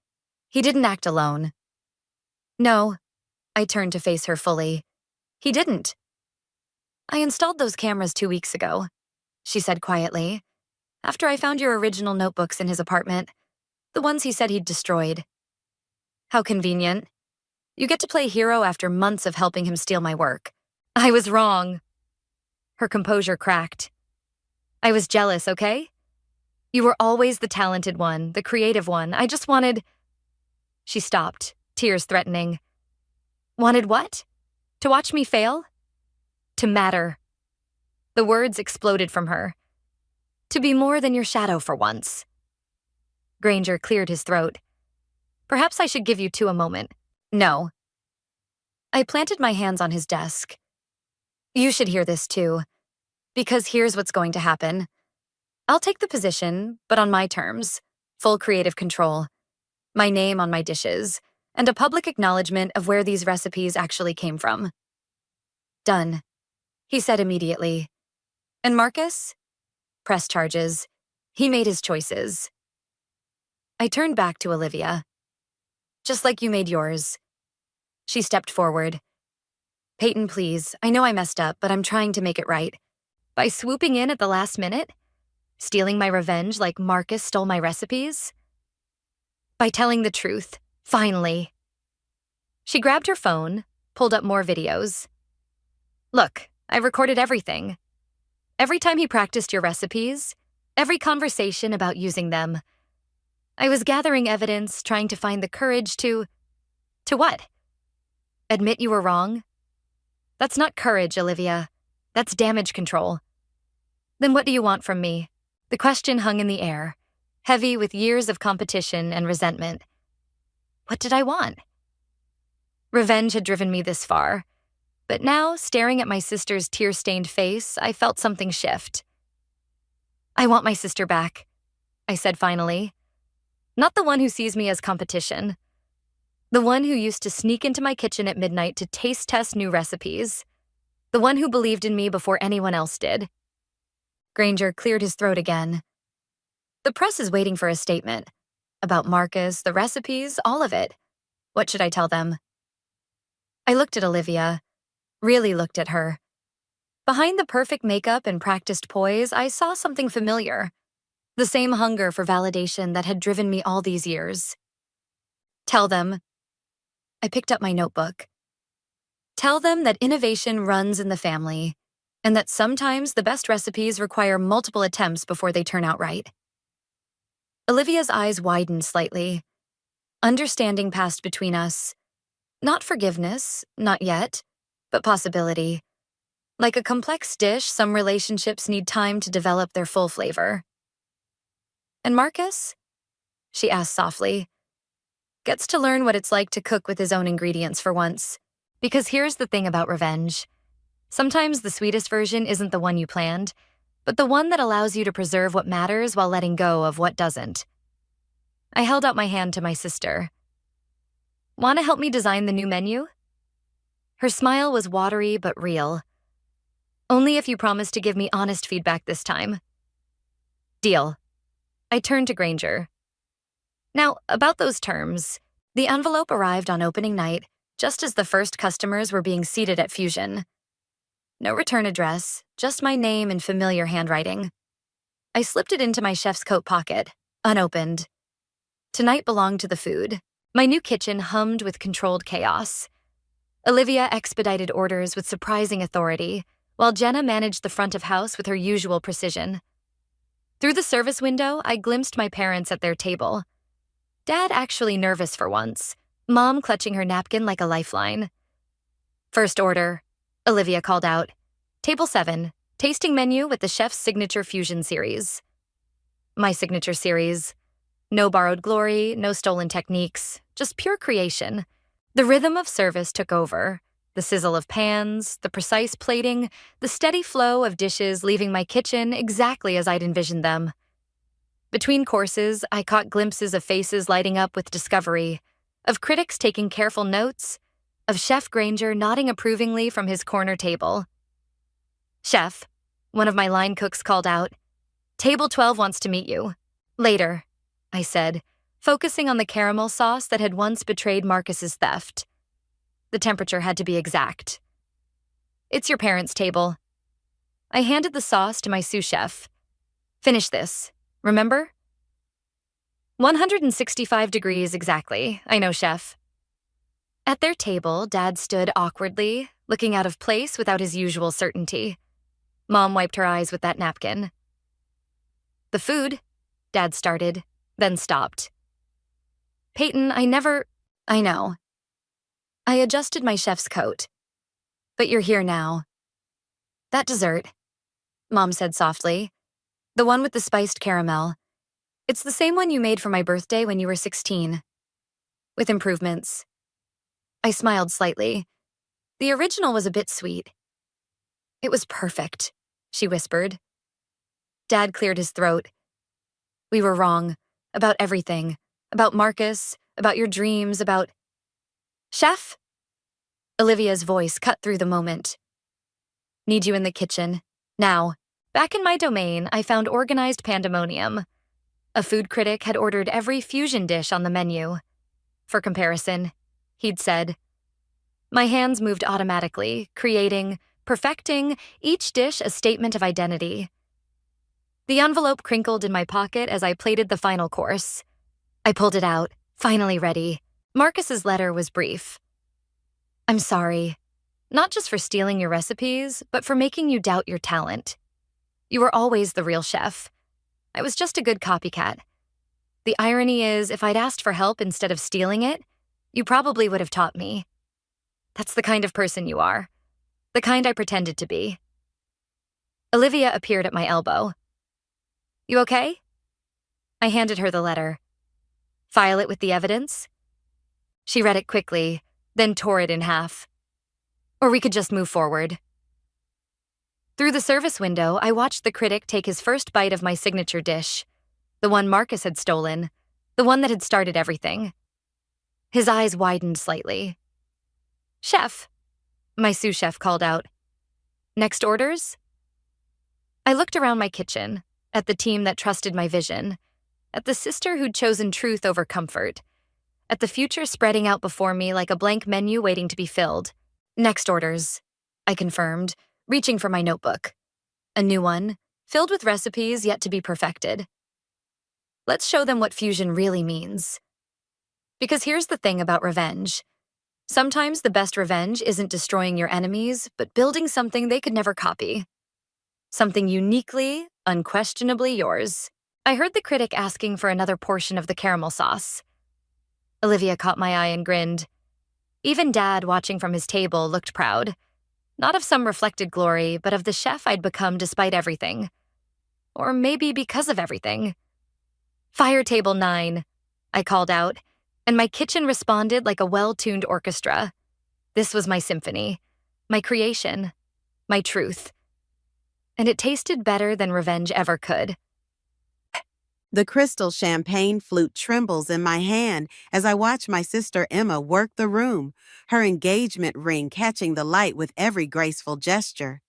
He didn't act alone. No, I turned to face her fully. He didn't. I installed those cameras 2 weeks ago, she said quietly, after I found your original notebooks in his apartment, the ones he said he'd destroyed. How convenient. You get to play hero after months of helping him steal my work. I was wrong. Her composure cracked. I was jealous, okay? You were always the talented one, the creative one. I just wanted... She stopped, tears threatening. Wanted what? To watch me fail? To matter. The words exploded from her. To be more than your shadow for once. Granger cleared his throat. Perhaps I should give you two a moment. No. I planted my hands on his desk. You should hear this too, because here's what's going to happen. I'll take the position, but on my terms. Full creative control. My name on my dishes, and a public acknowledgement of where these recipes actually came from. Done, he said immediately. And Marcus? Press charges. He made his choices. I turned back to Olivia. Just like you made yours. She stepped forward. Peyton, please, I know I messed up, but I'm trying to make it right. By swooping in at the last minute? Stealing my revenge like Marcus stole my recipes? By telling the truth, finally. She grabbed her phone, pulled up more videos. Look, I recorded everything. Every time he practiced your recipes, every conversation about using them. I was gathering evidence, trying to find the courage to... To what? Admit you were wrong? That's not courage, Olivia. That's damage control. Then what do you want from me? The question hung in the air, heavy with years of competition and resentment. What did I want? Revenge had driven me this far, but now, staring at my sister's tear-stained face, I felt something shift. I want my sister back, I said finally. Not the one who sees me as competition. The one who used to sneak into my kitchen at midnight to taste test new recipes. The one who believed in me before anyone else did. Granger cleared his throat again. The press is waiting for a statement. About Marcus, the recipes, all of it. What should I tell them? I looked at Olivia. Really looked at her. Behind the perfect makeup and practiced poise, I saw something familiar. The same hunger for validation that had driven me all these years. Tell them. I picked up my notebook. Tell them that innovation runs in the family, and that sometimes the best recipes require multiple attempts before they turn out right. Olivia's eyes widened slightly. Understanding passed between us. Not forgiveness, not yet, but possibility. Like a complex dish, some relationships need time to develop their full flavor. And Marcus? She asked softly. Gets to learn what it's like to cook with his own ingredients for once. Because here's the thing about revenge. Sometimes the sweetest version isn't the one you planned, but the one that allows you to preserve what matters while letting go of what doesn't. I held out my hand to my sister. Want to help me design the new menu? Her smile was watery but real. Only if you promise to give me honest feedback this time. Deal. I turned to Granger. Now, about those terms, the envelope arrived on opening night, just as the first customers were being seated at Fusion. No return address, just my name in familiar handwriting. I slipped it into my chef's coat pocket, unopened. Tonight belonged to the food. My new kitchen hummed with controlled chaos. Olivia expedited orders with surprising authority, while Jenna managed the front of house with her usual precision. Through the service window, I glimpsed my parents at their table. Dad actually nervous for once, Mom clutching her napkin like a lifeline. First order, Olivia called out. Table 7, tasting menu with the chef's signature fusion series. My signature series. No borrowed glory, no stolen techniques, just pure creation. The rhythm of service took over. The sizzle of pans, the precise plating, the steady flow of dishes leaving my kitchen exactly as I'd envisioned them. Between courses, I caught glimpses of faces lighting up with discovery, of critics taking careful notes, of Chef Granger nodding approvingly from his corner table. "Chef," one of my line cooks called out, "Table 12 wants to meet you." "Later," I said, focusing on the caramel sauce that had once betrayed Marcus's theft. The temperature had to be exact. "It's your parents' table." I handed the sauce to my sous chef. "Finish this, remember?" 165 degrees exactly, I know, chef. At their table, Dad stood awkwardly, looking out of place without his usual certainty. Mom wiped her eyes with that napkin. "The food," Dad started, then stopped. "Peyton, I know." I adjusted my chef's coat. "But you're here now." "That dessert," Mom said softly. "The one with the spiced caramel. It's the same one you made for my birthday when you were 16. With improvements." I smiled slightly. The original was a bit sweet. "It was perfect," she whispered. Dad cleared his throat. "We were wrong. About everything. About Marcus, about your dreams, about—" "Chef?" Olivia's voice cut through the moment. "Need you in the kitchen. Now." Back in my domain, I found organized pandemonium. A food critic had ordered every fusion dish on the menu. For comparison, he'd said. My hands moved automatically, creating, perfecting, each dish a statement of identity. The envelope crinkled in my pocket as I plated the final course. I pulled it out, finally ready. Marcus's letter was brief. "I'm sorry, not just for stealing your recipes, but for making you doubt your talent. You were always the real chef. I was just a good copycat. The irony is, if I'd asked for help instead of stealing it, you probably would have taught me. That's the kind of person you are. The kind I pretended to be." Olivia appeared at my elbow. "You okay?" I handed her the letter. "File it with the evidence?" She read it quickly, then tore it in half. "Or we could just move forward." Through the service window, I watched the critic take his first bite of my signature dish, the one Marcus had stolen, the one that had started everything. His eyes widened slightly. "Chef," my sous chef called out. "Next orders?" I looked around my kitchen, at the team that trusted my vision, at the sister who'd chosen truth over comfort, at the future spreading out before me like a blank menu waiting to be filled. "Next orders," I confirmed, reaching for my notebook. A new one, filled with recipes yet to be perfected. Let's show them what fusion really means. Because here's the thing about revenge. Sometimes the best revenge isn't destroying your enemies, but building something they could never copy. Something uniquely, unquestionably yours. I heard the critic asking for another portion of the caramel sauce. Olivia caught my eye and grinned. Even Dad, watching from his table, looked proud. Not of some reflected glory, but of the chef I'd become despite everything. Or maybe because of everything. "Fire table 9, I called out, and my kitchen responded like a well-tuned orchestra. This was my symphony, my creation, my truth. And it tasted better than revenge ever could. The crystal champagne flute trembles in my hand as I watch my sister Emma work the room, her engagement ring catching the light with every graceful gesture.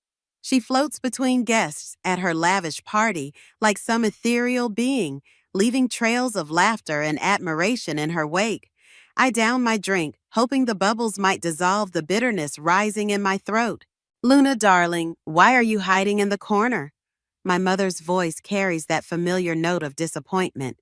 She floats between guests at her lavish party like some ethereal being, leaving trails of laughter and admiration in her wake. I down my drink, hoping the bubbles might dissolve the bitterness rising in my throat. "Luna, darling, why are you hiding in the corner?" My mother's voice carries that familiar note of disappointment.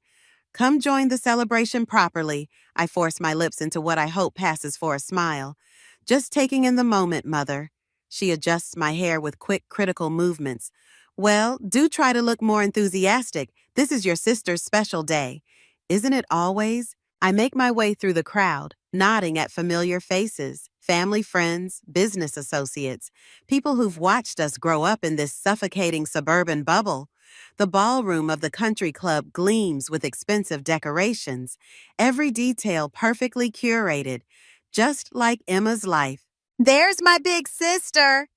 "Come join the celebration properly." I force my lips into what I hope passes for a smile. "Just taking in the moment, Mother." She adjusts my hair with quick, critical movements. "Well, do try to look more enthusiastic. This is your sister's special day." "Isn't it always?" I make my way through the crowd, nodding at familiar faces, family friends, business associates, people who've watched us grow up in this suffocating suburban bubble. The ballroom of the country club gleams with expensive decorations, every detail perfectly curated, just like Emma's life. "There's my big sister!"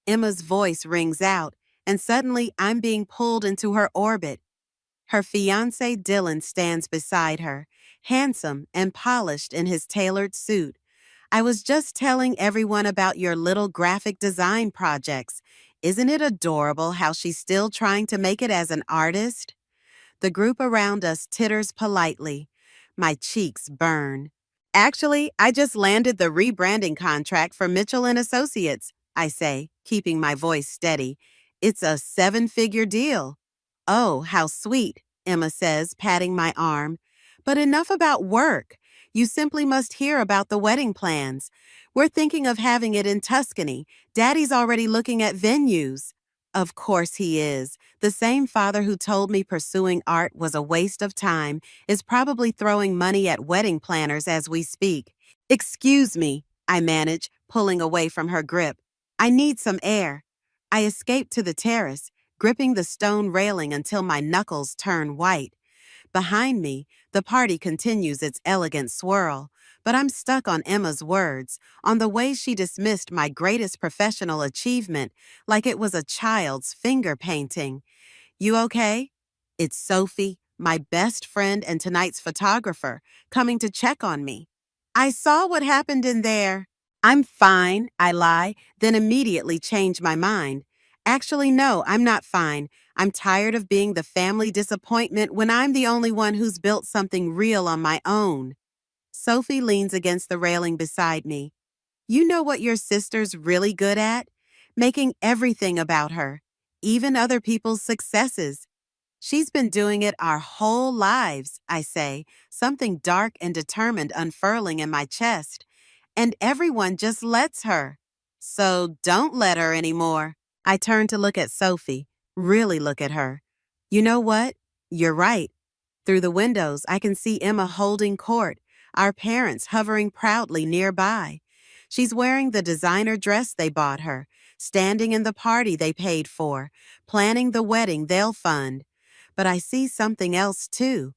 Emma's voice rings out, and suddenly I'm being pulled into her orbit. Her fiancé Dylan stands beside her, handsome and polished in his tailored suit. I was just telling everyone about your little graphic design projects. Isn't it adorable how she's still trying to make it as an artist? The group around us titters politely. My cheeks burn. Actually, I just landed the rebranding contract for Mitchell and Associates, I say, keeping my voice steady. It's a 7-figure deal. Oh, how sweet, Emma says, patting my arm. But enough about work. You simply must hear about the wedding plans. We're thinking of having it in Tuscany. Daddy's already looking at venues. Of course he is. The same father who told me pursuing art was a waste of time is probably throwing money at wedding planners as we speak. Excuse me, I manage, pulling away from her grip. I need some air. I escape to the terrace, gripping the stone railing until my knuckles turn white. Behind me, the party continues its elegant swirl, but I'm stuck on Emma's words, on the way she dismissed my greatest professional achievement like it was a child's finger painting. You okay? It's Sophie, my best friend and tonight's photographer, coming to check on me. I saw what happened in there. I'm fine, I lie, then immediately change my mind. Actually, no, I'm not fine. I'm tired of being the family disappointment when I'm the only one who's built something real on my own. Sophie leans against the railing beside me. You know what your sister's really good at? Making everything about her, even other people's successes. She's been doing it our whole lives, I say, something dark and determined unfurling in my chest. And everyone just lets her. So don't let her anymore. I turn to look at Sophie, really look at her. You know what? You're right. Through the windows, I can see Emma holding court, our parents hovering proudly nearby. She's wearing the designer dress they bought her, standing in the party they paid for, planning the wedding they'll fund. But I see something else too.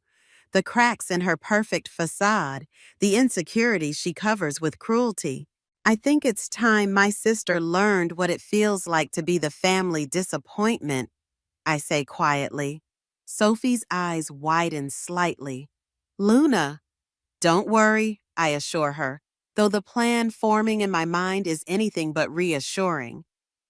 The cracks in her perfect facade, the insecurities she covers with cruelty. I think it's time my sister learned what it feels like to be the family disappointment, I say quietly. Sophie's eyes widen slightly. Luna. Don't worry, I assure her, though the plan forming in my mind is anything but reassuring.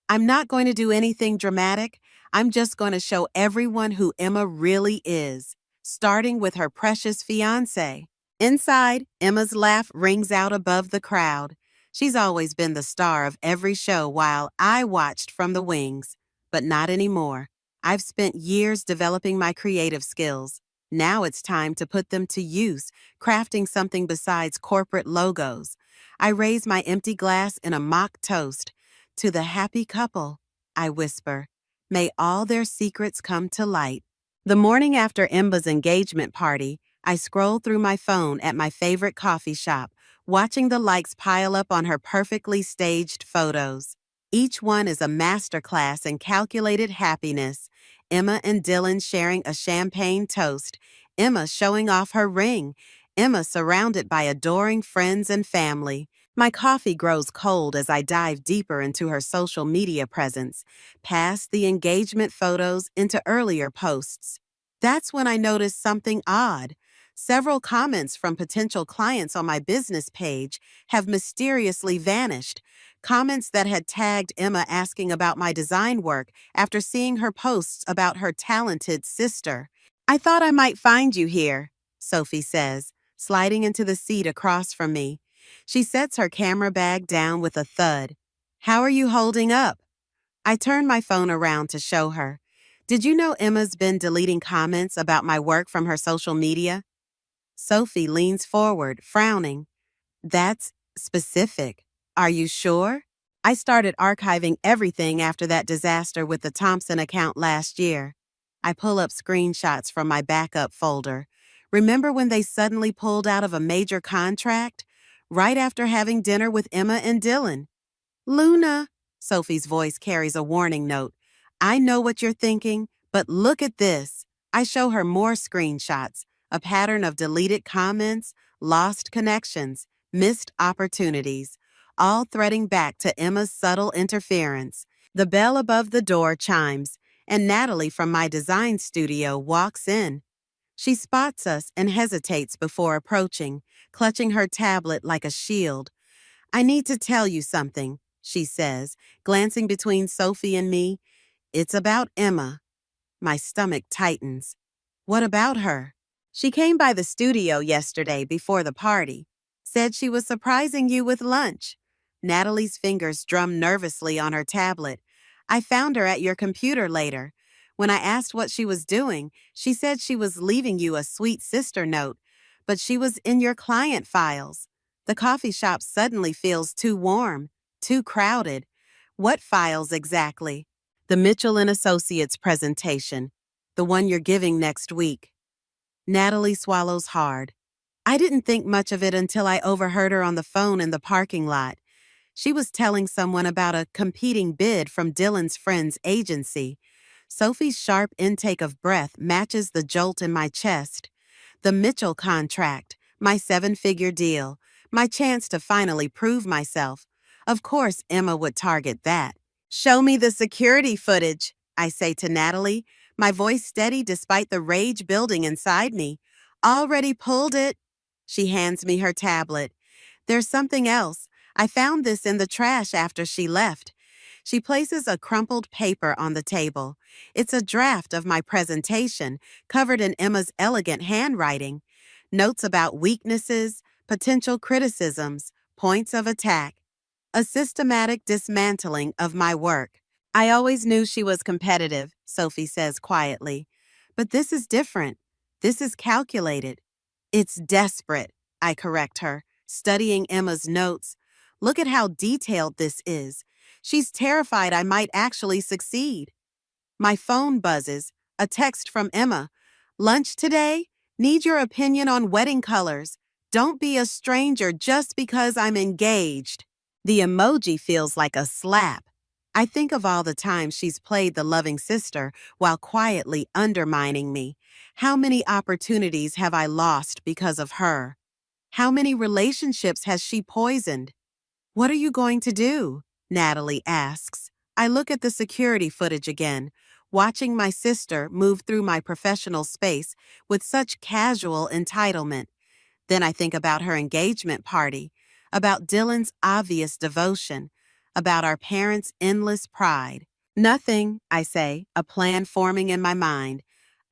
I'm not going to do anything dramatic. I'm just going to show everyone who Emma really is, starting with her precious fiancé. Inside, Emma's laugh rings out above the crowd. She's always been the star of every show while I watched from the wings. But not anymore. I've spent years developing my creative skills. Now it's time to put them to use, crafting something besides corporate logos. I raise my empty glass in a mock toast. To the happy couple, I whisper, may all their secrets come to light. The morning after Emma's engagement party, I scroll through my phone at my favorite coffee shop, watching the likes pile up on her perfectly staged photos. Each one is a masterclass in calculated happiness. Emma and Dylan sharing a champagne toast, Emma showing off her ring, Emma surrounded by adoring friends and family. My coffee grows cold as I dive deeper into her social media presence, past the engagement photos into earlier posts. That's when I notice something odd. Several comments from potential clients on my business page have mysteriously vanished. Comments that had tagged Emma asking about my design work after seeing her posts about her talented sister. I thought I might find you here, Sophie says, sliding into the seat across from me. She sets her camera bag down with a thud. How are you holding up? I turn my phone around to show her. Did you know Emma's been deleting comments about my work from her social media? Sophie leans forward, frowning. That's specific. Are you sure? I started archiving everything after that disaster with the Thompson account last year. I pull up screenshots from my backup folder. Remember when they suddenly pulled out of a major contract? Right after having dinner with Emma and Dylan. Luna, Sophie's voice carries a warning note. I know what you're thinking, but look at this. I show her more screenshots, a pattern of deleted comments, lost connections, missed opportunities, all threading back to Emma's subtle interference. The bell above the door chimes, and Natalie from my design studio walks in. She spots us and hesitates before approaching, clutching her tablet like a shield. I need to tell you something, she says, glancing between Sophie and me. It's about Emma. My stomach tightens. What about her? She came by the studio yesterday before the party. Said she was surprising you with lunch. Natalie's fingers drummed nervously on her tablet. I found her at your computer later. When I asked what she was doing, she said she was leaving you a sweet sister note, but she was in your client files. The coffee shop suddenly feels too warm, too crowded. What files exactly? The Mitchell and Associates presentation, the one you're giving next week. Natalie swallows hard. I didn't think much of it until I overheard her on the phone in the parking lot. She was telling someone about a competing bid from Dylan's friend's agency. Sophie's sharp intake of breath matches the jolt in my chest. The Mitchell contract, my 7-figure deal, my chance to finally prove myself. Of course, Emma would target that. Show me the security footage, I say to Natalie, my voice steady despite the rage building inside me. Already pulled it. She hands me her tablet. There's something else. I found this in the trash after she left. She places a crumpled paper on the table. It's a draft of my presentation, covered in Emma's elegant handwriting. Notes about weaknesses, potential criticisms, points of attack. A systematic dismantling of my work. I always knew she was competitive, Sophie says quietly. But this is different. This is calculated. It's desperate, I correct her, studying Emma's notes. Look at how detailed this is. She's terrified I might actually succeed. My phone buzzes. A text from Emma. Lunch today? Need your opinion on wedding colors. Don't be a stranger just because I'm engaged. The emoji feels like a slap. I think of all the times she's played the loving sister while quietly undermining me. How many opportunities have I lost because of her? How many relationships has she poisoned? What are you going to do? Natalie asks. I look at the security footage again, watching my sister move through my professional space with such casual entitlement. Then I think about her engagement party, about Dylan's obvious devotion, about our parents' endless pride. Nothing, I say, a plan forming in my mind.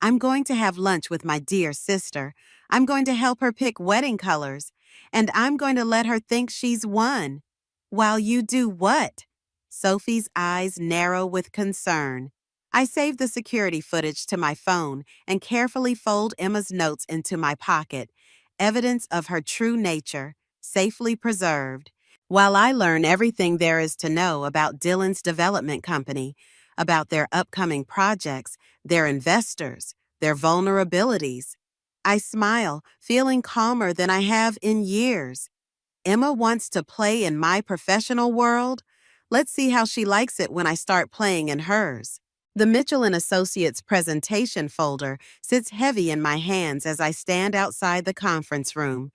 I'm going to have lunch with my dear sister. I'm going to help her pick wedding colors. And I'm going to let her think she's won. While you do what? Sophie's eyes narrow with concern. I save the security footage to my phone and carefully fold Emma's notes into my pocket. Evidence of her true nature, safely preserved. While I learn everything there is to know about Dylan's development company, about their upcoming projects, their investors, their vulnerabilities, I smile, feeling calmer than I have in years. Emma wants to play in my professional world. Let's see how she likes it when I start playing in hers. The Mitchell and Associates presentation folder sits heavy in my hands as I stand outside the conference room.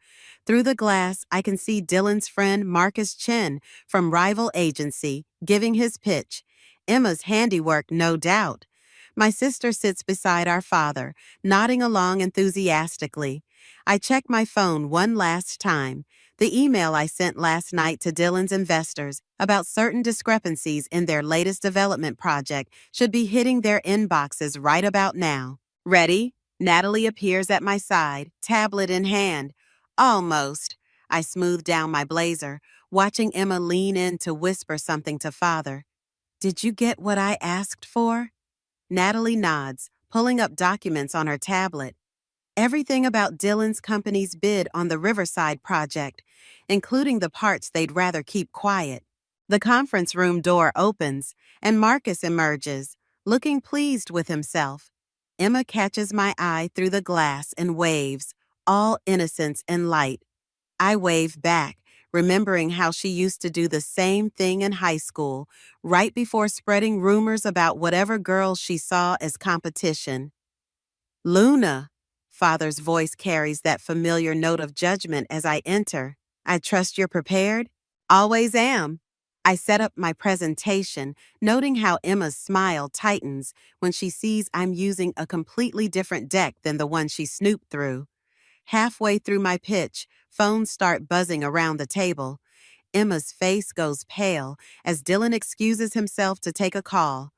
Through the glass, I can see Dylan's friend Marcus Chen from Rival Agency giving his pitch. Emma's handiwork, no doubt. My sister sits beside our father, nodding along enthusiastically. I check my phone one last time. The email I sent last night to Dylan's investors about certain discrepancies in their latest development project should be hitting their inboxes right about now. Ready? Natalie appears at my side, tablet in hand. Almost. I smooth down my blazer, watching Emma lean in to whisper something to Father. Did you get what I asked for? Natalie nods, pulling up documents on her tablet. Everything about Dylan's company's bid on the Riverside project, including the parts they'd rather keep quiet. The conference room door opens, and Marcus emerges, looking pleased with himself. Emma catches my eye through the glass and waves, all innocence and light. I wave back, remembering how she used to do the same thing in high school, right before spreading rumors about whatever girls she saw as competition. Luna! Father's voice carries that familiar note of judgment as I enter. I trust you're prepared? Always am. I set up my presentation, noting how Emma's smile tightens when she sees I'm using a completely different deck than the one she snooped through. Halfway through my pitch, phones start buzzing around the table. Emma's face goes pale as Dylan excuses himself to take a call.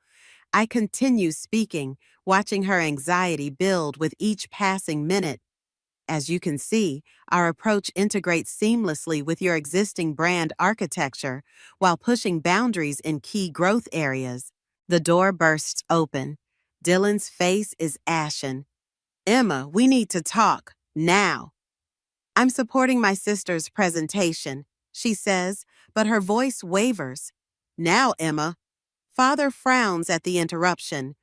I continue speaking, watching her anxiety build with each passing minute. As you can see, our approach integrates seamlessly with your existing brand architecture while pushing boundaries in key growth areas. The door bursts open. Dylan's face is ashen. Emma, we need to talk, now. I'm supporting my sister's presentation, she says, but her voice wavers. Now, Emma. Father frowns at the interruption.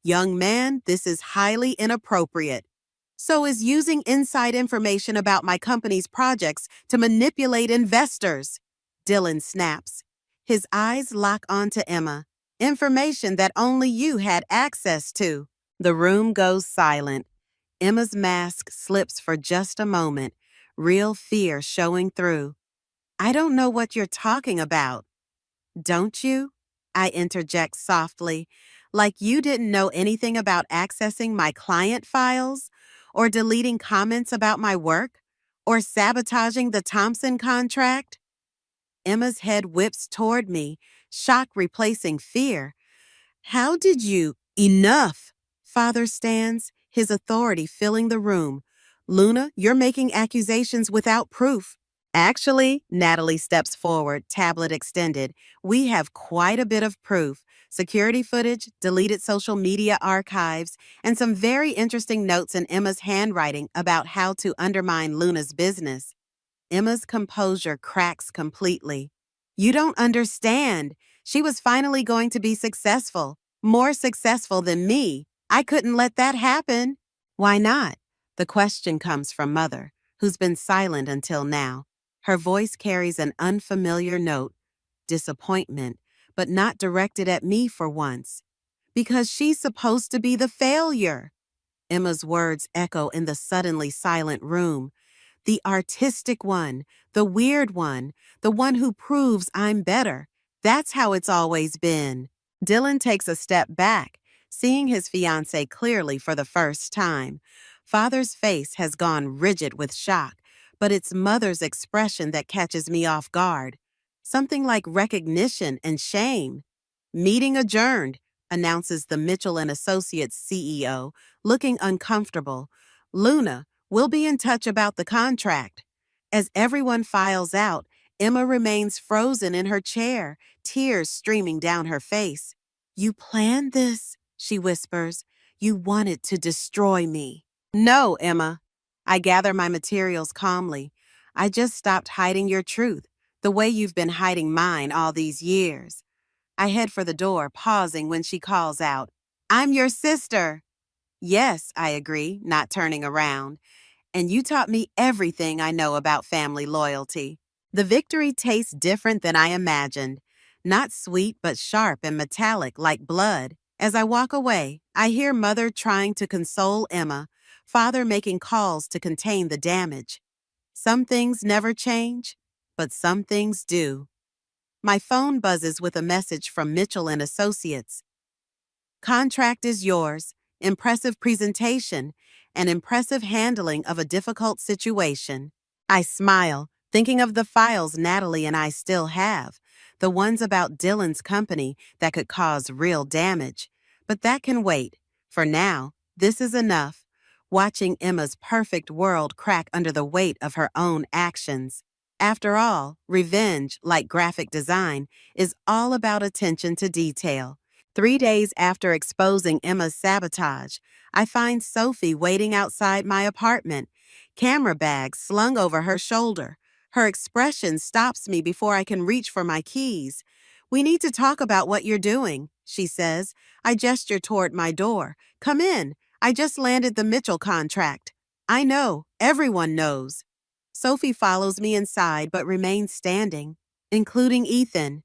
Young man, this is highly inappropriate. So is using inside information about my company's projects to manipulate investors. Dylan snaps. His eyes lock onto Emma. Information that only you had access to. The room goes silent. Emma's mask slips for just a moment, real fear showing through. I don't know what you're talking about. Don't you? I interject softly, like you didn't know anything about accessing my client files, or deleting comments about my work, or sabotaging the Thompson contract. Emma's head whips toward me, shock replacing fear. How did you? Enough! Father stands, his authority filling the room. Luna, you're making accusations without proof. Actually, Natalie steps forward, tablet extended. We have quite a bit of proof. Security footage, deleted social media archives, and some very interesting notes in Emma's handwriting about how to undermine Luna's business. Emma's composure cracks completely. You don't understand. She was finally going to be successful, more successful than me. I couldn't let that happen. Why not? The question comes from Mother, who's been silent until now. Her voice carries an unfamiliar note, disappointment, but not directed at me for once. Because she's supposed to be the failure. Emma's words echo in the suddenly silent room. The artistic one, the weird one, the one who proves I'm better. That's how it's always been. Dylan takes a step back, seeing his fiancée clearly for the first time. Father's face has gone rigid with shock, but it's Mother's expression that catches me off guard. Something like recognition and shame. Meeting adjourned, announces the Mitchell & Associates CEO, looking uncomfortable. Luna, we'll be in touch about the contract. As everyone files out, Emma remains frozen in her chair, tears streaming down her face. You planned this, she whispers. You wanted to destroy me. No, Emma. I gather my materials calmly. I just stopped hiding your truth, the way you've been hiding mine all these years. I head for the door, pausing when she calls out, I'm your sister. Yes, I agree, not turning around. And you taught me everything I know about family loyalty. The victory tastes different than I imagined. Not sweet, but sharp and metallic like blood. As I walk away, I hear Mother trying to console Emma, Father making calls to contain the damage. Some things never change, but some things do. My phone buzzes with a message from Mitchell & Associates. Contract is yours. Impressive presentation, and impressive handling of a difficult situation. I smile, thinking of the files Natalie and I still have, the ones about Dylan's company that could cause real damage. But that can wait. For now, this is enough. Watching Emma's perfect world crack under the weight of her own actions. After all, revenge, like graphic design, is all about attention to detail. 3 days after exposing Emma's sabotage, I find Sophie waiting outside my apartment, camera bag slung over her shoulder. Her expression stops me before I can reach for my keys. We need to talk about what you're doing, she says. I gesture toward my door. Come in. I just landed the Mitchell contract. I know. Everyone knows. Sophie follows me inside but remains standing, including Ethan.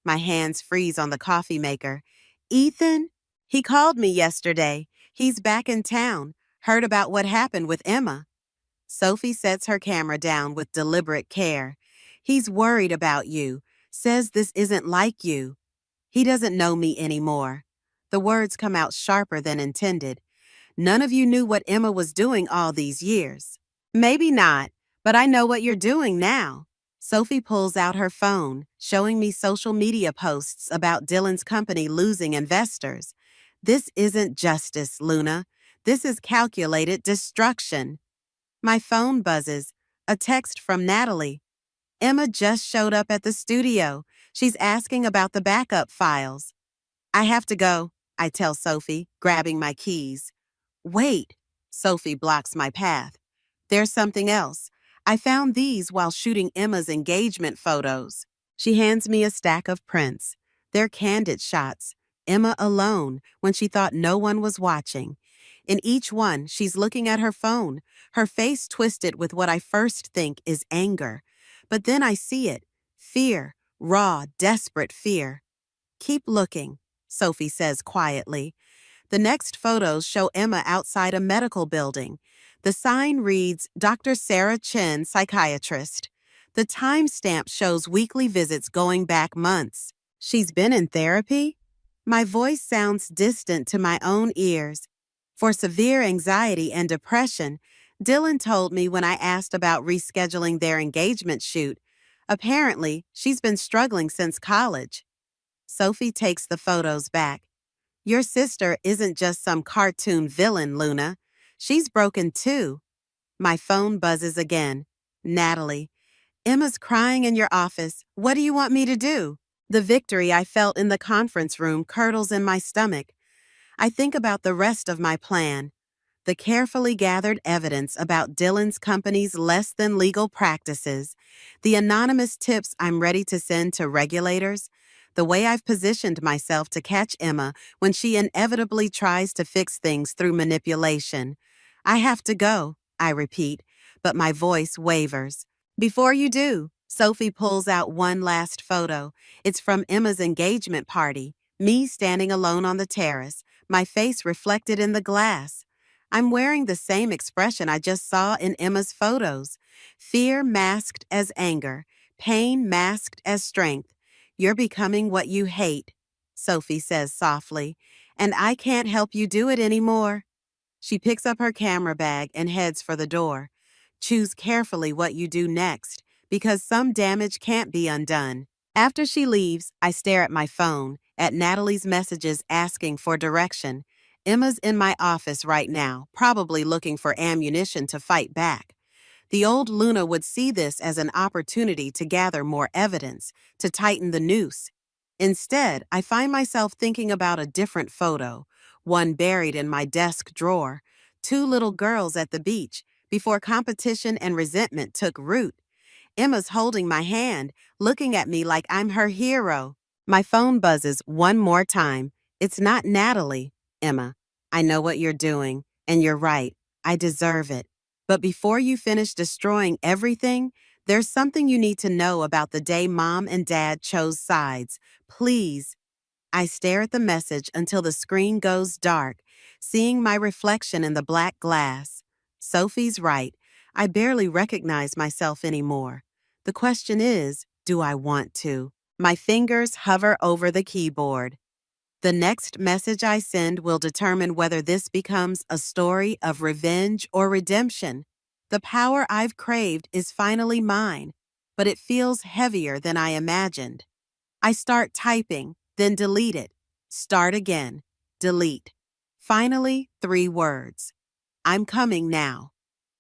My hands freeze on the coffee maker. Ethan? He called me yesterday. He's back in town. Heard about what happened with Emma. Sophie sets her camera down with deliberate care. He's worried about you. Says this isn't like you. He doesn't know me anymore. The words come out sharper than intended. None of you knew what Emma was doing all these years. Maybe not, but I know what you're doing now. Sophie pulls out her phone, showing me social media posts about Dylan's company losing investors. This isn't justice, Luna. This is calculated destruction. My phone buzzes. A text from Natalie. Emma just showed up at the studio. She's asking about the backup files. I have to go, I tell Sophie, grabbing my keys. Wait, Sophie blocks my path. There's something else. I found these while shooting Emma's engagement photos. She hands me a stack of prints. They're candid shots. Emma alone, when she thought no one was watching. In each one, she's looking at her phone, her face twisted with what I first think is anger. But then I see it. Fear. Raw, desperate fear. Keep looking, Sophie says quietly. The next photos show Emma outside a medical building. The sign reads, Dr. Sarah Chen, psychiatrist. The timestamp shows weekly visits going back months. She's been in therapy? My voice sounds distant to my own ears. For severe anxiety and depression, Dylan told me when I asked about rescheduling their engagement shoot. Apparently, she's been struggling since college. Sophie takes the photos back. Your sister isn't just some cartoon villain, Luna. She's broken too. My phone buzzes again. Natalie. Emma's crying in your office. What do you want me to do? The victory I felt in the conference room curdles in my stomach. I think about the rest of my plan. The carefully gathered evidence about Dylan's company's less-than-legal practices, the anonymous tips I'm ready to send to regulators, the way I've positioned myself to catch Emma when she inevitably tries to fix things through manipulation. I have to go, I repeat, but my voice wavers. Before you do, Sophie pulls out one last photo. It's from Emma's engagement party, me standing alone on the terrace, my face reflected in the glass. I'm wearing the same expression I just saw in Emma's photos. Fear masked as anger, pain masked as strength. You're becoming what you hate, Sophie says softly, and I can't help you do it anymore. She picks up her camera bag and heads for the door. Choose carefully what you do next, because some damage can't be undone. After she leaves, I stare at my phone, at Natalie's messages asking for direction. Emma's in my office right now, probably looking for ammunition to fight back. The old Luna would see this as an opportunity to gather more evidence, to tighten the noose. Instead, I find myself thinking about a different photo, one buried in my desk drawer, 2 little girls at the beach, before competition and resentment took root. Emma's holding my hand, looking at me like I'm her hero. My phone buzzes one more time. It's not Natalie, Emma. I know what you're doing, and you're right. I deserve it. But before you finish destroying everything, there's something you need to know about the day Mom and Dad chose sides. Please. I stare at the message until the screen goes dark, seeing my reflection in the black glass. Sophie's right. I barely recognize myself anymore. The question is, do I want to? My fingers hover over the keyboard. The next message I send will determine whether this becomes a story of revenge or redemption. The power I've craved is finally mine, but it feels heavier than I imagined. I start typing, then delete it. Start again. Delete. Finally, 3 words. I'm coming now.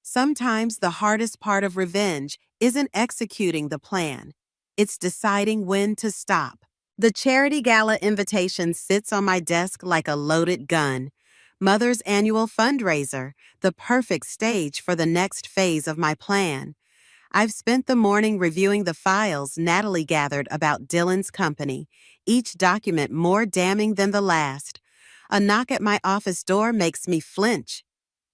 Sometimes the hardest part of revenge isn't executing the plan. It's deciding when to stop. The charity gala invitation sits on my desk like a loaded gun. Mother's annual fundraiser, the perfect stage for the next phase of my plan. I've spent the morning reviewing the files Natalie gathered about Dylan's company, each document more damning than the last. A knock at my office door makes me flinch.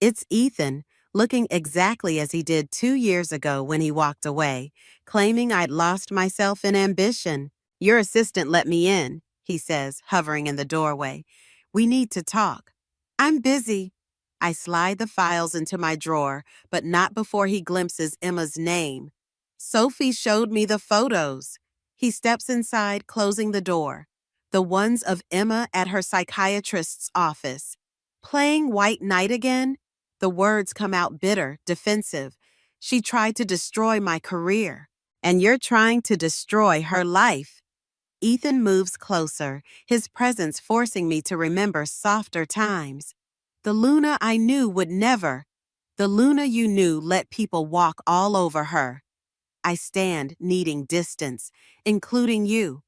It's Ethan, looking exactly as he did 2 years ago when he walked away, claiming I'd lost myself in ambition. Your assistant let me in, he says, hovering in the doorway. We need to talk. I'm busy. I slide the files into my drawer, but not before he glimpses Emma's name. Sophie showed me the photos. He steps inside, closing the door. The ones of Emma at her psychiatrist's office. Playing White Knight again? The words come out bitter, defensive. She tried to destroy my career. And you're trying to destroy her life. Ethan moves closer, his presence forcing me to remember softer times. The Luna I knew would never. The Luna you knew let people walk all over her. I stand needing distance, including you.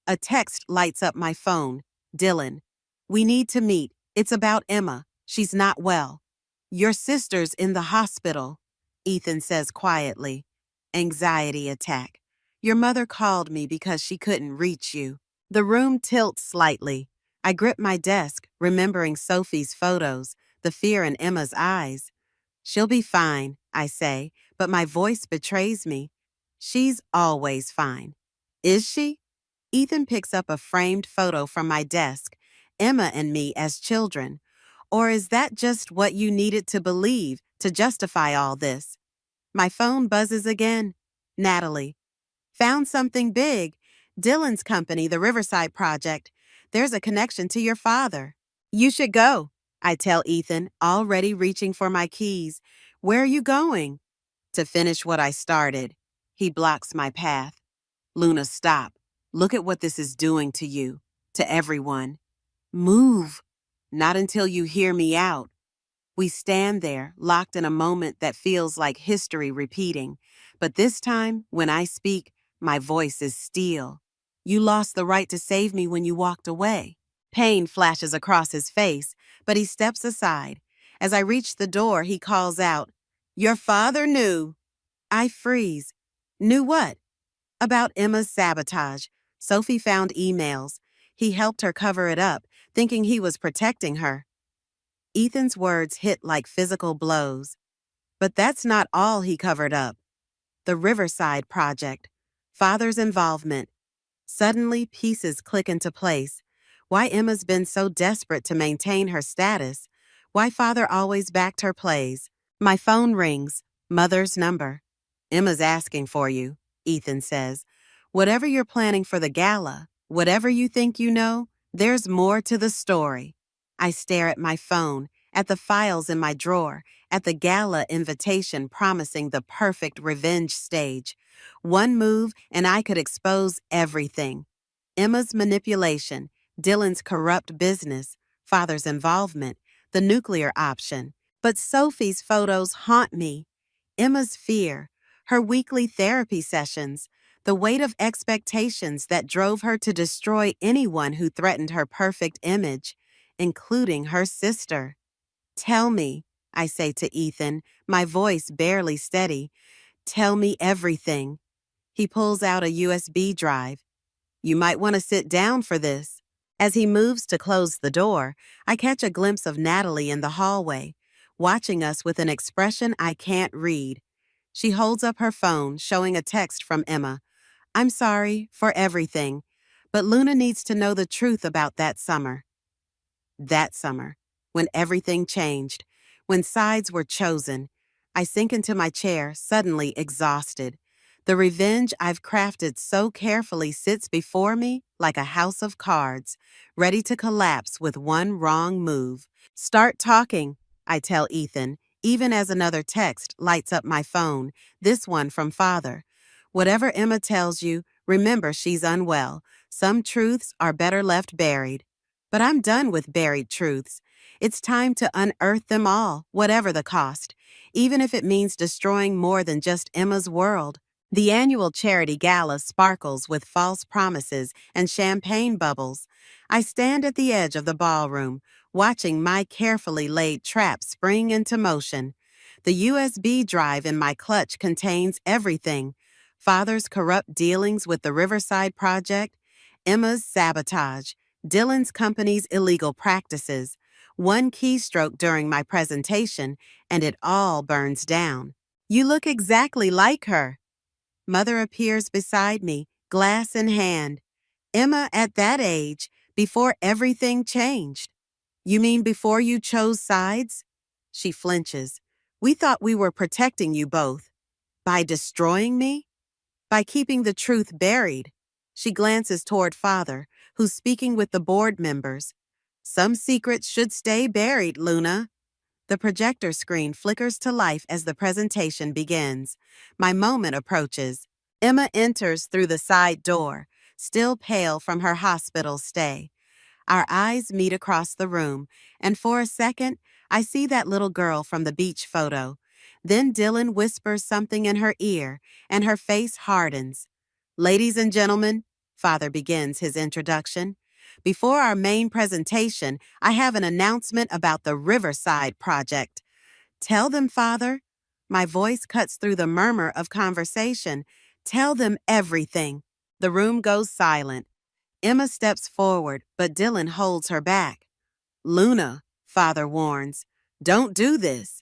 A text lights up my phone. Dylan. We need to meet. It's about Emma. She's not well. Your sister's in the hospital, Ethan says quietly. Anxiety attack. Your mother called me because she couldn't reach you. The room tilts slightly. I grip my desk, remembering Sophie's photos, the fear in Emma's eyes. She'll be fine, I say, but my voice betrays me. She's always fine. Is she? Ethan picks up a framed photo from my desk, Emma and me as children. Or is that just what you needed to believe to justify all this? My phone buzzes again. Natalie. Found something big. Dylan's company, the Riverside Project. There's a connection to your father. You should go, I tell Ethan, already reaching for my keys. Where are you going? To finish what I started. He blocks my path. Luna, stop. Look at what this is doing to you, to everyone. Move. Not until you hear me out. We stand there, locked in a moment that feels like history repeating. But this time, when I speak, my voice is steel. You lost the right to save me when you walked away. Pain flashes across his face, but he steps aside. As I reach the door, he calls out, Your father knew. I freeze. Knew what? About Emma's sabotage. Sophie found emails. He helped her cover it up, thinking he was protecting her. Ethan's words hit like physical blows. But that's not all he covered up. The Riverside Project. Father's involvement. Suddenly, pieces click into place. Why Emma's been so desperate to maintain her status. Why father always backed her plays. My phone rings. Mother's number. Emma's asking for you, Ethan says. Whatever you're planning for the gala, whatever you think you know, there's more to the story. I stare at my phone, at the files in my drawer, at the gala invitation promising the perfect revenge stage. One move and I could expose everything. Emma's manipulation, Dylan's corrupt business, father's involvement, the nuclear option. But Sophie's photos haunt me. Emma's fear, her weekly therapy sessions, the weight of expectations that drove her to destroy anyone who threatened her perfect image, including her sister. Tell me, I say to Ethan, my voice barely steady. Tell me everything. He pulls out a USB drive. You might want to sit down for this. As he moves to close the door, I catch a glimpse of Natalie in the hallway, watching us with an expression I can't read. She holds up her phone, showing a text from Emma. I'm sorry for everything, but Luna needs to know the truth about that summer. That summer, when everything changed, when sides were chosen, I sink into my chair, suddenly exhausted. The revenge I've crafted so carefully sits before me like a house of cards, ready to collapse with one wrong move. Start talking, I tell Ethan, even as another text lights up my phone, this one from Father. Whatever Emma tells you, remember she's unwell. Some truths are better left buried. But I'm done with buried truths. It's time to unearth them all, whatever the cost, even if it means destroying more than just Emma's world. The annual charity gala sparkles with false promises and champagne bubbles. I stand at the edge of the ballroom, watching my carefully laid trap spring into motion. The USB drive in my clutch contains everything. Father's corrupt dealings with the Riverside Project, Emma's sabotage, Dylan's company's illegal practices. One keystroke during my presentation, and it all burns down. You look exactly like her. Mother appears beside me, glass in hand. Emma at that age, before everything changed. You mean before you chose sides? She flinches. We thought we were protecting you both. By destroying me? By keeping the truth buried. She glances toward Father, who's speaking with the board members. Some secrets should stay buried, Luna. The projector screen flickers to life as the presentation begins. My moment approaches. Emma enters through the side door, still pale from her hospital stay. Our eyes meet across the room, and for a second, I see that little girl from the beach photo. Then Dylan whispers something in her ear, and her face hardens. "Ladies and gentlemen," Father begins his introduction. "Before our main presentation, I have an announcement about the Riverside Project." "Tell them, Father." My voice cuts through the murmur of conversation. "Tell them everything." The room goes silent. Emma steps forward, but Dylan holds her back. "Luna," Father warns, "don't do this."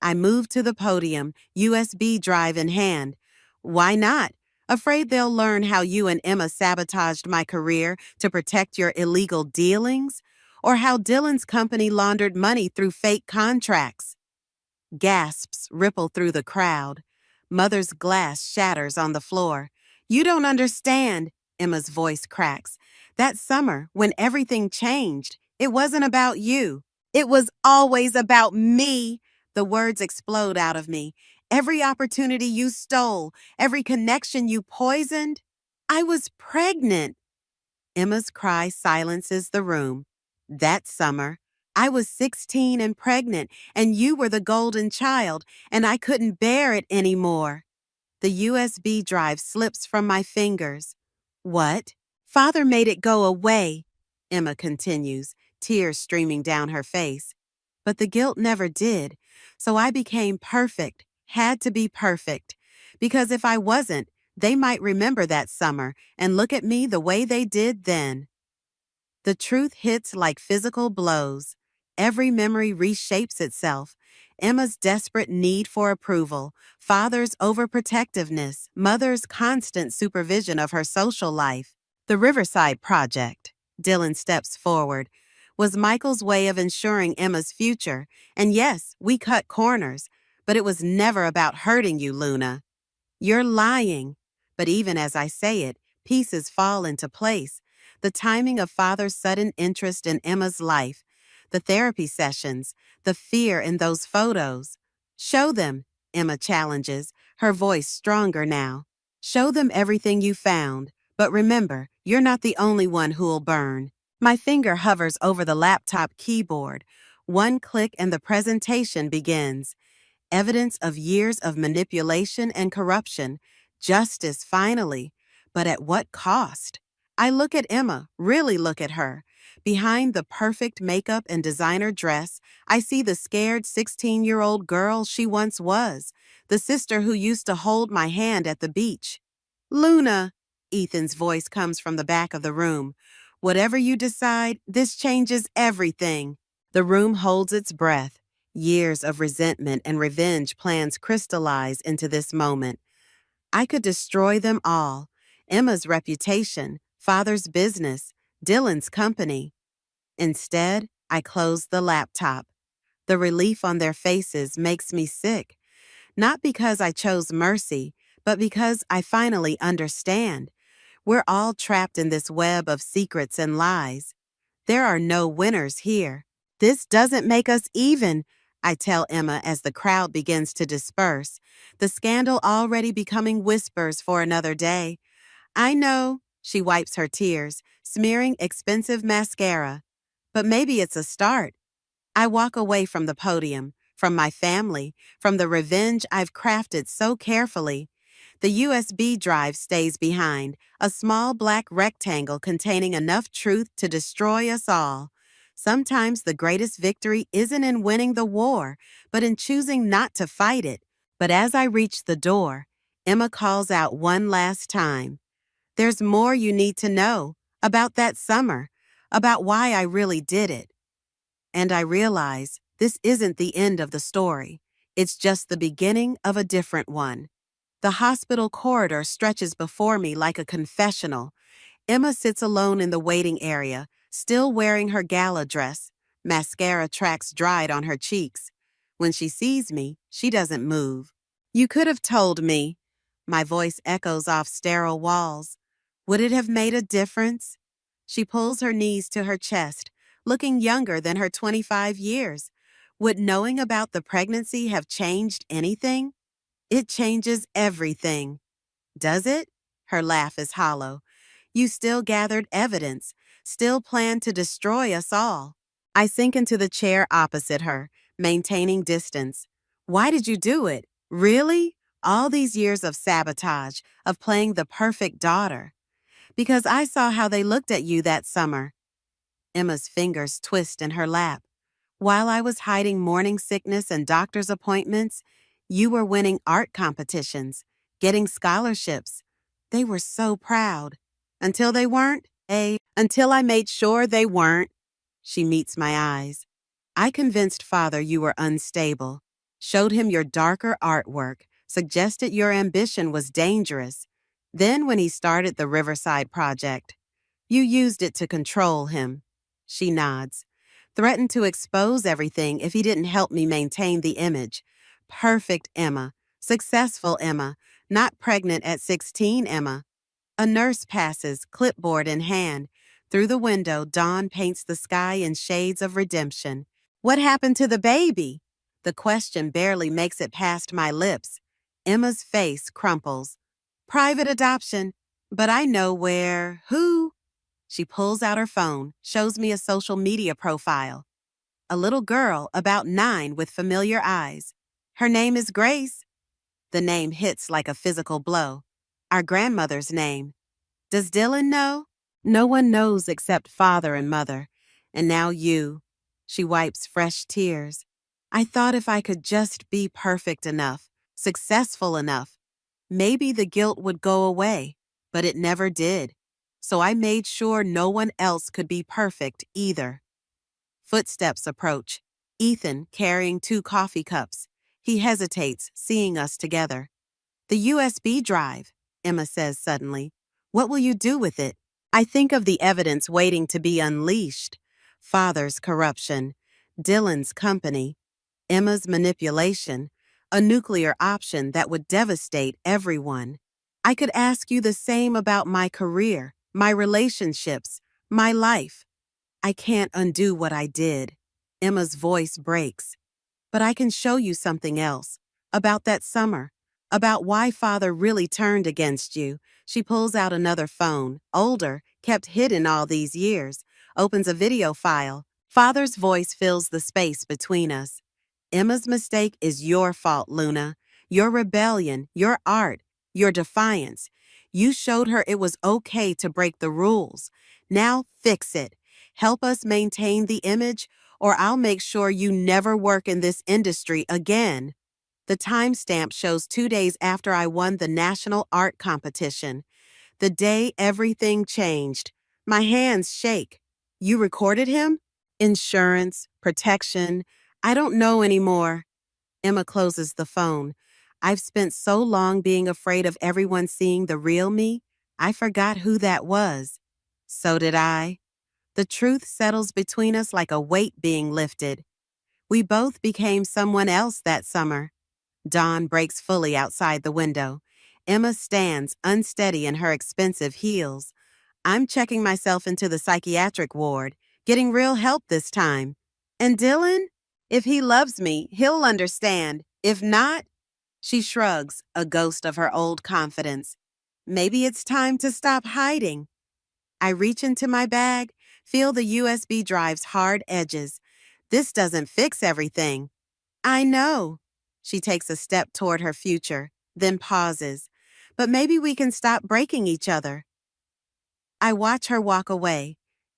I move to the podium, USB drive in hand. "Why not? Afraid they'll learn how you and Emma sabotaged my career to protect your illegal dealings? Or how Dylan's company laundered money through fake contracts?" Gasps ripple through the crowd. Mother's glass shatters on the floor. "You don't understand," Emma's voice cracks. "That summer, when everything changed, it wasn't about you. It was always about me." The words explode out of me. "Every opportunity you stole, every connection you poisoned. I was pregnant." Emma's cry silences the room. "That summer, I was 16 and pregnant, and you were the golden child, and I couldn't bear it anymore." The USB drive slips from my fingers. "What?" "Father made it go away," Emma continues, tears streaming down her face. "But the guilt never did, so I became perfect, had to be perfect. Because if I wasn't, they might remember that summer and look at me the way they did then." The truth hits like physical blows. Every memory reshapes itself. Emma's desperate need for approval, father's overprotectiveness, mother's constant supervision of her social life. The Riverside Project, Dylan steps forward, was Michael's way of ensuring Emma's future. And yes, we cut corners, but it was never about hurting you, Luna. "You're lying." But even as I say it, pieces fall into place. The timing of Father's sudden interest in Emma's life, the therapy sessions, the fear in those photos. "Show them," Emma challenges, her voice stronger now. "Show them everything you found. But remember, you're not the only one who'll burn." My finger hovers over the laptop keyboard. One click and the presentation begins. Evidence of years of manipulation and corruption. Justice, finally. But at what cost? I look at Emma, really look at her. Behind the perfect makeup and designer dress, I see the scared 16-year-old girl she once was, the sister who used to hold my hand at the beach. "Luna," Ethan's voice comes from the back of the room. "Whatever you decide, this changes everything." The room holds its breath. Years of resentment and revenge plans crystallize into this moment. I could destroy them all. Emma's reputation, Father's business, Dylan's company. Instead, I close the laptop. The relief on their faces makes me sick. Not because I chose mercy, but because I finally understand. We're all trapped in this web of secrets and lies. There are no winners here. "This doesn't make us even," I tell Emma as the crowd begins to disperse, the scandal already becoming whispers for another day. "I know," she wipes her tears, smearing expensive mascara. "But maybe it's a start." I walk away from the podium, from my family, from the revenge I've crafted so carefully. The USB drive stays behind, a small black rectangle containing enough truth to destroy us all. Sometimes the greatest victory isn't in winning the war, but in choosing not to fight it. But as I reach the door, Emma calls out one last time. "There's more you need to know about that summer, about why I really did it." And I realize this isn't the end of the story. It's just the beginning of a different one. The hospital corridor stretches before me like a confessional. Emma sits alone in the waiting area, still wearing her gala dress. Mascara tracks dried on her cheeks. When she sees me, she doesn't move. "You could have told me." My voice echoes off sterile walls. "Would it have made a difference?" She pulls her knees to her chest, looking younger than her 25 years. Would knowing about the pregnancy have changed anything? It changes everything. Does it? Her laugh is hollow. You still gathered evidence, still planned to destroy us all. I sink into the chair opposite her, maintaining distance. Why did you do it? Really? All these years of sabotage, of playing the perfect daughter. Because I saw how they looked at you that summer. Emma's fingers twist in her lap. While I was hiding morning sickness and doctor's appointments, you were winning art competitions, getting scholarships. They were so proud. Until they weren't, until I made sure they weren't. She meets my eyes. I convinced Father you were unstable, showed him your darker artwork, suggested your ambition was dangerous. Then when he started the Riverside Project, you used it to control him. She nods. Threatened to expose everything if he didn't help me maintain the image. Perfect Emma. Successful Emma. Not pregnant at 16 Emma. A nurse passes, clipboard in hand. Through the window, dawn paints the sky in shades of redemption. What happened to the baby? The question barely makes it past my lips. Emma's face crumples. Private adoption. But I know where. Who? She pulls out her phone, shows me a social media profile. A little girl, about 9, with familiar eyes. Her name is Grace. The name hits like a physical blow. Our grandmother's name. Does Dylan know? No one knows except Father and Mother. And now you. She wipes fresh tears. I thought if I could just be perfect enough, successful enough, maybe the guilt would go away, but it never did. So I made sure no one else could be perfect either. Footsteps approach. Ethan carrying 2 coffee cups. He hesitates, seeing us together. The USB drive, Emma says suddenly. What will you do with it? I think of the evidence waiting to be unleashed. Father's corruption, Dylan's company, Emma's manipulation, a nuclear option that would devastate everyone. I could ask you the same about my career, my relationships, my life. I can't undo what I did. Emma's voice breaks. But I can show you something else. About that summer. About why Father really turned against you. She pulls out another phone, older, kept hidden all these years, opens a video file. Father's voice fills the space between us. Emma's mistake is your fault, Luna. Your rebellion, your art, your defiance. You showed her it was okay to break the rules. Now fix it. Help us maintain the image, or I'll make sure you never work in this industry again. The timestamp shows 2 days after I won the national art competition. The day everything changed. My hands shake. You recorded him? Insurance, protection. I don't know anymore. Emma closes the phone. I've spent so long being afraid of everyone seeing the real me, I forgot who that was. So did I. The truth settles between us like a weight being lifted. We both became someone else that summer. Dawn breaks fully outside the window. Emma stands unsteady in her expensive heels. I'm checking myself into the psychiatric ward, getting real help this time. And Dylan? If he loves me, he'll understand. If not, she shrugs, a ghost of her old confidence. Maybe it's time to stop hiding. I reach into my bag, feel the USB drive's hard edges. This doesn't fix everything. I know. She takes a step toward her future, then pauses. But maybe we can stop breaking each other. I watch her walk away,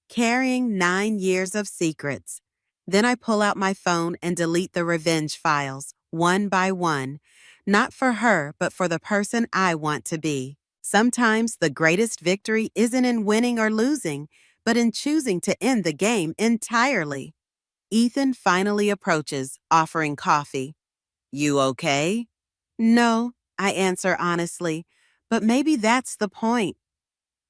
carrying 9 years of secrets. Then I pull out my phone and delete the revenge files, one by one. Not for her, but for the person I want to be. Sometimes the greatest victory isn't in winning or losing, but in choosing to end the game entirely. Ethan finally approaches, offering coffee. You okay? No, I answer honestly, but maybe that's the point.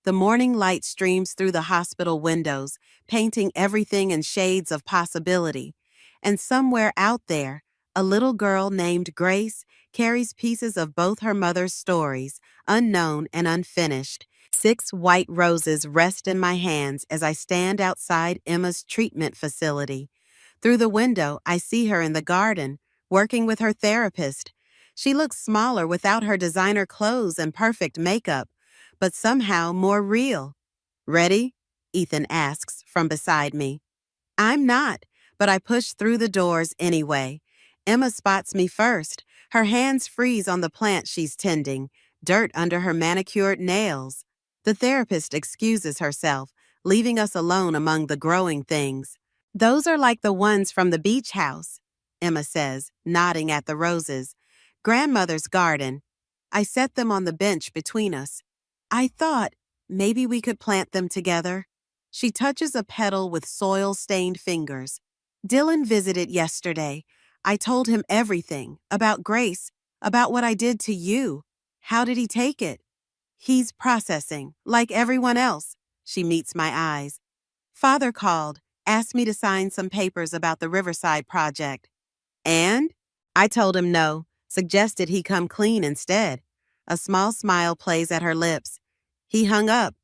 The morning light streams through the hospital windows, painting everything in shades of possibility. And somewhere out there, a little girl named Grace carries pieces of both her mother's stories, unknown and unfinished. 6 white roses rest in my hands as I stand outside Emma's treatment facility. Through the window, I see her in the garden, working with her therapist. She looks smaller without her designer clothes and perfect makeup, but somehow more real. Ready? Ethan asks from beside me. I'm not, but I push through the doors anyway. Emma spots me first. Her hands freeze on the plant she's tending, dirt under her manicured nails. The therapist excuses herself, leaving us alone among the growing things. Those are like the ones from the beach house, Emma says, nodding at the roses. Grandmother's garden. I set them on the bench between us. I thought maybe we could plant them together. She touches a petal with soil-stained fingers. Dylan visited yesterday. I told him everything, about Grace, about what I did to you. How did he take it? He's processing, like everyone else. She meets my eyes. Father called, asked me to sign some papers about the Riverside project. And? I told him no, suggested he come clean instead. A small smile plays at her lips. He hung up.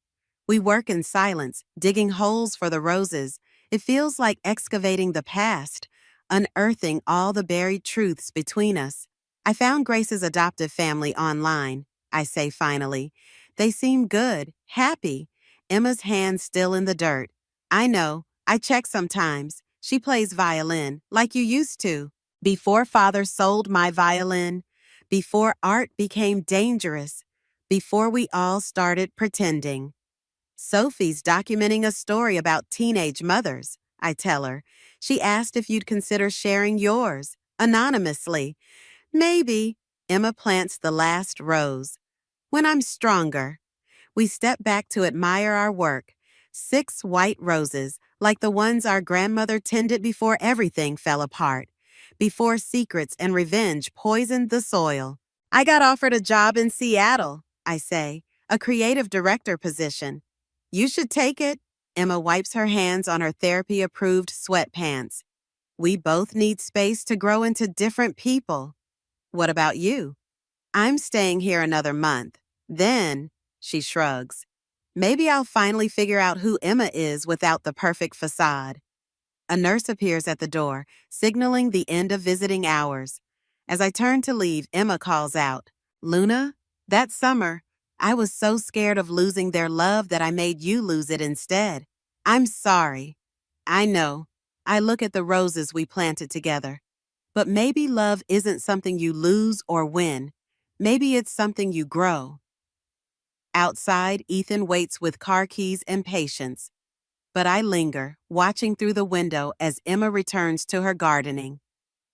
We work in silence, digging holes for the roses. It feels like excavating the past, unearthing all the buried truths between us. I found Grace's adoptive family online, I say finally. They seem good, happy. Emma's hands still in the dirt. I know, I check sometimes. She plays violin, like you used to. Before Father sold my violin, before art became dangerous, before we all started pretending. Sophie's documenting a story about teenage mothers, I tell her. She asked if you'd consider sharing yours, anonymously. Maybe. Emma plants the last rose. When I'm stronger. We step back to admire our work. 6 white roses, like the ones our grandmother tended before everything fell apart, before secrets and revenge poisoned the soil. I got offered a job in Seattle, I say, a creative director position. You should take it. Emma wipes her hands on her therapy-approved sweatpants. We both need space to grow into different people. What about you? I'm staying here another month. Then, she shrugs. Maybe I'll finally figure out who Emma is without the perfect facade. A nurse appears at the door, signaling the end of visiting hours. As I turn to leave, Emma calls out, Luna, that summer, I was so scared of losing their love that I made you lose it instead. I'm sorry. I know. I look at the roses we planted together. But maybe love isn't something you lose or win. Maybe it's something you grow. Outside, Ethan waits with car keys and patience. But I linger, watching through the window as Emma returns to her gardening.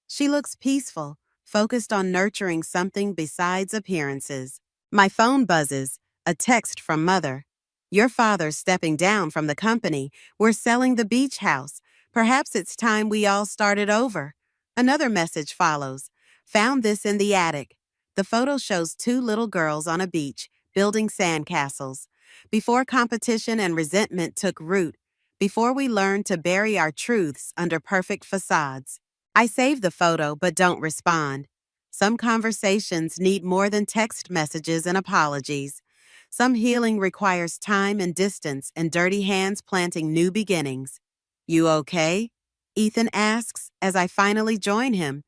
She looks peaceful, focused on nurturing something besides appearances. My phone buzzes, a text from Mother. Your father's stepping down from the company. We're selling the beach house. Perhaps it's time we all started over. Another message follows. Found this in the attic. The photo shows 2 little girls on a beach, building sandcastles. Before competition and resentment took root, before we learned to bury our truths under perfect facades. I save the photo but don't respond. Some conversations need more than text messages and apologies. Some healing requires time and distance and dirty hands planting new beginnings. You okay? Ethan asks as I finally join him.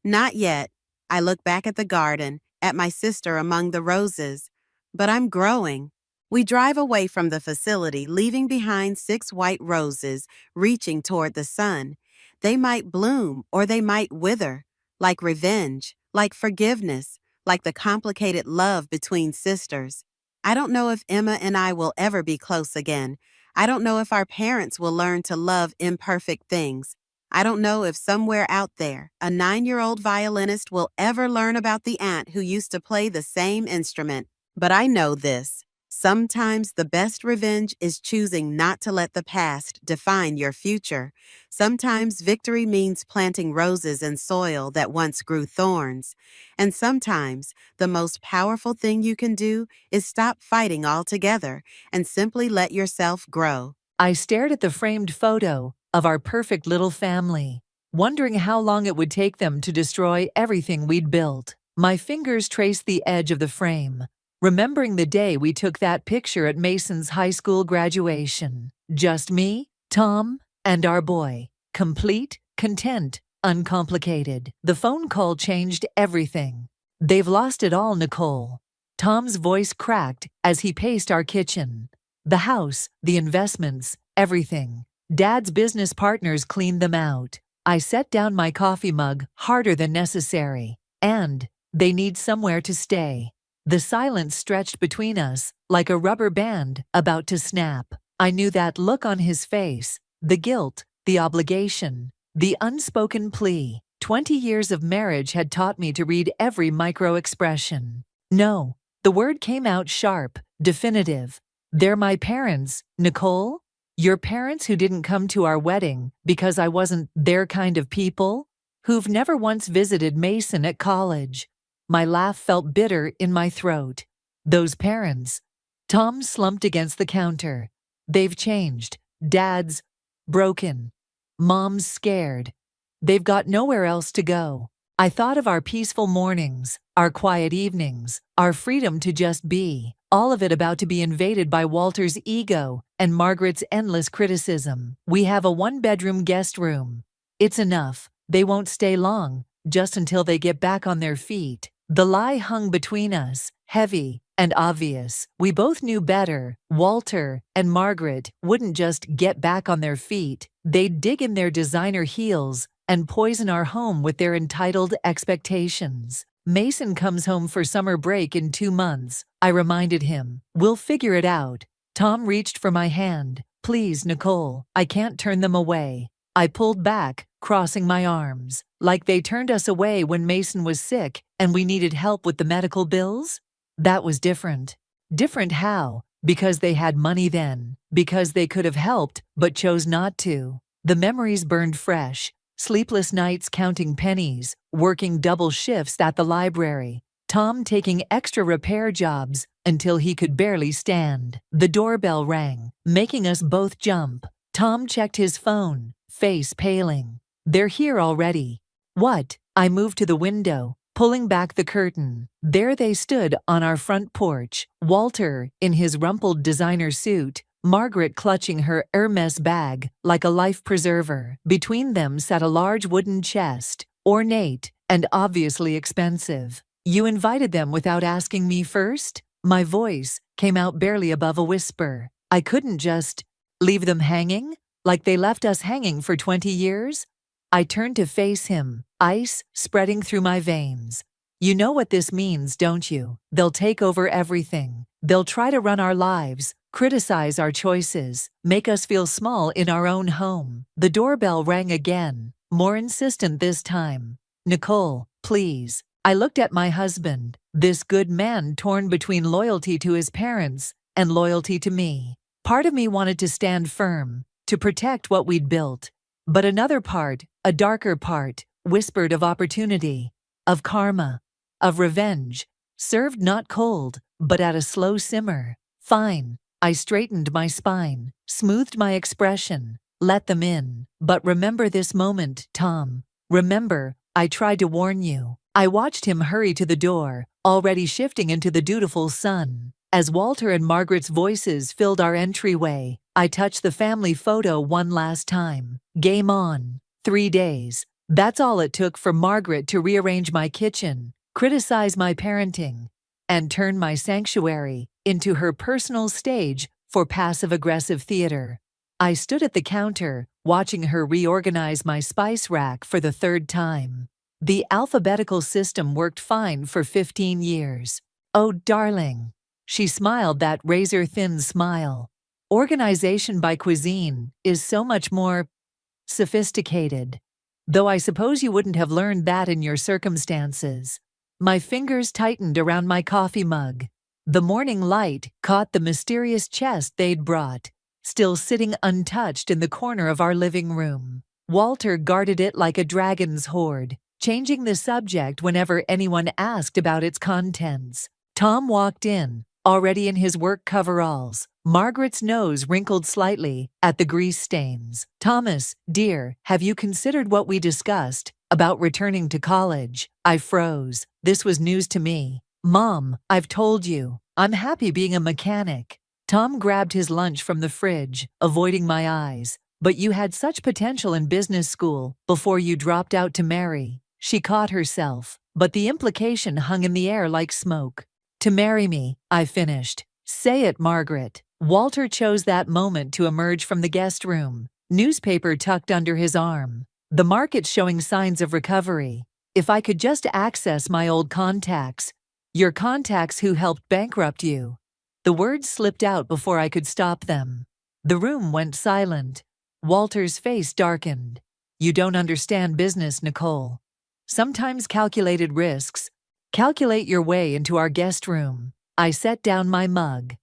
Not yet. I look back at the garden, at my sister among the roses. But I'm growing. We drive away from the facility, leaving behind 6 white roses, reaching toward the sun. They might bloom or they might wither, like revenge, like forgiveness, like the complicated love between sisters. I don't know if Emma and I will ever be close again. I don't know if our parents will learn to love imperfect things. I don't know if somewhere out there, a 9-year-old violinist will ever learn about the aunt who used to play the same instrument. But I know this. Sometimes the best revenge is choosing not to let the past define your future. Sometimes victory means planting roses in soil that once grew thorns. And sometimes the most powerful thing you can do is stop fighting altogether and simply let yourself grow. I stared at the framed photo of our perfect little family, wondering how long it would take them to destroy everything we'd built. My fingers traced the edge of the frame, remembering the day we took that picture at Mason's high school graduation. Just me, Tom, and our boy. Complete, content, uncomplicated. The phone call changed everything. They've lost it all, Nicole. Tom's voice cracked as he paced our kitchen. The house, the investments, everything. Dad's business partners cleaned them out. I set down my coffee mug harder than necessary. And they need somewhere to stay. The silence stretched between us like a rubber band about to snap. I knew that look on his face, the guilt, the obligation, the unspoken plea. 20 years of marriage had taught me to read every micro-expression. No, the word came out sharp, definitive. They're my parents, Nicole? Your parents who didn't come to our wedding because I wasn't their kind of people? Who've never once visited Mason at college? My laugh felt bitter in my throat. Those parents. Tom slumped against the counter. They've changed. Dad's broken. Mom's scared. They've got nowhere else to go. I thought of our peaceful mornings, our quiet evenings, our freedom to just be, all of it about to be invaded by Walter's ego and Margaret's endless criticism. We have a one-bedroom guest room. It's enough. They won't stay long, just until they get back on their feet. The lie hung between us, heavy and obvious. We both knew better. Walter and Margaret wouldn't just get back on their feet. They'd dig in their designer heels and poison our home with their entitled expectations. Mason comes home for summer break in 2 months, I reminded him. We'll figure it out. Tom reached for my hand. Please, Nicole, I can't turn them away. I pulled back, crossing my arms. Like they turned us away when Mason was sick and we needed help with the medical bills? That was different. Different how? Because they had money then. Because they could have helped, but chose not to. The memories burned fresh. Sleepless nights counting pennies, working double shifts at the library, Tom taking extra repair jobs until he could barely stand. The doorbell rang, making us both jump. Tom checked his phone, face paling. They're here already. What? I moved to the window, pulling back the curtain. There they stood on our front porch, Walter in his rumpled designer suit, Margaret clutching her Hermes bag like a life preserver. Between them sat a large wooden chest, ornate and obviously expensive. You invited them without asking me first? My voice came out barely above a whisper. I couldn't just leave them hanging, like they left us hanging for 20 years? I turned to face him, ice spreading through my veins. You know what this means, don't you? They'll take over everything. They'll try to run our lives, criticize our choices, make us feel small in our own home. The doorbell rang again, more insistent this time. Nicole, please. I looked at my husband, this good man torn between loyalty to his parents and loyalty to me. Part of me wanted to stand firm, to protect what we'd built. But another part, a darker part, whispered of opportunity, of karma, of revenge, served not cold, but at a slow simmer. Fine. I straightened my spine, smoothed my expression, let them in. But remember this moment, Tom. Remember, I tried to warn you. I watched him hurry to the door, already shifting into the dutiful sun. As Walter and Margaret's voices filled our entryway, I touched the family photo one last time. Game on. 3 days. That's all it took for Margaret to rearrange my kitchen, criticize my parenting, and turn my sanctuary into her personal stage for passive-aggressive theater. I stood at the counter, watching her reorganize my spice rack for the 3rd time. The alphabetical system worked fine for 15 years. Oh, darling. She smiled that razor-thin smile. Organization by cuisine is so much more sophisticated. Though I suppose you wouldn't have learned that in your circumstances. My fingers tightened around my coffee mug. The morning light caught the mysterious chest they'd brought, still sitting untouched in the corner of our living room. Walter guarded it like a dragon's hoard, changing the subject whenever anyone asked about its contents. Tom walked in, already in his work coveralls. Margaret's nose wrinkled slightly at the grease stains. Thomas, dear, have you considered what we discussed about returning to college? I froze. This was news to me. Mom, I've told you, I'm happy being a mechanic. Tom grabbed his lunch from the fridge, avoiding my eyes. But you had such potential in business school before you dropped out to marry. She caught herself. but the implication hung in the air like smoke. To marry me, I finished. Say it, Margaret. Walter chose that moment to emerge from the guest room, newspaper tucked under his arm. The market showing signs of recovery. If I could just access my old contacts. Your contacts who helped bankrupt you. The words slipped out before I could stop them. The room went silent. Walter's face darkened. You don't understand business, Nicole. Sometimes calculated risks. Calculate your way into our guest room. I set down my mug.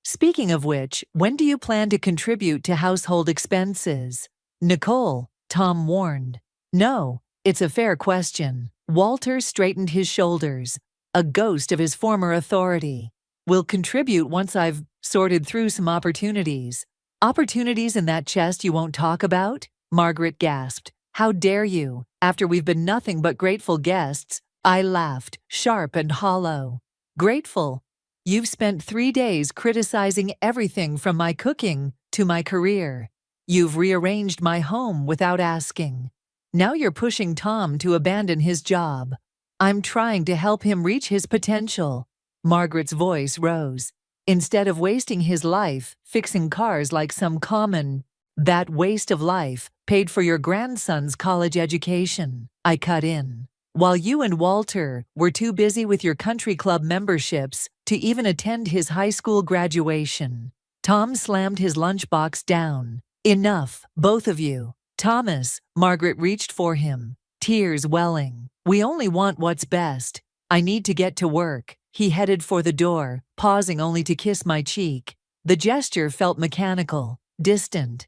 Speaking of which, when do you plan to contribute to household expenses? Nicole, Tom warned. No, it's a fair question. Walter straightened his shoulders, a ghost of his former authority. We'll contribute once I've sorted through some opportunities. Opportunities in that chest you won't talk about? Margaret gasped. How dare you? After we've been nothing but grateful guests. I laughed, sharp and hollow. Grateful? You've spent 3 days criticizing everything from my cooking to my career. You've rearranged my home without asking. Now you're pushing Tom to abandon his job. I'm trying to help him reach his potential. Margaret's voice rose. Instead of wasting his life fixing cars like some common, that waste of life paid for your grandson's college education. I cut in. While you and Walter were too busy with your country club memberships to even attend his high school graduation. Tom slammed his lunchbox down. Enough, both of you. Thomas, Margaret reached for him, tears welling. We only want what's best. I need to get to work. He headed for the door, pausing only to kiss my cheek. The gesture felt mechanical, distant.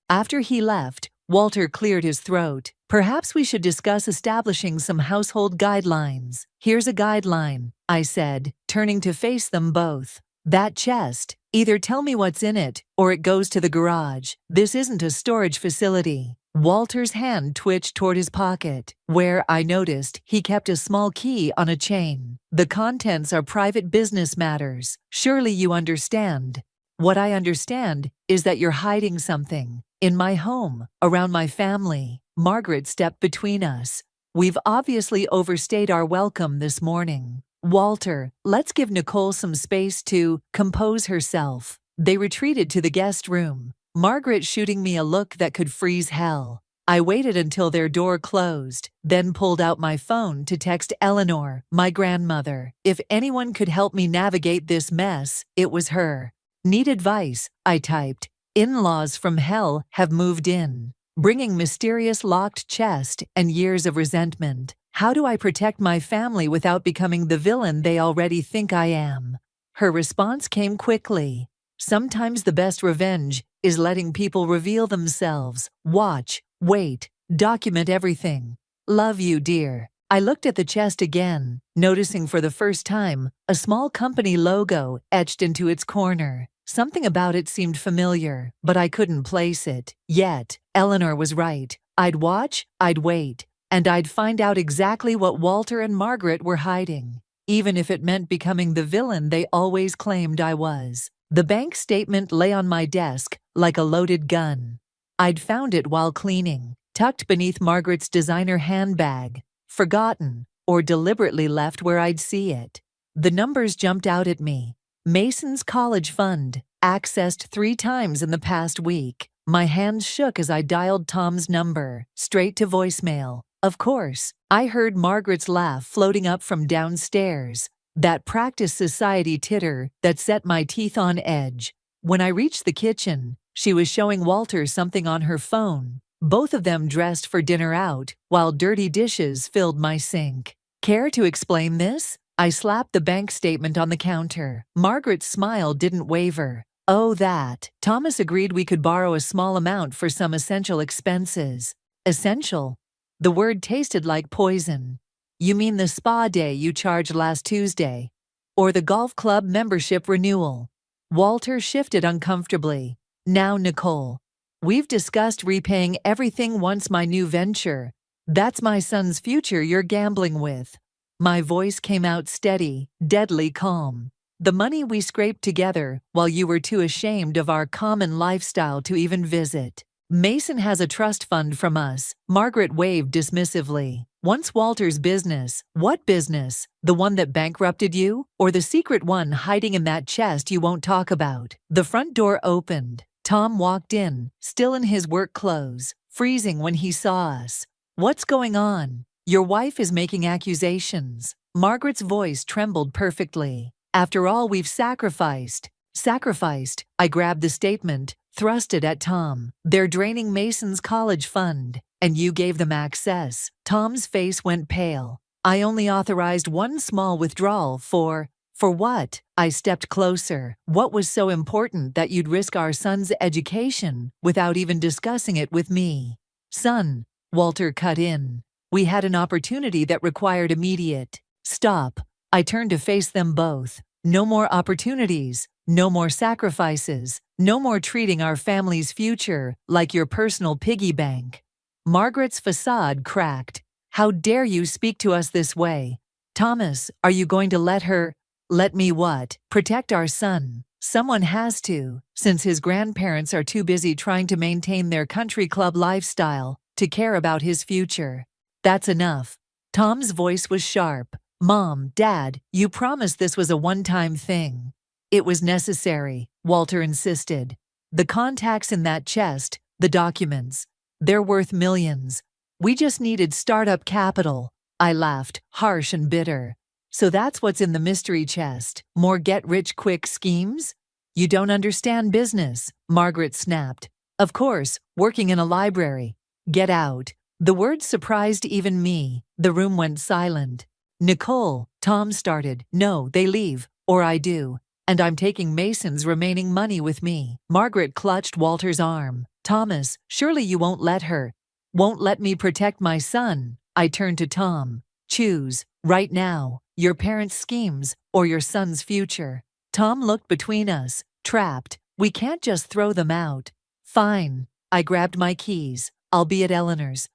After he left, Walter cleared his throat. Perhaps we should discuss establishing some household guidelines. Here's a guideline, I said, turning to face them both. That chest, either tell me what's in it, or it goes to the garage. This isn't a storage facility. Walter's hand twitched toward his pocket, where, I noticed, he kept a small key on a chain. The contents are private business matters. Surely you understand. What I understand is that you're hiding something. In my home, around my family. Margaret stepped between us. We've obviously overstayed our welcome this morning. Walter, let's give Nicole some space to compose herself. They retreated to the guest room, Margaret shooting me a look that could freeze hell. I waited until their door closed, then pulled out my phone to text Eleanor, my grandmother. If anyone could help me navigate this mess, it was her. Need advice, I typed. In-laws from hell have moved in, bringing mysterious locked chest and years of resentment. How do I protect my family without becoming the villain they already think I am? Her response came quickly. Sometimes the best revenge is letting people reveal themselves. Watch, wait, document everything. Love you, dear. I looked at the chest again, noticing for the first time a small company logo etched into its corner. Something about it seemed familiar, but I couldn't place it. Yet, Eleanor was right. I'd watch, I'd wait, and I'd find out exactly what Walter and Margaret were hiding, even if it meant becoming the villain they always claimed I was. The bank statement lay on my desk like a loaded gun. I'd found it while cleaning, tucked beneath Margaret's designer handbag, forgotten or deliberately left where I'd see it. The numbers jumped out at me. Mason's college fund, accessed 3 times in the past week. My hands shook as I dialed Tom's number, straight to voicemail. Of course, I heard Margaret's laugh floating up from downstairs, that practice society titter that set my teeth on edge. When I reached the kitchen, she was showing Walter something on her phone, both of them dressed for dinner out, while dirty dishes filled my sink. Care to explain this? I slapped the bank statement on the counter. Margaret's smile didn't waver. Oh, that. Thomas agreed we could borrow a small amount for some essential expenses. Essential? The word tasted like poison. You mean the spa day you charged last Tuesday? Or the golf club membership renewal? Walter shifted uncomfortably. Now, Nicole. We've discussed repaying everything once my new venture. That's my son's future you're gambling with. My voice came out steady, deadly calm. The money we scraped together while you were too ashamed of our common lifestyle to even visit. Mason has a trust fund from us. Margaret waved dismissively. Once Walter's business. What business? The one that bankrupted you? Or the secret one hiding in that chest you won't talk about? The front door opened. Tom walked in, still in his work clothes, freezing when he saw us. What's going on? Your wife is making accusations. Margaret's voice trembled perfectly. After all we've sacrificed. Sacrificed? I grabbed the statement, thrust it at Tom. They're draining Mason's college fund, and you gave them access. Tom's face went pale. I only authorized one small withdrawal for what? I stepped closer. What was so important that you'd risk our son's education without even discussing it with me? Son, Walter cut in. We had an opportunity that required immediate. Stop. I turned to face them both. No more opportunities. No more sacrifices. No more treating our family's future like your personal piggy bank. Margaret's facade cracked. How dare you speak to us this way? Thomas, are you going to let her? Let me what? Protect our son. Someone has to, since his grandparents are too busy trying to maintain their country club lifestyle to care about his future. That's enough. Tom's voice was sharp. Mom, Dad, you promised this was a one-time thing. It was necessary, Walter insisted. The contacts in that chest, the documents, they're worth millions. We just needed startup capital. I laughed, harsh and bitter. So that's what's in the mystery chest. More get-rich-quick schemes? You don't understand business, Margaret snapped. Of course, working in a library. Get out. The words surprised even me. The room went silent. Nicole, Tom started. No, they leave, or I do. And I'm taking Mason's remaining money with me. Margaret clutched Walter's arm. Thomas, surely you won't let her. Won't let me protect my son. I turned to Tom. Choose, right now, your parents' schemes or your son's future. Tom looked between us, trapped. We can't just throw them out. Fine. I grabbed my keys. I'll be at Eleanor's.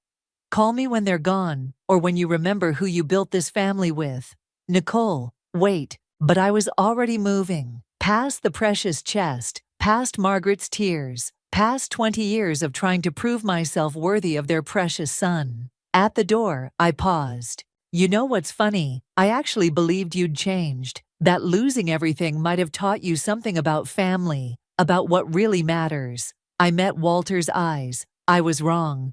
Call me when they're gone, or when you remember who you built this family with. Nicole, wait. But I was already moving. Past the precious chest, past Margaret's tears, past 20 years of trying to prove myself worthy of their precious son. At the door, I paused. You know what's funny? I actually believed you'd changed. That losing everything might have taught you something about family, about what really matters. I met Walter's eyes. I was wrong.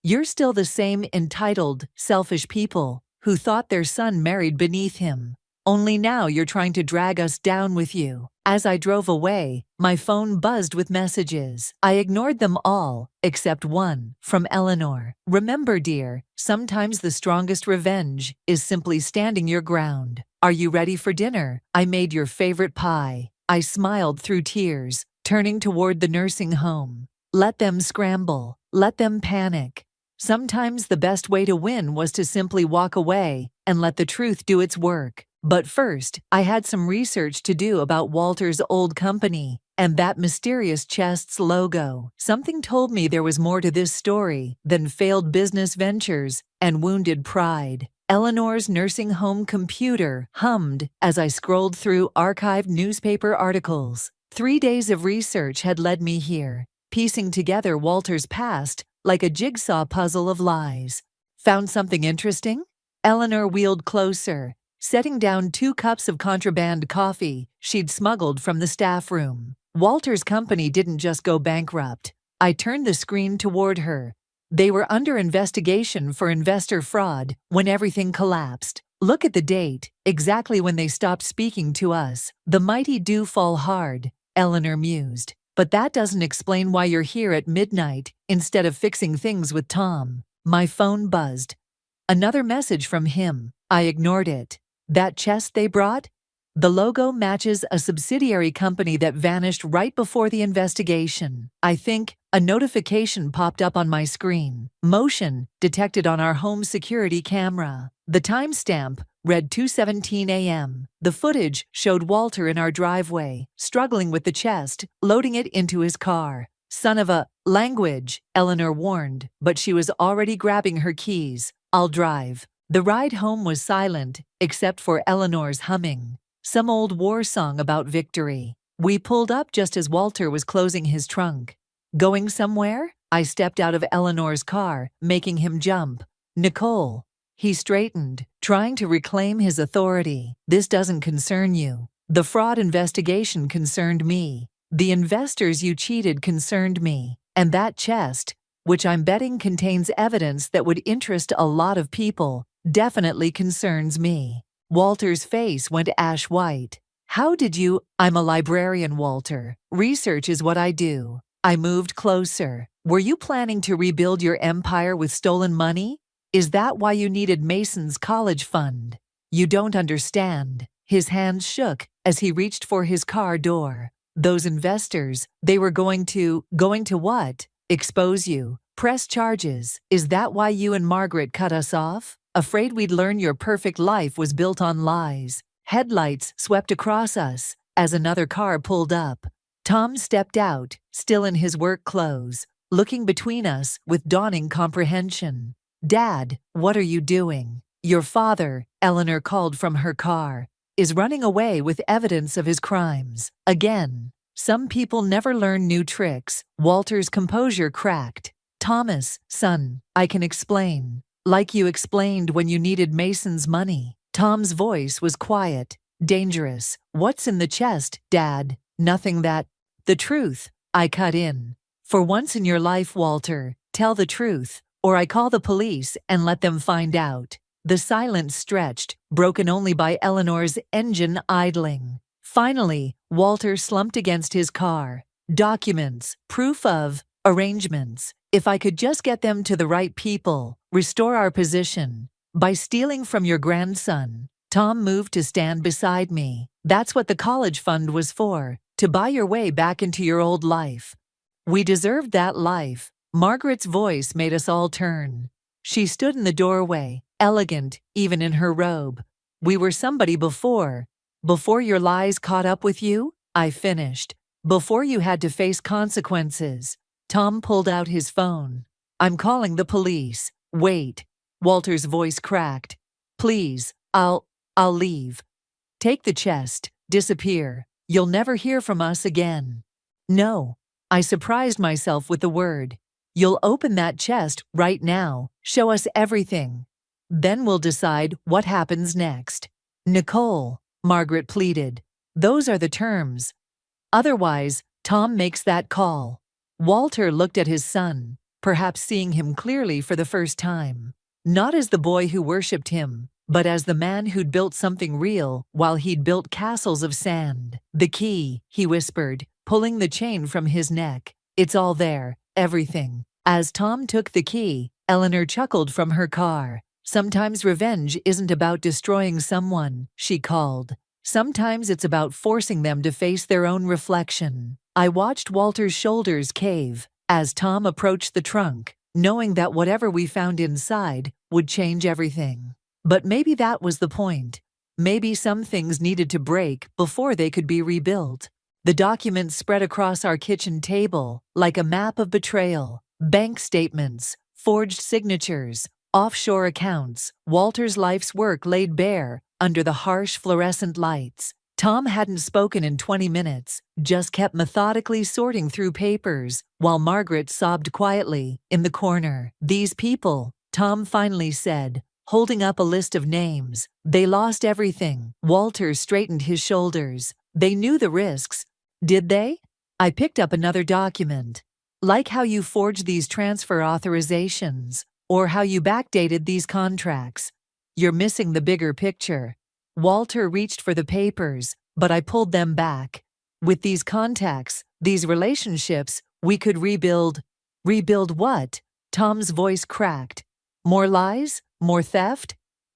You're still the same entitled, selfish people who thought their son married beneath him. Only now you're trying to drag us down with you. As I drove away, my phone buzzed with messages. I ignored them all, except one, from Eleanor. Remember, dear, sometimes the strongest revenge is simply standing your ground. Are you ready for dinner? I made your favorite pie. I smiled through tears, turning toward the nursing home. Let them scramble. Let them panic. Sometimes the best way to win was to simply walk away and let the truth do its work. But first, I had some research to do about Walter's old company and that mysterious chest's logo. Something told me there was more to this story than failed business ventures and wounded pride. Eleanor's nursing home computer hummed as I scrolled through archived newspaper articles. 3 days of research had led me here, piecing together Walter's past like a jigsaw puzzle of lies. Found something interesting? Eleanor wheeled closer, setting down 2 cups of contraband coffee she'd smuggled from the staff room. Walter's company didn't just go bankrupt. I turned the screen toward her. They were under investigation for investor fraud when everything collapsed. Look at the date, exactly when they stopped speaking to us. The mighty do fall hard, Eleanor mused. But that doesn't explain why you're here at midnight instead of fixing things with Tom. My phone buzzed. Another message from him. I ignored it. That chest they brought? The logo matches a subsidiary company that vanished right before the investigation. I think a notification popped up on my screen. Motion detected on our home security camera. The timestamp read 2:17 a.m. The footage showed Walter in our driveway, struggling with the chest, loading it into his car. Son of a language, Eleanor warned, but she was already grabbing her keys. I'll drive. The ride home was silent, except for Eleanor's humming. Some old war song about victory. We pulled up just as Walter was closing his trunk. Going somewhere? I stepped out of Eleanor's car, making him jump. Nicole. He straightened, trying to reclaim his authority. This doesn't concern you. The fraud investigation concerned me. The investors you cheated concerned me. And that chest, which I'm betting contains evidence that would interest a lot of people, definitely concerns me. Walter's face went ash white. How did you? I'm a librarian, Walter. Research is what I do. I moved closer. Were you planning to rebuild your empire with stolen money? Is that why you needed Mason's college fund? You don't understand. His hands shook as he reached for his car door. Those investors, they were going to what? Expose you. Press charges. Is that why you and Margaret cut us off? Afraid we'd learn your perfect life was built on lies. Headlights swept across us as another car pulled up. Tom stepped out, still in his work clothes, looking between us with dawning comprehension. Dad, what are you doing? Your father, Eleanor called from her car, is running away with evidence of his crimes. Again. Some people never learn new tricks. Walter's composure cracked. Thomas, son, I can explain. Like you explained when you needed Mason's money. Tom's voice was quiet, dangerous. What's in the chest, Dad? Nothing that. The truth, I cut in. For once in your life, Walter, tell the truth, or I call the police and let them find out. The silence stretched, broken only by Eleanor's engine idling. Finally, Walter slumped against his car. Documents, proof of, arrangements. If I could just get them to the right people, restore our position. By stealing from your grandson. Tom moved to stand beside me. That's what the college fund was for, to buy your way back into your old life. We deserved that life. Margaret's voice made us all turn. She stood in the doorway, elegant, even in her robe. We were somebody before. Before your lies caught up with you, I finished. Before you had to face consequences. Tom pulled out his phone. I'm calling the police. Wait. Walter's voice cracked. Please, I'll leave. Take the chest. Disappear. You'll never hear from us again. No. I surprised myself with the word. You'll open that chest right now. Show us everything. Then we'll decide what happens next. Nicole, Margaret pleaded. Those are the terms. Otherwise, Tom makes that call. Walter looked at his son, perhaps seeing him clearly for the first time. Not as the boy who worshipped him, but as the man who'd built something real while he'd built castles of sand. The key, he whispered, pulling the chain from his neck. It's all there, everything. As Tom took the key, Eleanor chuckled from her car. Sometimes revenge isn't about destroying someone, she called. Sometimes it's about forcing them to face their own reflection. I watched Walter's shoulders cave as Tom approached the trunk, knowing that whatever we found inside would change everything. But maybe that was the point. Maybe some things needed to break before they could be rebuilt. The documents spread across our kitchen table like a map of betrayal. Bank statements, forged signatures, offshore accounts. Walter's life's work laid bare under the harsh fluorescent lights. Tom hadn't spoken in 20 minutes, just kept methodically sorting through papers, while Margaret sobbed quietly in the corner. These people, Tom finally said, holding up a list of names. They lost everything. Walter straightened his shoulders. They knew the risks. Did they? I picked up another document. Like how you forged these transfer authorizations, or how you backdated these contracts. You're missing the bigger picture. Walter reached for the papers, but I pulled them back. With these contacts, these relationships, we could rebuild. Rebuild what? Tom's voice cracked. More lies? More theft?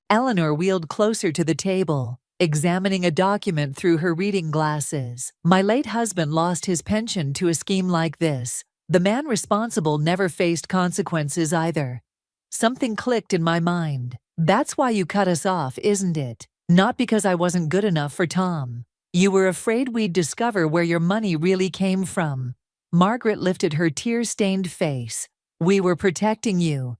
Eleanor wheeled closer to the table, examining a document through her reading glasses. My late husband lost his pension to a scheme like this. The man responsible never faced consequences either. Something clicked in my mind. That's why you cut us off, isn't it? Not because I wasn't good enough for Tom. You were afraid we'd discover where your money really came from. Margaret lifted her tear-stained face. We were protecting you.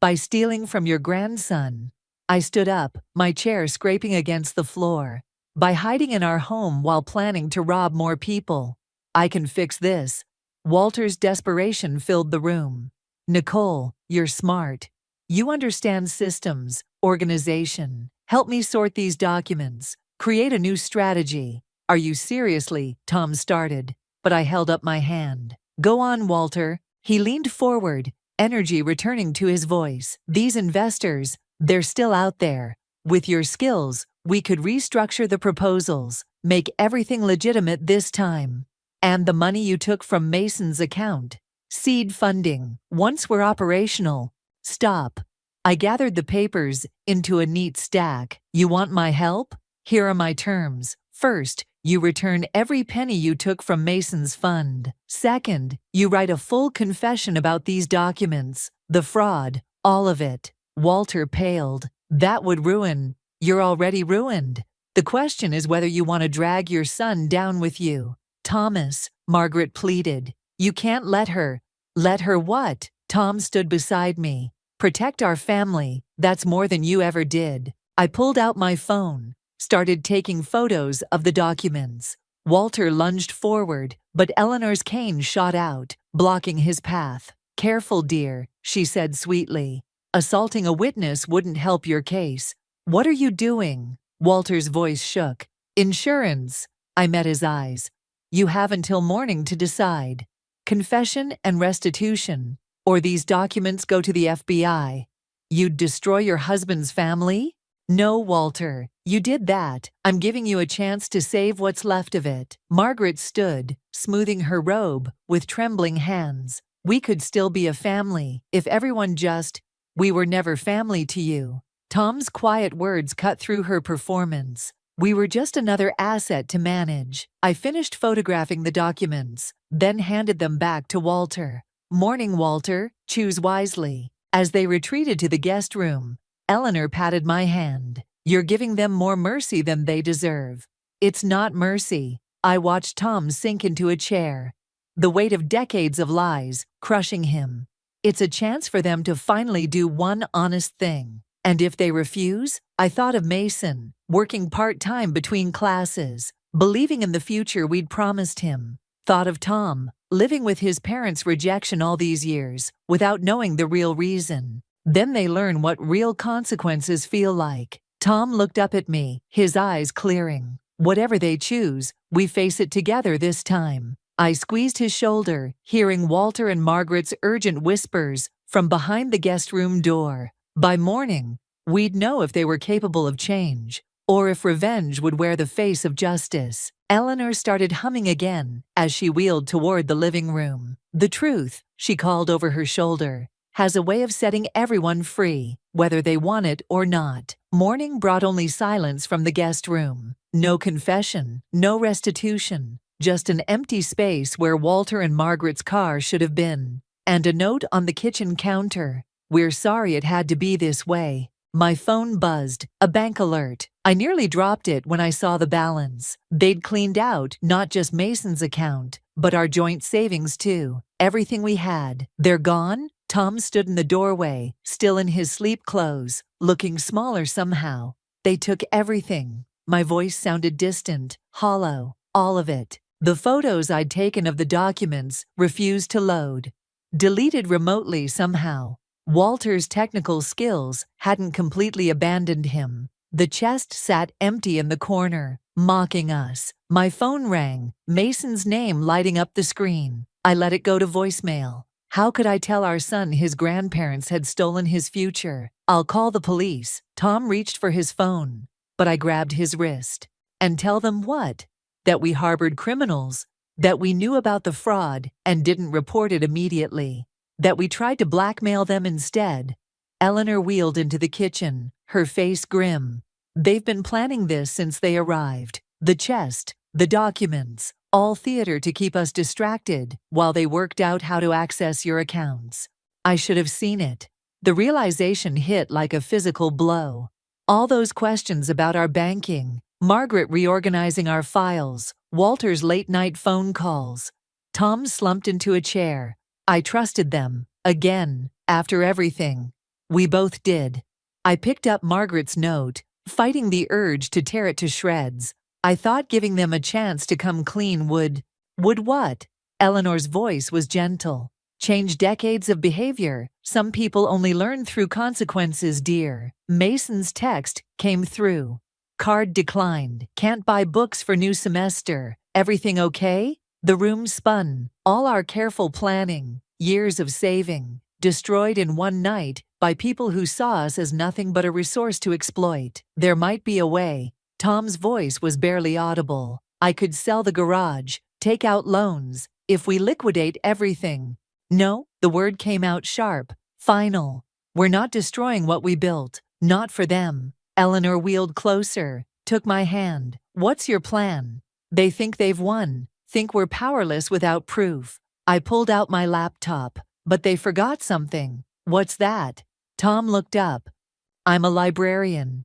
By stealing from your grandson. I stood up, my chair scraping against the floor. By hiding in our home while planning to rob more people. I can fix this. Walter's desperation filled the room. Nicole, you're smart. You understand systems, organization. Help me sort these documents. Create a new strategy. Are you seriously? Tom started, but I held up my hand. Go on, Walter. He leaned forward, energy returning to his voice. These investors, they're still out there. With your skills, we could restructure the proposals, make everything legitimate this time. And the money you took from Mason's account. Seed funding. Once we're operational. Stop. I gathered the papers into a neat stack. You want my help? Here are my terms. First, you return every penny you took from Mason's fund. Second, you write a full confession about these documents, the fraud, all of it. Walter paled. That would ruin. You're already ruined. The question is whether you want to drag your son down with you. Thomas, Margaret pleaded. You can't let her. Let her what? Tom stood beside me. Protect our family. That's more than you ever did. I pulled out my phone, started taking photos of the documents. Walter lunged forward, but Eleanor's cane shot out, blocking his path. Careful, dear, she said sweetly. Assaulting a witness wouldn't help your case. What are you doing? Walter's voice shook. Insurance. I met his eyes. You have until morning to decide. Confession and restitution. Or these documents go to the FBI. You'd destroy your husband's family? No, Walter, you did that. I'm giving you a chance to save what's left of it. Margaret stood, smoothing her robe, with trembling hands. We could still be a family, if everyone just— We were never family to you. Tom's quiet words cut through her performance. We were just another asset to manage. I finished photographing the documents, then handed them back to Walter. Morning, Walter. Choose wisely. As they retreated to the guest room, Eleanor patted my hand. You're giving them more mercy than they deserve. It's not mercy. I watched Tom sink into a chair, the weight of decades of lies crushing him. It's a chance for them to finally do one honest thing. And if they refuse, I thought of Mason, working part-time between classes, believing in the future we'd promised him. Thought of Tom, living with his parents' rejection all these years, without knowing the real reason. Then they learn what real consequences feel like. Tom looked up at me, his eyes clearing. Whatever they choose, we face it together this time. I squeezed his shoulder, hearing Walter and Margaret's urgent whispers from behind the guest room door. By morning, we'd know if they were capable of change, or if revenge would wear the face of justice. Eleanor started humming again as she wheeled toward the living room. The truth, she called over her shoulder, has a way of setting everyone free, whether they want it or not. Morning brought only silence from the guest room. No confession, no restitution, just an empty space where Walter and Margaret's car should have been. And a note on the kitchen counter. We're sorry it had to be this way. My phone buzzed, a bank alert. I nearly dropped it when I saw the balance. They'd cleaned out not just Mason's account, but our joint savings too. Everything we had. They're gone? Tom stood in the doorway, still in his sleep clothes, looking smaller somehow. They took everything. My voice sounded distant, hollow, all of it. The photos I'd taken of the documents refused to load. Deleted remotely somehow. Walter's technical skills hadn't completely abandoned him. The chest sat empty in the corner, mocking us. My phone rang, Mason's name lighting up the screen. I let it go to voicemail. How could I tell our son his grandparents had stolen his future? I'll call the police. Tom reached for his phone, but I grabbed his wrist. And tell them what? That we harbored criminals, that we knew about the fraud and didn't report it immediately, that we tried to blackmail them instead. Eleanor wheeled into the kitchen, her face grim. They've been planning this since they arrived. The chest, the documents, all theater to keep us distracted while they worked out how to access your accounts. I should have seen it. The realization hit like a physical blow. All those questions about our banking, Margaret reorganizing our files, Walter's late-night phone calls. Tom slumped into a chair. I trusted them, again, after everything. We both did. I picked up Margaret's note, fighting the urge to tear it to shreds. I thought giving them a chance to come clean would what? Eleanor's voice was gentle. Change decades of behavior. Some people only learn through consequences, dear. Mason's text came through. Card declined. Can't buy books for new semester. Everything okay? The room spun. All our careful planning, years of saving, destroyed in one night by people who saw us as nothing but a resource to exploit. There might be a way. Tom's voice was barely audible. I could sell the garage, take out loans, if we liquidate everything. No, the word came out sharp, final. We're not destroying what we built, not for them. Eleanor wheeled closer, took my hand. What's your plan? They think they've won, think we're powerless without proof. I pulled out my laptop, but they forgot something. What's that? Tom looked up. I'm a librarian.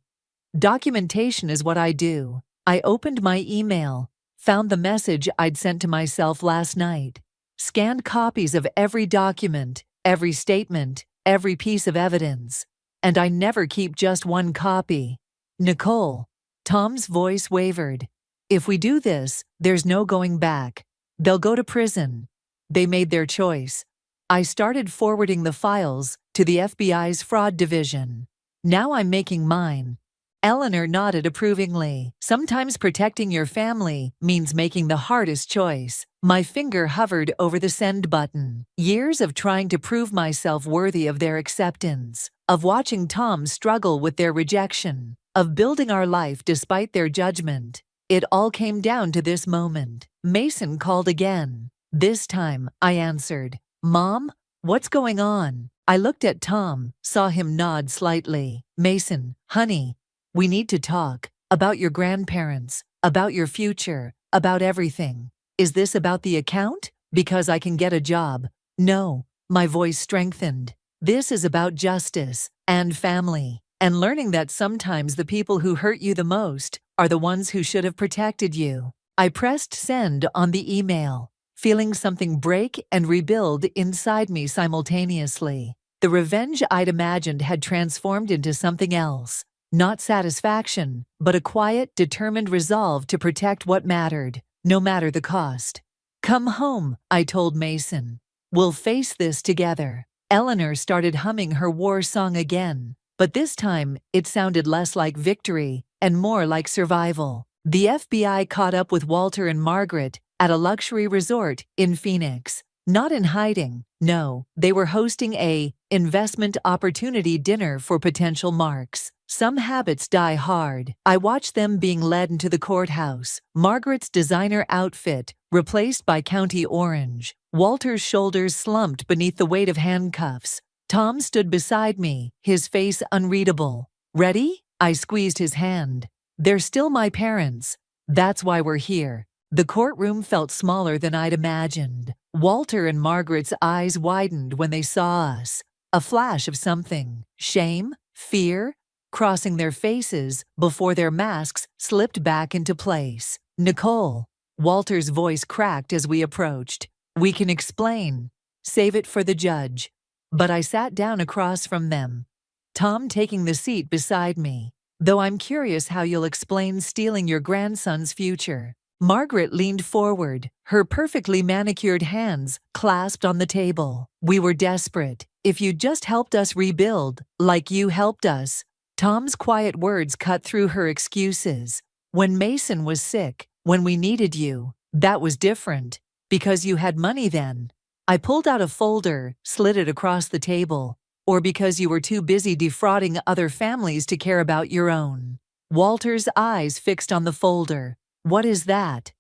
Documentation is what I do. I opened my email, found the message I'd sent to myself last night. Scanned copies of every document, every statement, every piece of evidence. And I never keep just one copy. Nicole. Tom's voice wavered. If we do this, there's no going back. They'll go to prison. They made their choice. I started forwarding the files to the FBI's fraud division. Now I'm making mine. Eleanor nodded approvingly. Sometimes protecting your family means making the hardest choice. My finger hovered over the send button. Years of trying to prove myself worthy of their acceptance, of watching Tom struggle with their rejection, of building our life despite their judgment. It all came down to this moment. Mason called again. This time, I answered. Mom, what's going on? I looked at Tom, saw him nod slightly. Mason, honey, we need to talk. About your grandparents, about your future, about everything. Is this about the account? Because I can get a job. No, my voice strengthened. This is about justice and family, and learning that sometimes the people who hurt you the most are the ones who should have protected you. I pressed send on the email, feeling something break and rebuild inside me simultaneously. The revenge I'd imagined had transformed into something else. Not satisfaction, but a quiet, determined resolve to protect what mattered, no matter the cost. Come home, I told Mason. We'll face this together. Eleanor started humming her war song again, but this time it sounded less like victory and more like survival. The FBI caught up with Walter and Margaret at a luxury resort in Phoenix. Not in hiding, no, they were hosting a investment opportunity dinner for potential marks. Some habits die hard. I watched them being led into the courthouse. Margaret's designer outfit replaced by County Orange. Walter's shoulders slumped beneath the weight of handcuffs. Tom stood beside me, his face unreadable. Ready? I squeezed his hand. They're still my parents. That's why we're here. The courtroom felt smaller than I'd imagined. Walter and Margaret's eyes widened when they saw us. A flash of something. Shame? Fear? Crossing their faces before their masks slipped back into place. Nicole. Walter's voice cracked as we approached. We can explain. Save it for the judge. But I sat down across from them, Tom taking the seat beside me. Though I'm curious how you'll explain stealing your grandson's future. Margaret leaned forward, her perfectly manicured hands clasped on the table. We were desperate. If you just helped us rebuild, like you helped us. Tom's quiet words cut through her excuses. When Mason was sick, when we needed you, that was different. Because you had money then. I pulled out a folder, slid it across the table. Or because you were too busy defrauding other families to care about your own. Walter's eyes fixed on the folder. What is that?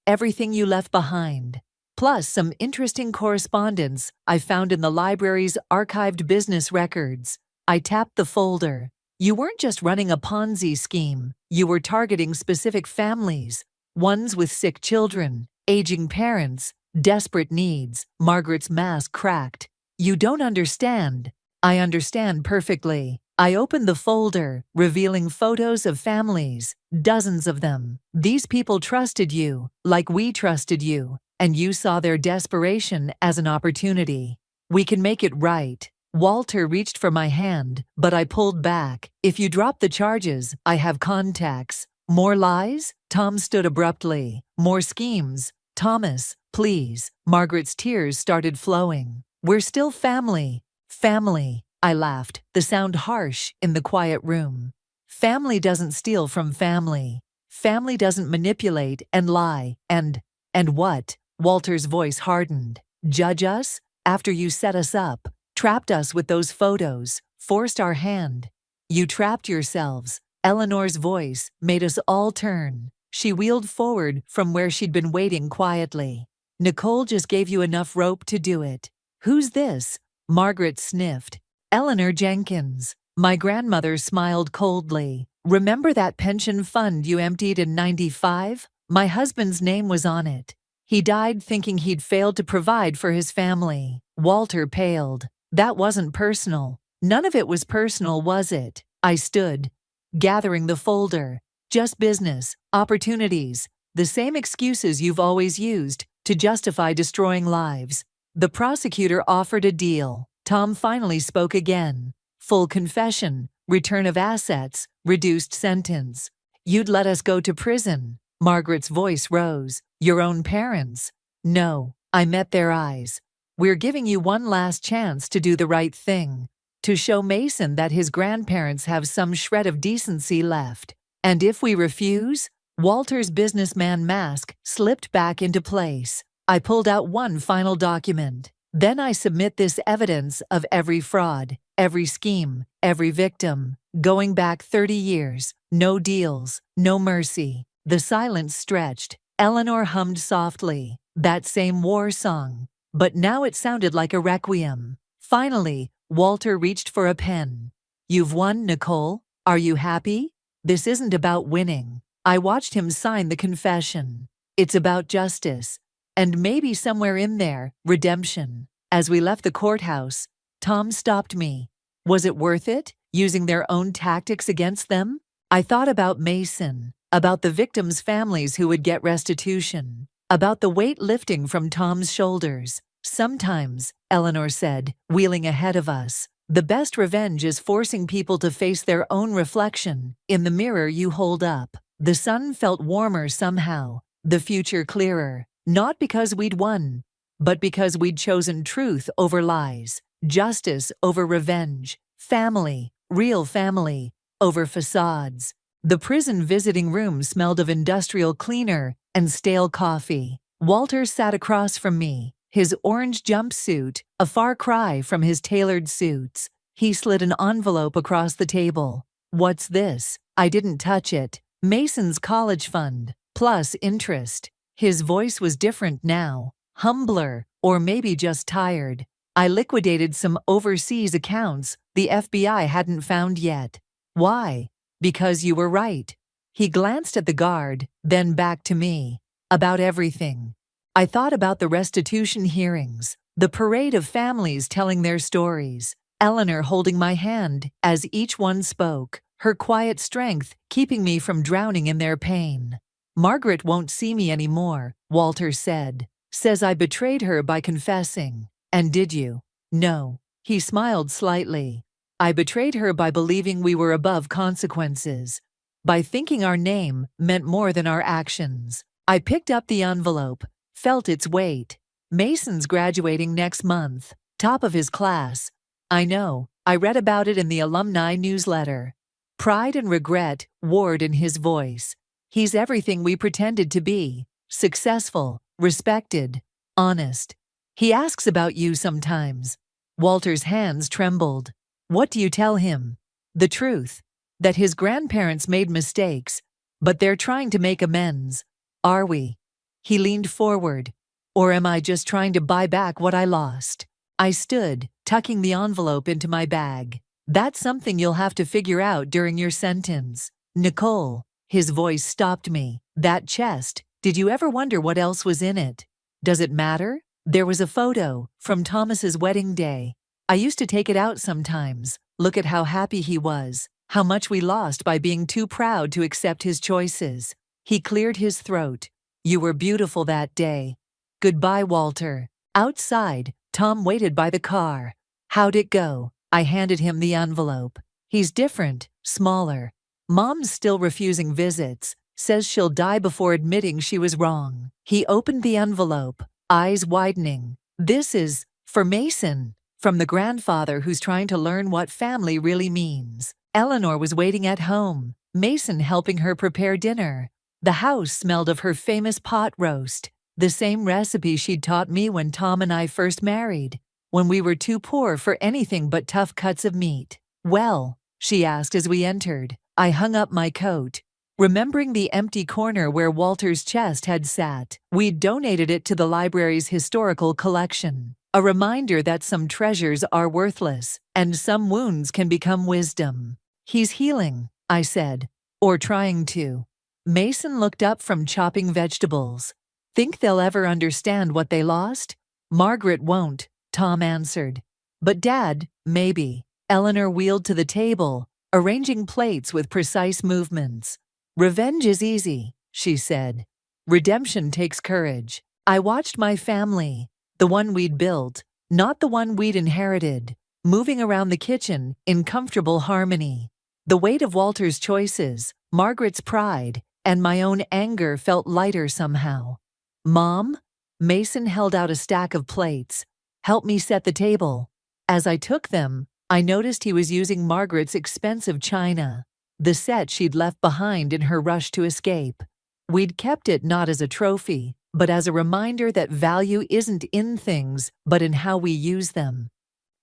Everything you left behind. Plus some interesting correspondence I found in the library's archived business records. I tapped the folder. You weren't just running a Ponzi scheme. You were targeting specific families. Ones with sick children, aging parents, desperate needs. Margaret's mask cracked. You don't understand. I understand perfectly. I opened the folder, revealing photos of families, dozens of them. These people trusted you, like we trusted you, and you saw their desperation as an opportunity. We can make it right. Walter reached for my hand, but I pulled back. If you drop the charges, I have contacts. More lies? Tom stood abruptly. More schemes? Thomas, please. Margaret's tears started flowing. We're still family. Family, I laughed, the sound harsh in the quiet room. Family doesn't steal from family. Family doesn't manipulate and lie and what? Walter's voice hardened. Judge us? After you set us up, trapped us with those photos, forced our hand. You trapped yourselves. Eleanor's voice made us all turn. She wheeled forward from where she'd been waiting quietly. Nicole just gave you enough rope to do it. Who's this? Margaret sniffed. Eleanor Jenkins. My grandmother smiled coldly. Remember that pension fund you emptied in '95? My husband's name was on it. He died thinking he'd failed to provide for his family. Walter paled. That wasn't personal. None of it was personal, was it? I stood, gathering the folder. Just business, opportunities, the same excuses you've always used to justify destroying lives. The prosecutor offered a deal. Tom finally spoke again. Full confession, return of assets, reduced sentence. You'd let us go to prison. Margaret's voice rose. Your own parents? No, I met their eyes. We're giving you one last chance to do the right thing, to show Mason that his grandparents have some shred of decency left. And if we refuse? Walter's businessman mask slipped back into place. I pulled out one final document. Then I submit this evidence of every fraud, every scheme, every victim, going back 30 years. No deals, no mercy. The silence stretched. Eleanor hummed softly, that same war song, but now it sounded like a requiem. Finally, Walter reached for a pen. You've won, Nicole. Are you happy? This isn't about winning. I watched him sign the confession. It's about justice. And maybe somewhere in there, redemption. As we left the courthouse, Tom stopped me. Was it worth it, using their own tactics against them? I thought about Mason, about the victims' families who would get restitution, about the weight lifting from Tom's shoulders. Sometimes, Eleanor said, wheeling ahead of us, the best revenge is forcing people to face their own reflection in the mirror you hold up. The sun felt warmer somehow, the future clearer, not because we'd won, but because we'd chosen truth over lies, justice over revenge, family, real family, over facades. The prison visiting room smelled of industrial cleaner and stale coffee. Walter sat across from me, his orange jumpsuit a far cry from his tailored suits. He slid an envelope across the table. What's this? I didn't touch it. Mason's college fund, plus interest. His voice was different now, humbler, or maybe just tired. I liquidated some overseas accounts the FBI hadn't found yet. Why? Because you were right. He glanced at the guard, then back to me. About everything. I thought about the restitution hearings, the parade of families telling their stories, Eleanor holding my hand as each one spoke, her quiet strength keeping me from drowning in their pain. Margaret won't see me anymore, Walter said. Says I betrayed her by confessing. And did you? No. He smiled slightly. I betrayed her by believing we were above consequences, by thinking our name meant more than our actions. I picked up the envelope, felt its weight. Mason's graduating next month, top of his class. I know, I read about it in the alumni newsletter. Pride and regret warred in his voice. He's everything we pretended to be, successful, respected, honest. He asks about you sometimes. Walter's hands trembled. What do you tell him? The truth. That his grandparents made mistakes, but they're trying to make amends. Are we? He leaned forward. Or am I just trying to buy back what I lost? I stood, tucking the envelope into my bag. That's something you'll have to figure out during your sentence. Nicole, his voice stopped me. That chest, did you ever wonder what else was in it? Does it matter? There was a photo from Thomas's wedding day. I used to take it out sometimes, look at how happy he was, how much we lost by being too proud to accept his choices. He cleared his throat. You were beautiful that day. Goodbye, Walter. Outside, Tom waited by the car. How'd it go? I handed him the envelope. He's different, smaller. Mom's still refusing visits, says she'll die before admitting she was wrong. He opened the envelope, eyes widening. This is For Mason, from the grandfather who's trying to learn what family really means. Eleanor was waiting at home, Mason helping her prepare dinner. The house smelled of her famous pot roast, the same recipe she'd taught me when Tom and I first married, when we were too poor for anything but tough cuts of meat. "Well?" she asked as we entered. I hung up my coat, remembering the empty corner where Walter's chest had sat. We'd donated it to the library's historical collection, a reminder that some treasures are worthless, and some wounds can become wisdom. "He's healing," I said. "Or trying to." Mason looked up from chopping vegetables. "Think they'll ever understand what they lost?" "Margaret won't," Tom answered. "But Dad, maybe." Eleanor wheeled to the table, arranging plates with precise movements. "Revenge is easy," she said. "Redemption takes courage." I watched my family, the one we'd built, not the one we'd inherited, moving around the kitchen in comfortable harmony. The weight of Walter's choices, Margaret's pride, and my own anger felt lighter somehow. "Mom?" Mason held out a stack of plates. "Help me set the table." As I took them, I noticed he was using Margaret's expensive china, the set she'd left behind in her rush to escape. We'd kept it not as a trophy, but as a reminder that value isn't in things, but in how we use them.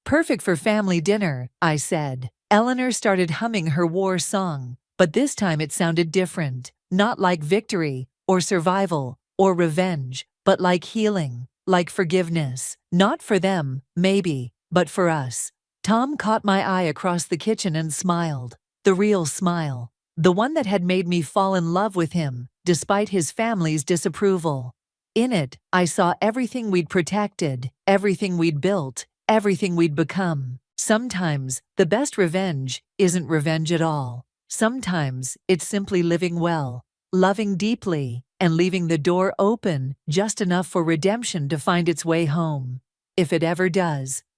"Perfect for family dinner," I said. Eleanor started humming her war song, but this time it sounded different, not like victory, or survival, or revenge, but like healing, like forgiveness. Not for them, maybe, but for us. Tom caught my eye across the kitchen and smiled. The real smile. The one that had made me fall in love with him, despite his family's disapproval. In it, I saw everything we'd protected, everything we'd built, everything we'd become. Sometimes, the best revenge isn't revenge at all. Sometimes, it's simply living well, loving deeply, and leaving the door open just enough for redemption to find its way home. If it ever does.